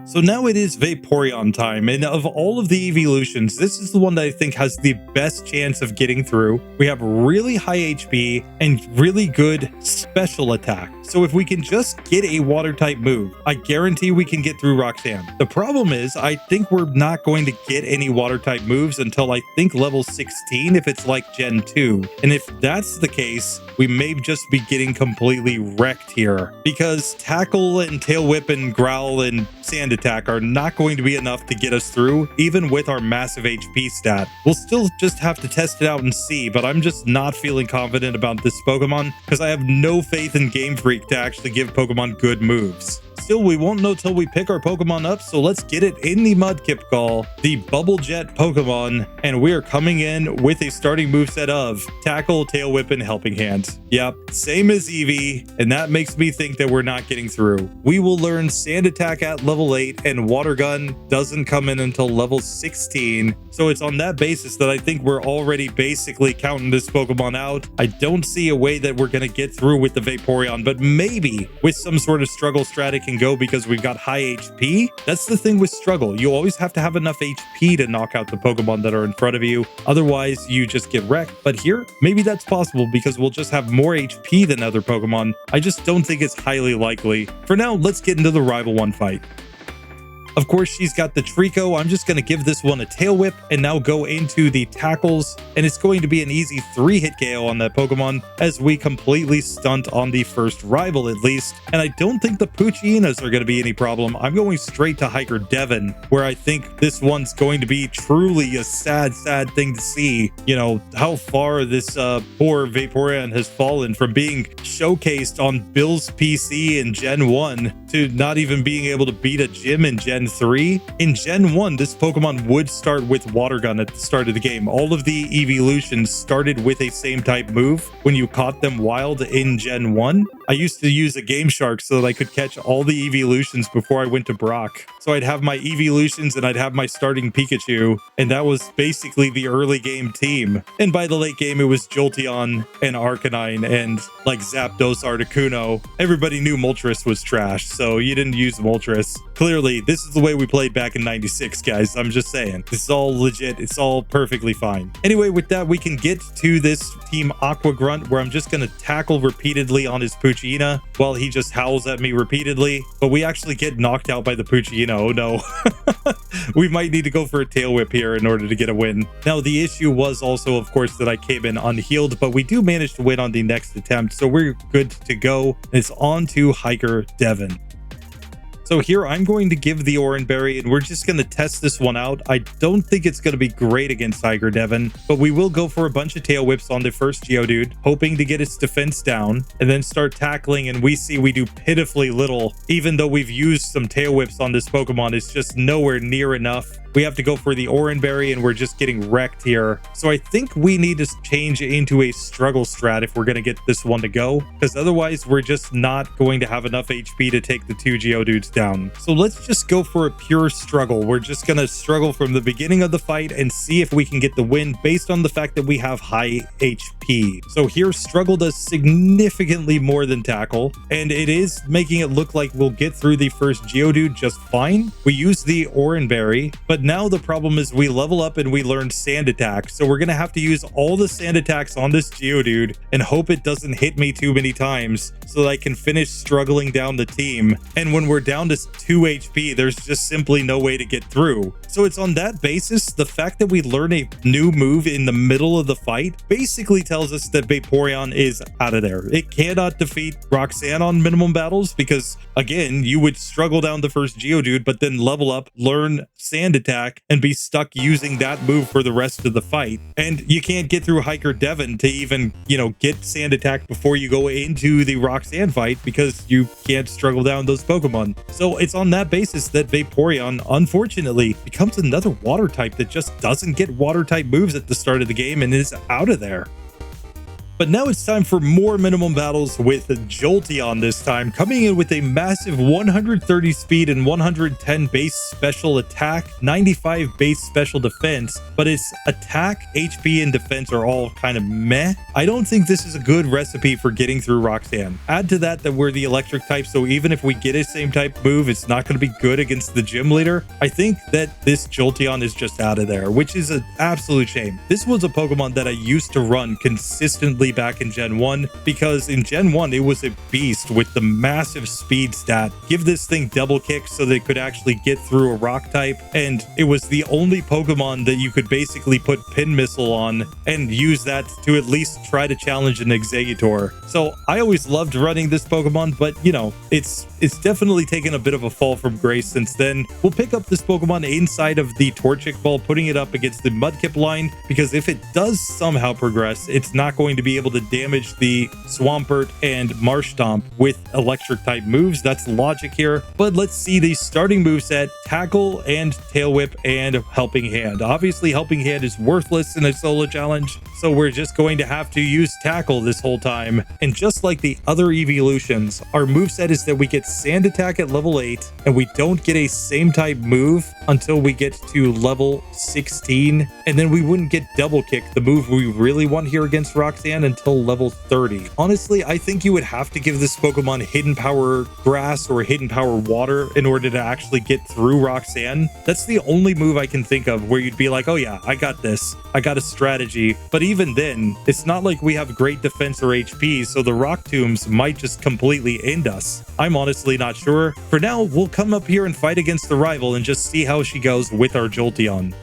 So now it is Vaporeon time, and of all of the evolutions, this is the one that I think has the best chance of getting through. We have really high HP and really good special attack. So if we can just get a water type move, I guarantee we can get through Roxanne. The problem is, I think we're not going to get any water type moves until I think level 16 if it's like Gen 2. And if that's the case, we may just be getting completely wrecked here, because Tackle and Tail Whip and Growl and Sand Attack are not going to be enough to get us through, even with our massive HP stat. We'll still just have to test it out and see, but I'm just not feeling confident about this Pokemon because I have no faith in Game Freak to actually give Pokemon good moves. Still, we won't know till we pick our Pokemon up, so let's get it in the Mudkip Call, the Bubble Jet Pokemon, and we are coming in with a starting moveset of Tackle, Tail Whip, and Helping Hand. Yep, same as Eevee, and that makes me think that we're not getting through. We will learn Sand Attack at level 8, and Water Gun doesn't come in until level 16, so it's on that basis that I think we're already basically counting this Pokemon out. I don't see a way that we're going to get through with the Vaporeon, but maybe with some sort of struggle strat it can go because we've got high HP. That's the thing with struggle. You always have to have enough HP to knock out the Pokemon that are in front of you. Otherwise, you just get wrecked. But here, maybe that's possible because we'll just have more HP than other Pokemon. I just don't think it's highly likely. For now, let's get into the Rival 1 fight. Of course, she's got the Trico. I'm just going to give this one a Tail Whip and now go into the Tackles. And it's going to be an easy 3-hit KO on that Pokemon as we completely stunt on the first rival at least. And I don't think the Poochyenas are going to be any problem. I'm going straight to Hiker Devon, where I think this one's going to be truly a sad, sad thing to see. You know, how far this poor Vaporeon has fallen from being showcased on Bill's PC in Gen 1 to not even being able to beat a gym in Gen 3. In Gen 1, this Pokemon would start with Water Gun at the start of the game. All of the evolutions started with a same type move when you caught them wild in Gen 1. I used to use a Game Shark so that I could catch all the evolutions before I went to Brock. So I'd have my evolutions and I'd have my starting Pikachu, and that was basically the early game team. And by the late game, it was Jolteon and Arcanine and like Zapdos, Articuno. Everybody knew Moltres was trash, so you didn't use Moltres. Clearly, this is the way we played back in 96, guys. I'm just saying. This is all legit. It's all perfectly fine. Anyway, with that, we can get to this Team Aqua Grunt where I'm just going to tackle repeatedly on his Poochyena while he just howls at me repeatedly. But we actually get knocked out by the Poochyena. Oh no. We might need to go for a Tail Whip here in order to get a win. Now, the issue was also, of course, that I came in unhealed, but we do manage to win on the next attempt, so we're good to go. It's on to Hiker Devon. So here I'm going to give the Oranberry, and we're just going to test this one out. I don't think it's going to be great against Tiger Devon, but we will go for a bunch of Tail Whips on the first Geodude, hoping to get its defense down, and then start tackling, and we see we do pitifully little. Even though we've used some Tail Whips on this Pokemon, it's just nowhere near enough. We have to go for the Oranberry, and we're just getting wrecked here. So I think we need to change into a struggle strat if we're going to get this one to go, because otherwise we're just not going to have enough HP to take the two Geodudes down. So let's just go for a pure struggle. We're just going to struggle from the beginning of the fight and see if we can get the win based on the fact that we have high HP. So here, struggle does significantly more than tackle, and it is making it look like we'll get through the first Geodude just fine. We use the Oranberry, but now the problem is we level up and we learn Sand Attack. So we're going to have to use all the Sand Attacks on this Geodude and hope it doesn't hit me too many times so that I can finish struggling down the team. And when we're down to 2 HP, there's just simply no way to get through. So it's on that basis, the fact that we learn a new move in the middle of the fight basically tells us that Vaporeon is out of there. It cannot defeat Roxanne on minimum battles because, again, you would struggle down the first Geodude, but then level up, learn Sand Attack, and be stuck using that move for the rest of the fight. And you can't get through Hiker Devon to even, get Sand Attack before you go into the Roxanne fight because you can't struggle down those Pokemon. So it's on that basis that Vaporeon, unfortunately, becomes another water type that just doesn't get water type moves at the start of the game and is out of there. But now it's time for more minimum battles with Jolteon this time, coming in with a massive 130 speed and 110 base special attack, 95 base special defense, but its attack, HP, and defense are all kind of meh. I don't think this is a good recipe for getting through Roxanne. Add to that we're the electric type, so even if we get a same type move, it's not going to be good against the gym leader. I think that this Jolteon is just out of there, which is an absolute shame. This was a Pokemon that I used to run consistently back in Gen 1 because in Gen 1 it was a beast with the massive speed stat. Give this thing double kick so they could actually get through a rock type, and it was the only Pokemon that you could basically put Pin Missile on and use that to at least try to challenge an Exeggutor. So I always loved running this Pokemon, but it's definitely taken a bit of a fall from grace since then. We'll pick up this Pokemon inside of the Torchic Ball, putting it up against the Mudkip line, because if it does somehow progress, it's not going to be able to damage the Swampert and Marshtomp with electric type moves. That's logic here. But let's see the starting moveset: Tackle and Tail Whip and Helping Hand. Obviously, Helping Hand is worthless in a solo challenge, so we're just going to have to use Tackle this whole time. And just like the other evolutions, our moveset is that we get Sand Attack at level 8, and we don't get a same type move until we get to level 16, and then we wouldn't get Double Kick, the move we really want here against Roxanne, until level 30. Honestly, I think you would have to give this Pokemon Hidden Power Grass or Hidden Power Water in order to actually get through Roxanne. That's the only move I can think of where you'd be like, oh yeah, I got this. I got a strategy. But even then, it's not like we have great defense or HP, so the Rock Tombs might just completely end us. I'm honestly not sure. For now, we'll come up here and fight against the rival and just see how she goes with our Jolteon.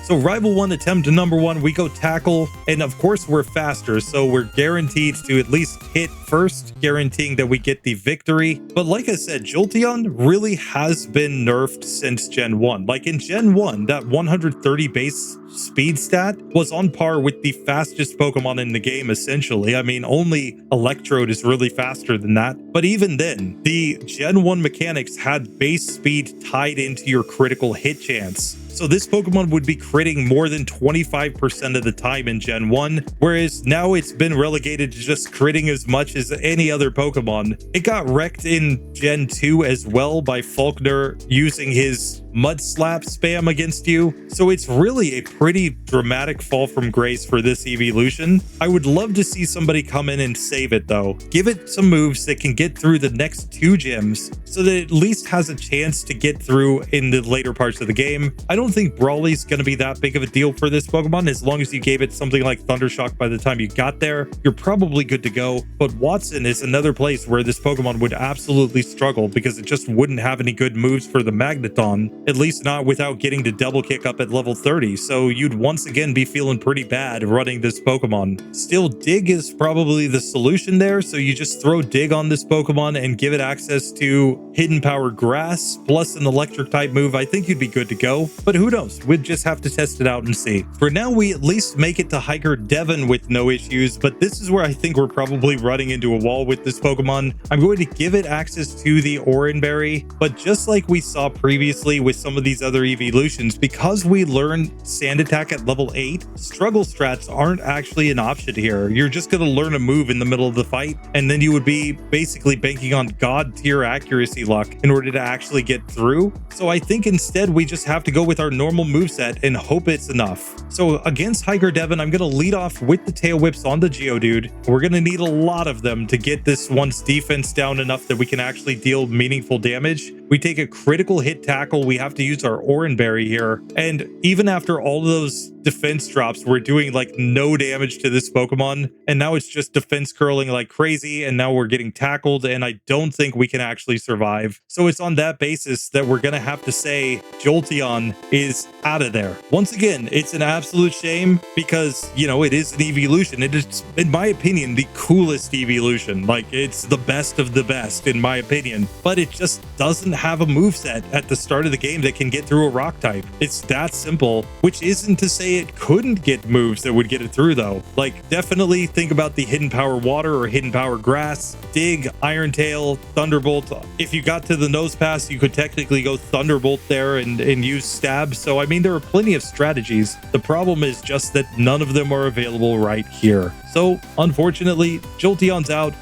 So rival 1, attempt number 1, we go Tackle, and of course we're faster, so we're guaranteed to at least hit first, guaranteeing that we get the victory. But like I said, Jolteon really has been nerfed since Gen 1. Like in Gen 1, that 130 base speed stat was on par with the fastest Pokemon in the game, essentially. I mean, only Electrode is really faster than that. But even then, the Gen 1 mechanics had base speed tied into your critical hit chance. So this Pokemon would be critting more than 25% of the time in Gen 1, whereas now it's been relegated to just critting as much as any other Pokemon. It got wrecked in Gen 2 as well by Faulkner using his Mud Slap spam against you, so it's really a pretty dramatic fall from grace for this evolution. I would love to see somebody come in and save it though. Give it some moves that can get through the next 2 gyms so that it at least has a chance to get through in the later parts of the game. I don't think Brawly's going to be that big of a deal for this Pokemon. As long as you gave it something like Thundershock by the time you got there, you're probably good to go. But Watson is another place where this Pokemon would absolutely struggle because it just wouldn't have any good moves for the Magneton, at least not without getting to double kick up at level 30. So you'd once again be feeling pretty bad running this Pokemon. Still, Dig is probably the solution there. So you just throw Dig on this Pokemon and give it access to Hidden Power Grass plus an electric type move. I think you'd be good to go, but who knows? We'd just have to test it out and see. For now, we at least make it to Hiker Devon with no issues, but this is where I think we're probably running into a wall with this Pokemon. I'm going to give it access to the Oranberry, but just like we saw previously with some of these other evolutions, because we learned Sand Attack at level 8, struggle strats aren't actually an option here. You're just going to learn a move in the middle of the fight, and then you would be basically banking on god tier accuracy luck in order to actually get through. So I think instead we just have to go with our normal moveset and hope it's enough. So against Hiker Devon, I'm going to lead off with the Tail Whips on the Geodude. We're going to need a lot of them to get this one's defense down enough that we can actually deal meaningful damage. We take a critical hit tackle. We have to use our Oranberry here. And even after all of those defense drops, we're doing like no damage to this Pokemon. And now it's just defense curling like crazy. And now we're getting tackled. And I don't think we can actually survive. So it's on that basis that we're going to have to say Jolteon is out of there. Once again, it's an absolute shame because, you know, it is an evolution. It is, in my opinion, the coolest evolution. Like, it's the best of the best, in my opinion. But it just doesn't have a moveset at the start of the game that can get through a rock type. It's that simple, which isn't to say it couldn't get moves that would get it through though. Like, definitely think about the Hidden Power Water or Hidden Power Grass, Dig, Iron Tail, Thunderbolt. If you got to the Nose Pass, you could technically go Thunderbolt there and use Stab. So I mean, there are plenty of strategies. The problem is just that none of them are available right here. So unfortunately, Jolteon's out.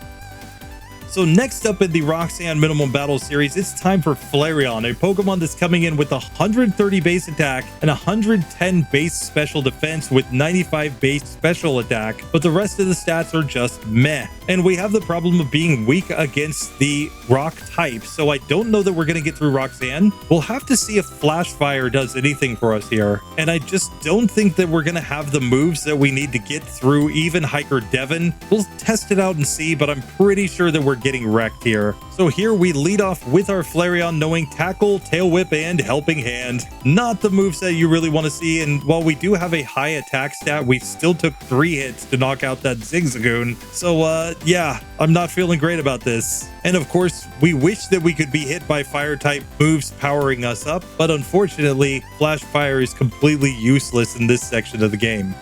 So next up in the Roxanne Minimum Battle Series, it's time for Flareon, a Pokemon that's coming in with 130 base attack and 110 base special defense with 95 base special attack, but the rest of the stats are just meh. And we have the problem of being weak against the rock type, so I don't know that we're going to get through Roxanne. We'll have to see if Flash Fire does anything for us here, and I just don't think that we're going to have the moves that we need to get through even Hiker Devon. We'll test it out and see, but I'm pretty sure that we're getting wrecked here. So here we lead off with our Flareon knowing Tackle, Tail Whip, and Helping Hand. Not the moveset you really want to see, and while we do have a high attack stat, we still took 3 hits to knock out that Zigzagoon. So yeah, I'm not feeling great about this. And of course, we wish that we could be hit by fire type moves powering us up, but unfortunately, Flash Fire is completely useless in this section of the game.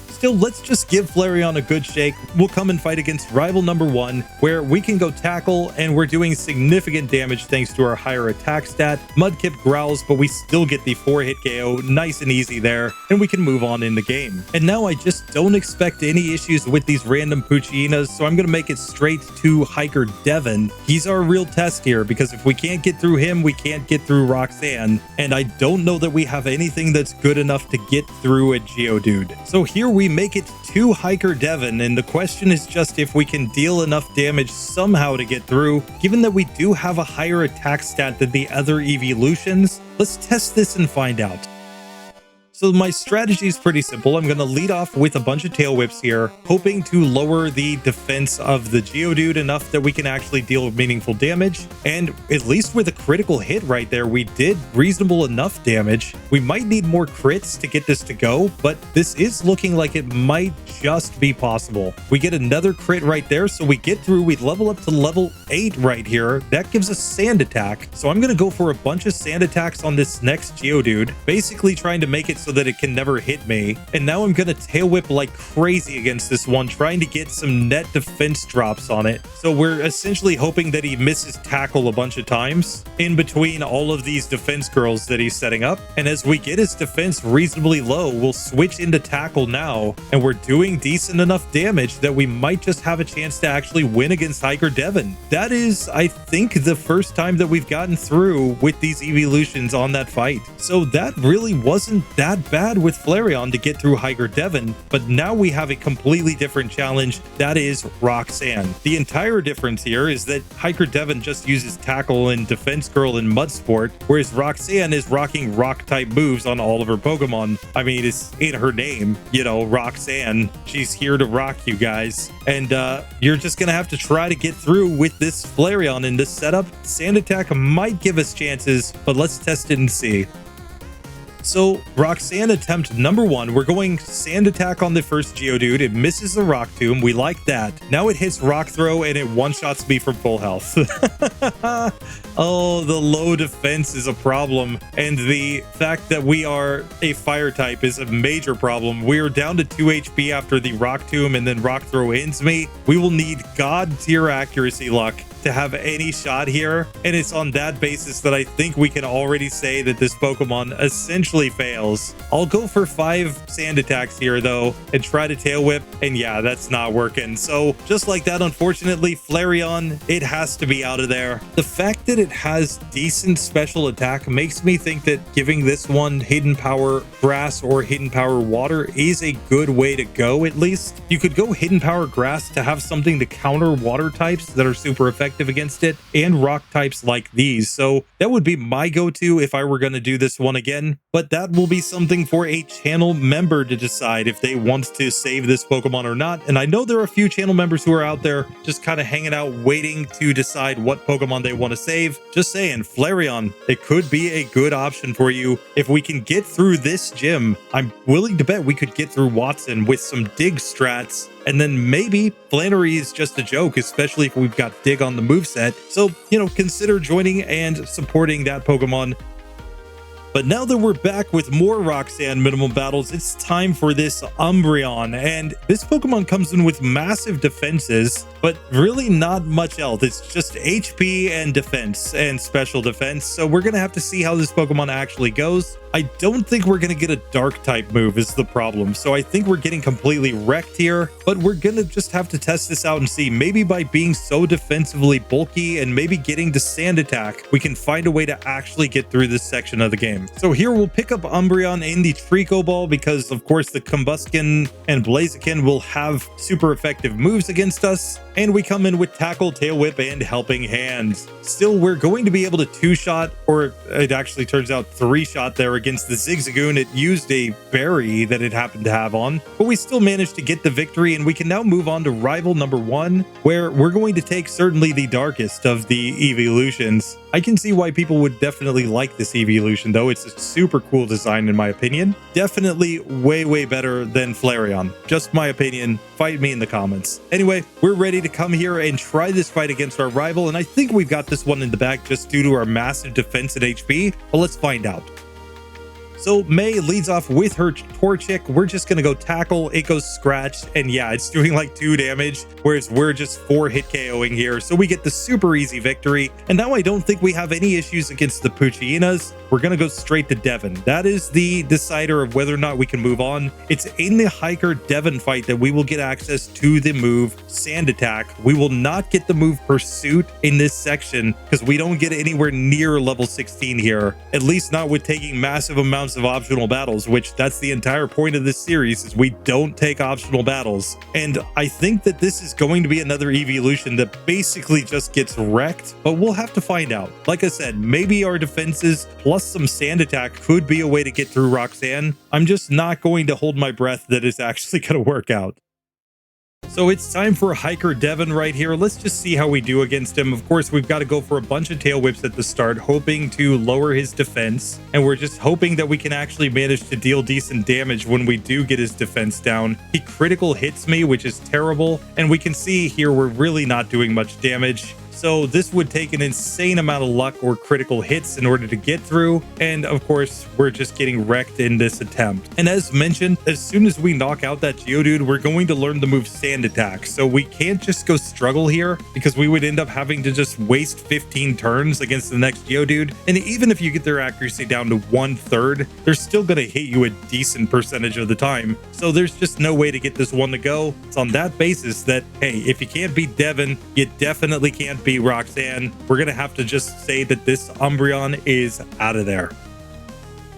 Still, let's just give Flareon a good shake. We'll come and fight against rival number 1, where we can go Tackle, and we're doing significant damage thanks to our higher attack stat. Mudkip growls, but we still get the 4-hit KO, nice and easy there, and we can move on in the game. And now I just don't expect any issues with these random Puchinas, so I'm going to make it straight to Hiker Devon. He's our real test here, because if we can't get through him, we can't get through Roxanne, and I don't know that we have anything that's good enough to get through a Geodude. So here we make it to Hiker Devon, and the question is just if we can deal enough damage somehow to get through. Given that we do have a higher attack stat than the other evolutions, let's test this and find out. So my strategy is pretty simple. I'm going to lead off with a bunch of Tail Whips here, hoping to lower the defense of the Geodude enough that we can actually deal meaningful damage. And at least with a critical hit right there, we did reasonable enough damage. We might need more crits to get this to go, but this is looking like it might just be possible. We get another crit right there, so we get through. We level up to level 8 right here. That gives us Sand Attack. So I'm going to go for a bunch of Sand Attacks on this next Geodude, basically trying to make it so that it can never hit me. And now I'm gonna Tail Whip like crazy against this one, trying to get some net defense drops on it. So we're essentially hoping that he misses tackle a bunch of times in between all of these defense curls that he's setting up. And as we get his defense reasonably low, we'll switch into tackle now, and we're doing decent enough damage that we might just have a chance to actually win against Hiker Devon. That is, I think, the first time that we've gotten through with these evolutions on that fight. So that really wasn't that bad with Flareon to get through Hiker Devon, but now we have a completely different challenge. That is Roxanne. The entire difference here is that Hiker Devon just uses tackle and defense curl and mud sport, whereas Roxanne is rocking rock type moves on all of her Pokemon. I mean, it's in her name, you know, Roxanne. She's here to rock you guys. And you're just gonna have to try to get through with this Flareon in this setup. Sand Attack might give us chances, but let's test it and see. So Roxanne attempt number 1, we're going Sand Attack on the first Geodude. It misses the Rock Tomb. We like that. Now it hits Rock Throw and it one-shots me from full health. Oh, the low defense is a problem. And the fact that we are a fire type is a major problem. We are down to 2 HP after the Rock Tomb and then Rock Throw ends me. We will need God tier accuracy luck to have any shot here, and it's on that basis that I think we can already say that this Pokemon essentially fails. I'll go for 5 Sand Attacks here though and try to Tail Whip, and yeah, that's not working. So just like that, unfortunately, Flareon, it has to be out of there. The fact that it has decent special attack makes me think that giving this one Hidden Power Grass or Hidden Power Water is a good way to go. At least you could go Hidden Power Grass to have something to counter water types that are super effective against it, and rock types like these. So that would be my go-to if I were going to do this one again, but that will be something for a channel member to decide if they want to save this Pokemon or not. And I know there are a few channel members who are out there just kind of hanging out waiting to decide what Pokemon they want to save. Just saying, Flareon, it could be a good option for you. If we can get through this gym, I'm willing to bet we could get through Watson with some dig strats. And then maybe Flamerai is just a joke, especially if we've got Dig on the moveset. So, you know, consider joining and supporting that Pokemon. But now that we're back with more Roxanne minimum battles, it's time for this Umbreon. And this Pokemon comes in with massive defenses, but really not much else. It's just HP and defense and special defense. So we're going to have to see how this Pokemon actually goes. I don't think we're going to get a dark type move is the problem. So I think we're getting completely wrecked here, but we're going to just have to test this out and see. Maybe by being so defensively bulky and maybe getting to Sand Attack, we can find a way to actually get through this section of the game. So here we'll pick up Umbreon in the Trico Ball because of course the Combuskin and Blaziken will have super effective moves against us. And we come in with Tackle, Tail Whip, and Helping Hands. Still, we're going to be able to 2-shot, or it actually turns out 3-shot there against the Zigzagoon. It used a berry that it happened to have on, but we still managed to get the victory, and we can now move on to rival number 1, where we're going to take certainly the darkest of the evolutions. I can see why people would definitely like this evolution, though. It's a super cool design in my opinion. Definitely way better than Flareon. Just my opinion. Fight me in the comments. Anyway, we're ready to come here and try this fight against our rival, and I think we've got this one in the bag just due to our massive defense and HP, but let's find out. So May leads off with her Torchic. We're just going to go Tackle. It goes Scratch. And yeah, it's doing like 2 damage, whereas we're just 4 hit KOing here. So we get the super easy victory. And now I don't think we have any issues against the Puchinas. We're going to go straight to Devon. That is the decider of whether or not we can move on. It's in the Hiker Devon fight that we will get access to the move Sand Attack. We will not get the move Pursuit in this section because we don't get anywhere near level 16 here. At least not with taking massive amounts of optional battles, which that's the entire point of this series, is we don't take optional battles. And I think that this is going to be another evolution that basically just gets wrecked, but we'll have to find out. Like I said, maybe our defenses plus some Sand Attack could be a way to get through Roxanne. I'm just not going to hold my breath that it's actually going to work out. So it's time for Hiker Devon right here. Let's just see how we do against him. Of course, we've got to go for a bunch of Tail Whips at the start, hoping to lower his defense. And we're just hoping that we can actually manage to deal decent damage when we do get his defense down. He critical hits me, which is terrible. And we can see here we're really not doing much damage. So this would take an insane amount of luck or critical hits in order to get through. And of course, we're just getting wrecked in this attempt. And as mentioned, as soon as we knock out that Geodude, we're going to learn the move Sand Attack. So we can't just go struggle here because we would end up having to just waste 15 turns against the next Geodude. And even if you get their accuracy down to 1/3, they're still going to hit you a decent percentage of the time. So there's just no way to get this one to go. It's on that basis that, hey, if you can't beat Devin, you definitely can't beat Roxanne. We're going to have to just say that this Umbreon is out of there.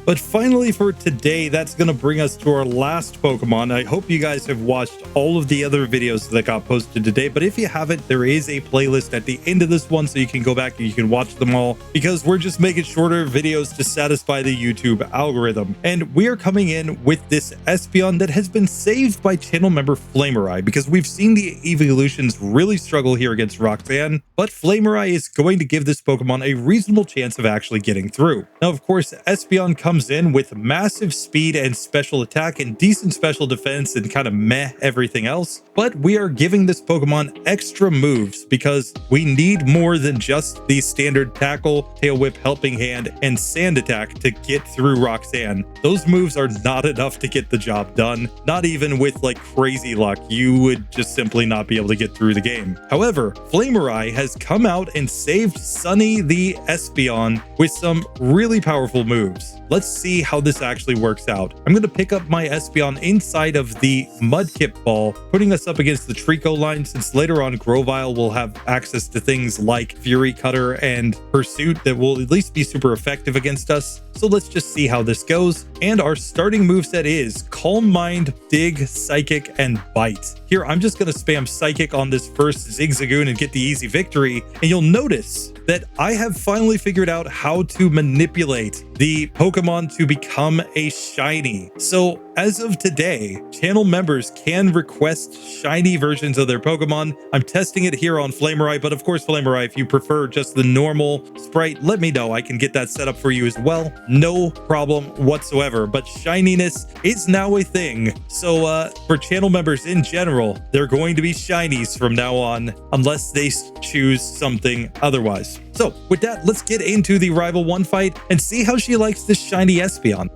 But finally for today, that's going to bring us to our last Pokemon. I hope you guys have watched all of the other videos that got posted today, but if you haven't, there is a playlist at the end of this one so you can go back and you can watch them all, because we're just making shorter videos to satisfy the YouTube algorithm. And we are coming in with this Espeon that has been saved by channel member Flamerai, because we've seen the evolutions really struggle here against Roxanne, but Flamerai is going to give this Pokemon a reasonable chance of actually getting through. Now, of course, Espeon comes in with massive speed and special attack and decent special defense and kind of meh everything else, but we are giving this Pokemon extra moves because we need more than just the standard tackle, tail whip, helping hand, and sand attack to get through Roxanne. Those moves are not enough to get the job done. Not even with like crazy luck, you would just simply not be able to get through the game. However, Flamerai has come out and saved Sunny the Espeon with some really powerful moves. Let's see how this actually works out. I'm going to pick up my Espeon inside of the Mudkip ball, putting us up against the Trico line, since later on Grovyle will have access to things like Fury Cutter and Pursuit that will at least be super effective against us. So let's just see how this goes. And our starting moveset is Calm Mind, Dig, Psychic, and Bite. Here, I'm just going to spam Psychic on this first Zigzagoon and get the easy victory. And you'll notice that I have finally figured out how to manipulate the Pokemon to become a shiny. So as of today, channel members can request shiny versions of their Pokemon. I'm testing it here on Flamerai, but of course, Flamerai, if you prefer just the normal sprite, let me know. I can get that set up for you as well. No problem whatsoever, but shininess is now a thing. So for channel members in general, they're going to be shinies from now on, unless they choose something otherwise. So with that, let's get into the Rival 1 fight and see how she likes this shiny Espeon.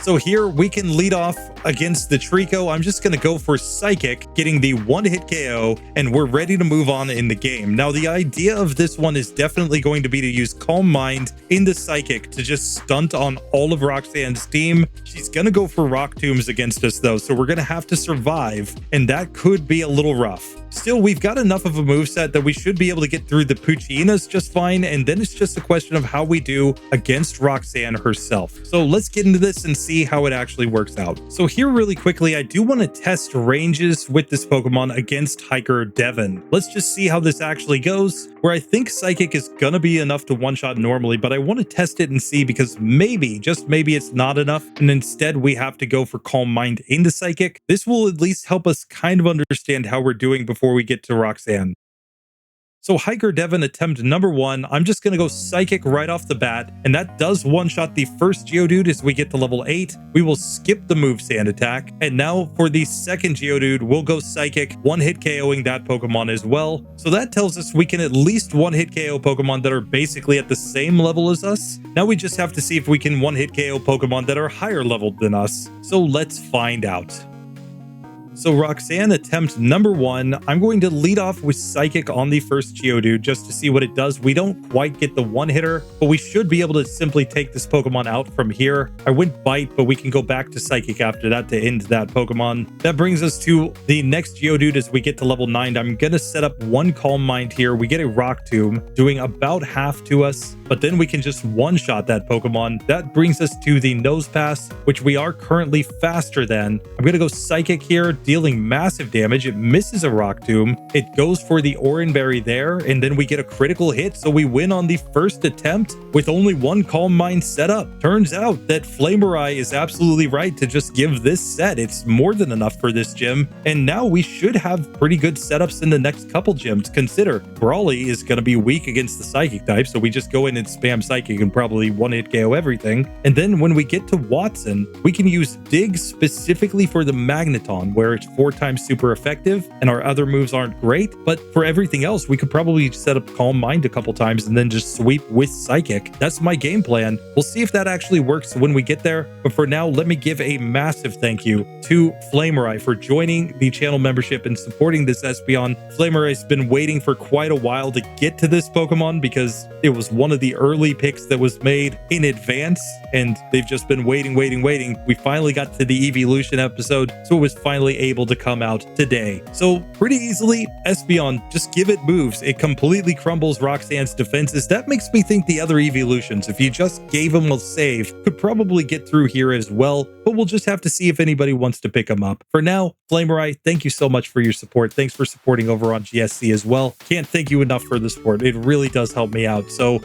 So here we can lead off against the Trico. I'm just going to go for Psychic, getting the one-hit KO, and we're ready to move on in the game. Now, the idea of this one is definitely going to be to use Calm Mind in the Psychic to just stunt on all of Roxanne's team. She's going to go for Rock Tombs against us, though, so we're going to have to survive, and that could be a little rough. Still, we've got enough of a moveset that we should be able to get through the Puccinas just fine, and then it's just a question of how we do against Roxanne herself. So let's get into this and see how it actually works out. So here really quickly, I do want to test ranges with this Pokemon against Hiker Devin. Let's just see how this actually goes, where I think Psychic is going to be enough to one-shot normally, but I want to test it and see, because maybe, just maybe, it's not enough, and instead we have to go for Calm Mind into Psychic. This will at least help us kind of understand how we're doing before we get to Roxanne. So Hiker Devin attempt number 1, I'm just going to go Psychic right off the bat, and that does one-shot the first Geodude as we get to level 8. We will skip the move Sand Attack, and now for the second Geodude, we'll go Psychic, one-hit KOing that Pokemon as well. So that tells us we can at least one-hit KO Pokemon that are basically at the same level as us. Now we just have to see if we can one-hit KO Pokemon that are higher leveled than us. So let's find out. So Roxanne attempt number 1, I'm going to lead off with Psychic on the first Geodude just to see what it does. We don't quite get the one-hitter, but we should be able to simply take this Pokemon out from here. I went Bite, but we can go back to Psychic after that to end that Pokemon. That brings us to the next Geodude as we get to level 9. I'm going to set up one Calm Mind here. We get a Rock Tomb, doing about half to us, but then we can just one-shot that Pokemon. That brings us to the Nose Pass, which we are currently faster than. I'm going to go Psychic here, dealing massive damage. It misses a Rock Tomb. It goes for the Oranberry there, and then we get a critical hit, so we win on the first attempt with only one Calm Mind set up. Turns out that Flamerai is absolutely right to just give this set. It's more than enough for this gym, and now we should have pretty good setups in the next couple gyms. Consider Glalie is going to be weak against the Psychic type, so we just go in and spam Psychic and probably one-hit KO everything. And then when we get to Watson, we can use Dig specifically for the Magneton, where where it's 4 times super effective and our other moves aren't great. But for everything else, we could probably set up Calm Mind a couple times and then just sweep with Psychic. That's my game plan. We'll see if that actually works when we get there. But for now, let me give a massive thank you to Flamerai for joining the channel membership and supporting this Espeon. Flamerai has been waiting for quite a while to get to this Pokemon because it was one of the early picks that was made in advance, and they've just been waiting. We finally got to the evolution episode, so it was finally able to come out today. So pretty easily, Espeon, just give it moves. It completely crumbles Roxanne's defenses. That makes me think the other evolutions, if you just gave them a save, could probably get through here as well, but we'll just have to see if anybody wants to pick them up. For now, Flamerai, thank you so much for your support. Thanks for supporting over on GSC as well. Can't thank you enough for the support. It really does help me out. So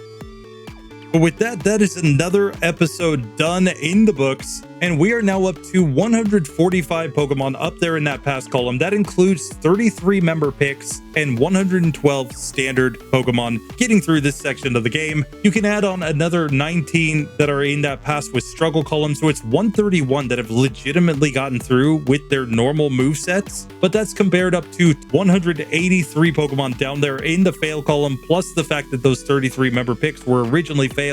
but with that, that is another episode done in the books, and we are now up to 145 Pokemon up there in that pass column. That includes 33 member picks and 112 standard Pokemon getting through this section of the game. You can add on another 19 that are in that pass with struggle column, so it's 131 that have legitimately gotten through with their normal movesets, but that's compared up to 183 Pokemon down there in the fail column, plus the fact that those 33 member picks were originally fails,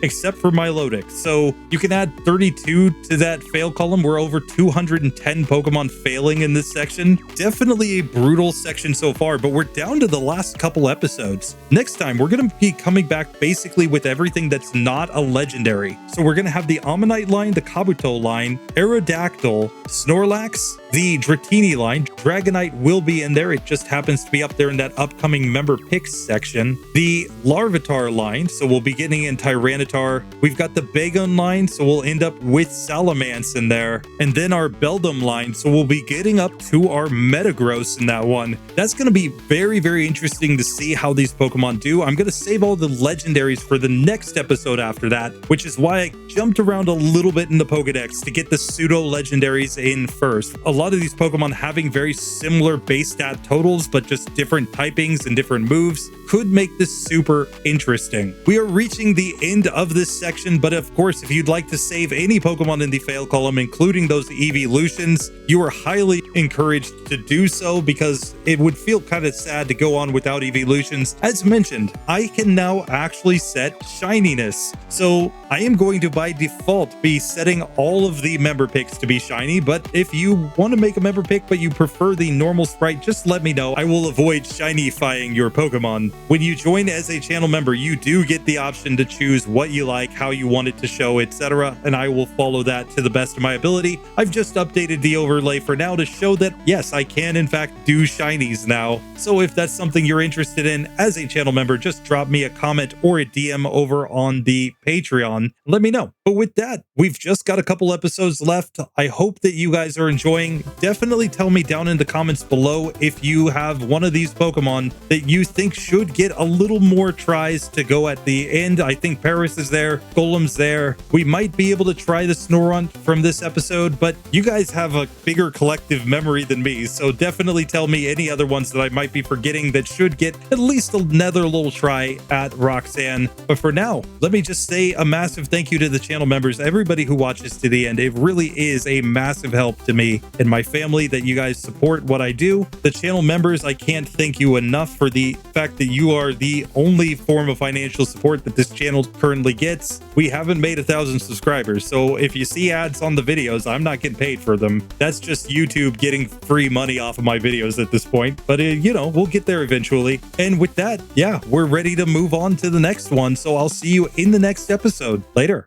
except for Milotic. So you can add 32 to that fail column. We're over 210 Pokemon failing in this section. Definitely a brutal section so far, but we're down to the last couple episodes. Next time, we're going to be coming back basically with everything that's not a legendary. So we're going to have the Ammonite line, the Kabuto line, Aerodactyl, Snorlax, the Dratini line. Dragonite will be in there. It just happens to be up there in that upcoming member picks section. The Larvitar line, so we'll be getting in Tyranitar. We've got the Bagon line, so we'll end up with Salamence in there. And then our Beldum line, so we'll be getting up to our Metagross in that one. That's going to be very interesting to see how these Pokemon do. I'm going to save all the legendaries for the next episode after that, which is why I jumped around a little bit in the Pokedex to get the pseudo legendaries in first. A lot of these Pokemon having very similar base stat totals, but just different typings and different moves could make this super interesting. We are reaching the end of this section, but of course, if you'd like to save any Pokemon in the fail column, including those evolutions, you are highly encouraged to do so because it would feel kind of sad to go on without evolutions. As mentioned, I can now actually set shininess. So I am going to by default be setting all of the member picks to be shiny, but if you want to make a member pick but you prefer the normal sprite, just let me know. I will avoid shiny-fying your Pokemon. When you join as a channel member, you do get the option to choose what you like, how you want it to show, etc., and I will follow that to the best of my ability. I've just updated the overlay for now to show that yes, I can in fact do shinies now. So if that's something you're interested in as a channel member, just drop me a comment or a DM over on the Patreon. Let me know. But with that, we've just got a couple episodes left. I hope that you guys are enjoying. Definitely tell me down in the comments below if you have one of these Pokemon that you think should get a little more tries to go at the end. I think Paris is there, Golem's there. We might be able to try the Snorunt from this episode, but you guys have a bigger collective memory than me, so definitely tell me any other ones that I might be forgetting that should get at least another little try at Roxanne. But for now, let me just say a massive thank you to the channel members, everybody who watches to the end. It really is a massive help to me and my family that you guys support what I do. The channel members, I can't thank you enough for the fact that you are the only form of financial support that this channel currently gets. We haven't made 1,000 subscribers, so if you see ads on the videos, I'm not getting paid for them. That's just YouTube getting free money off of my videos at this point, but you know, we'll get there eventually. And with that, yeah, we're ready to move on to the next one, so I'll see you in the next episode. Later.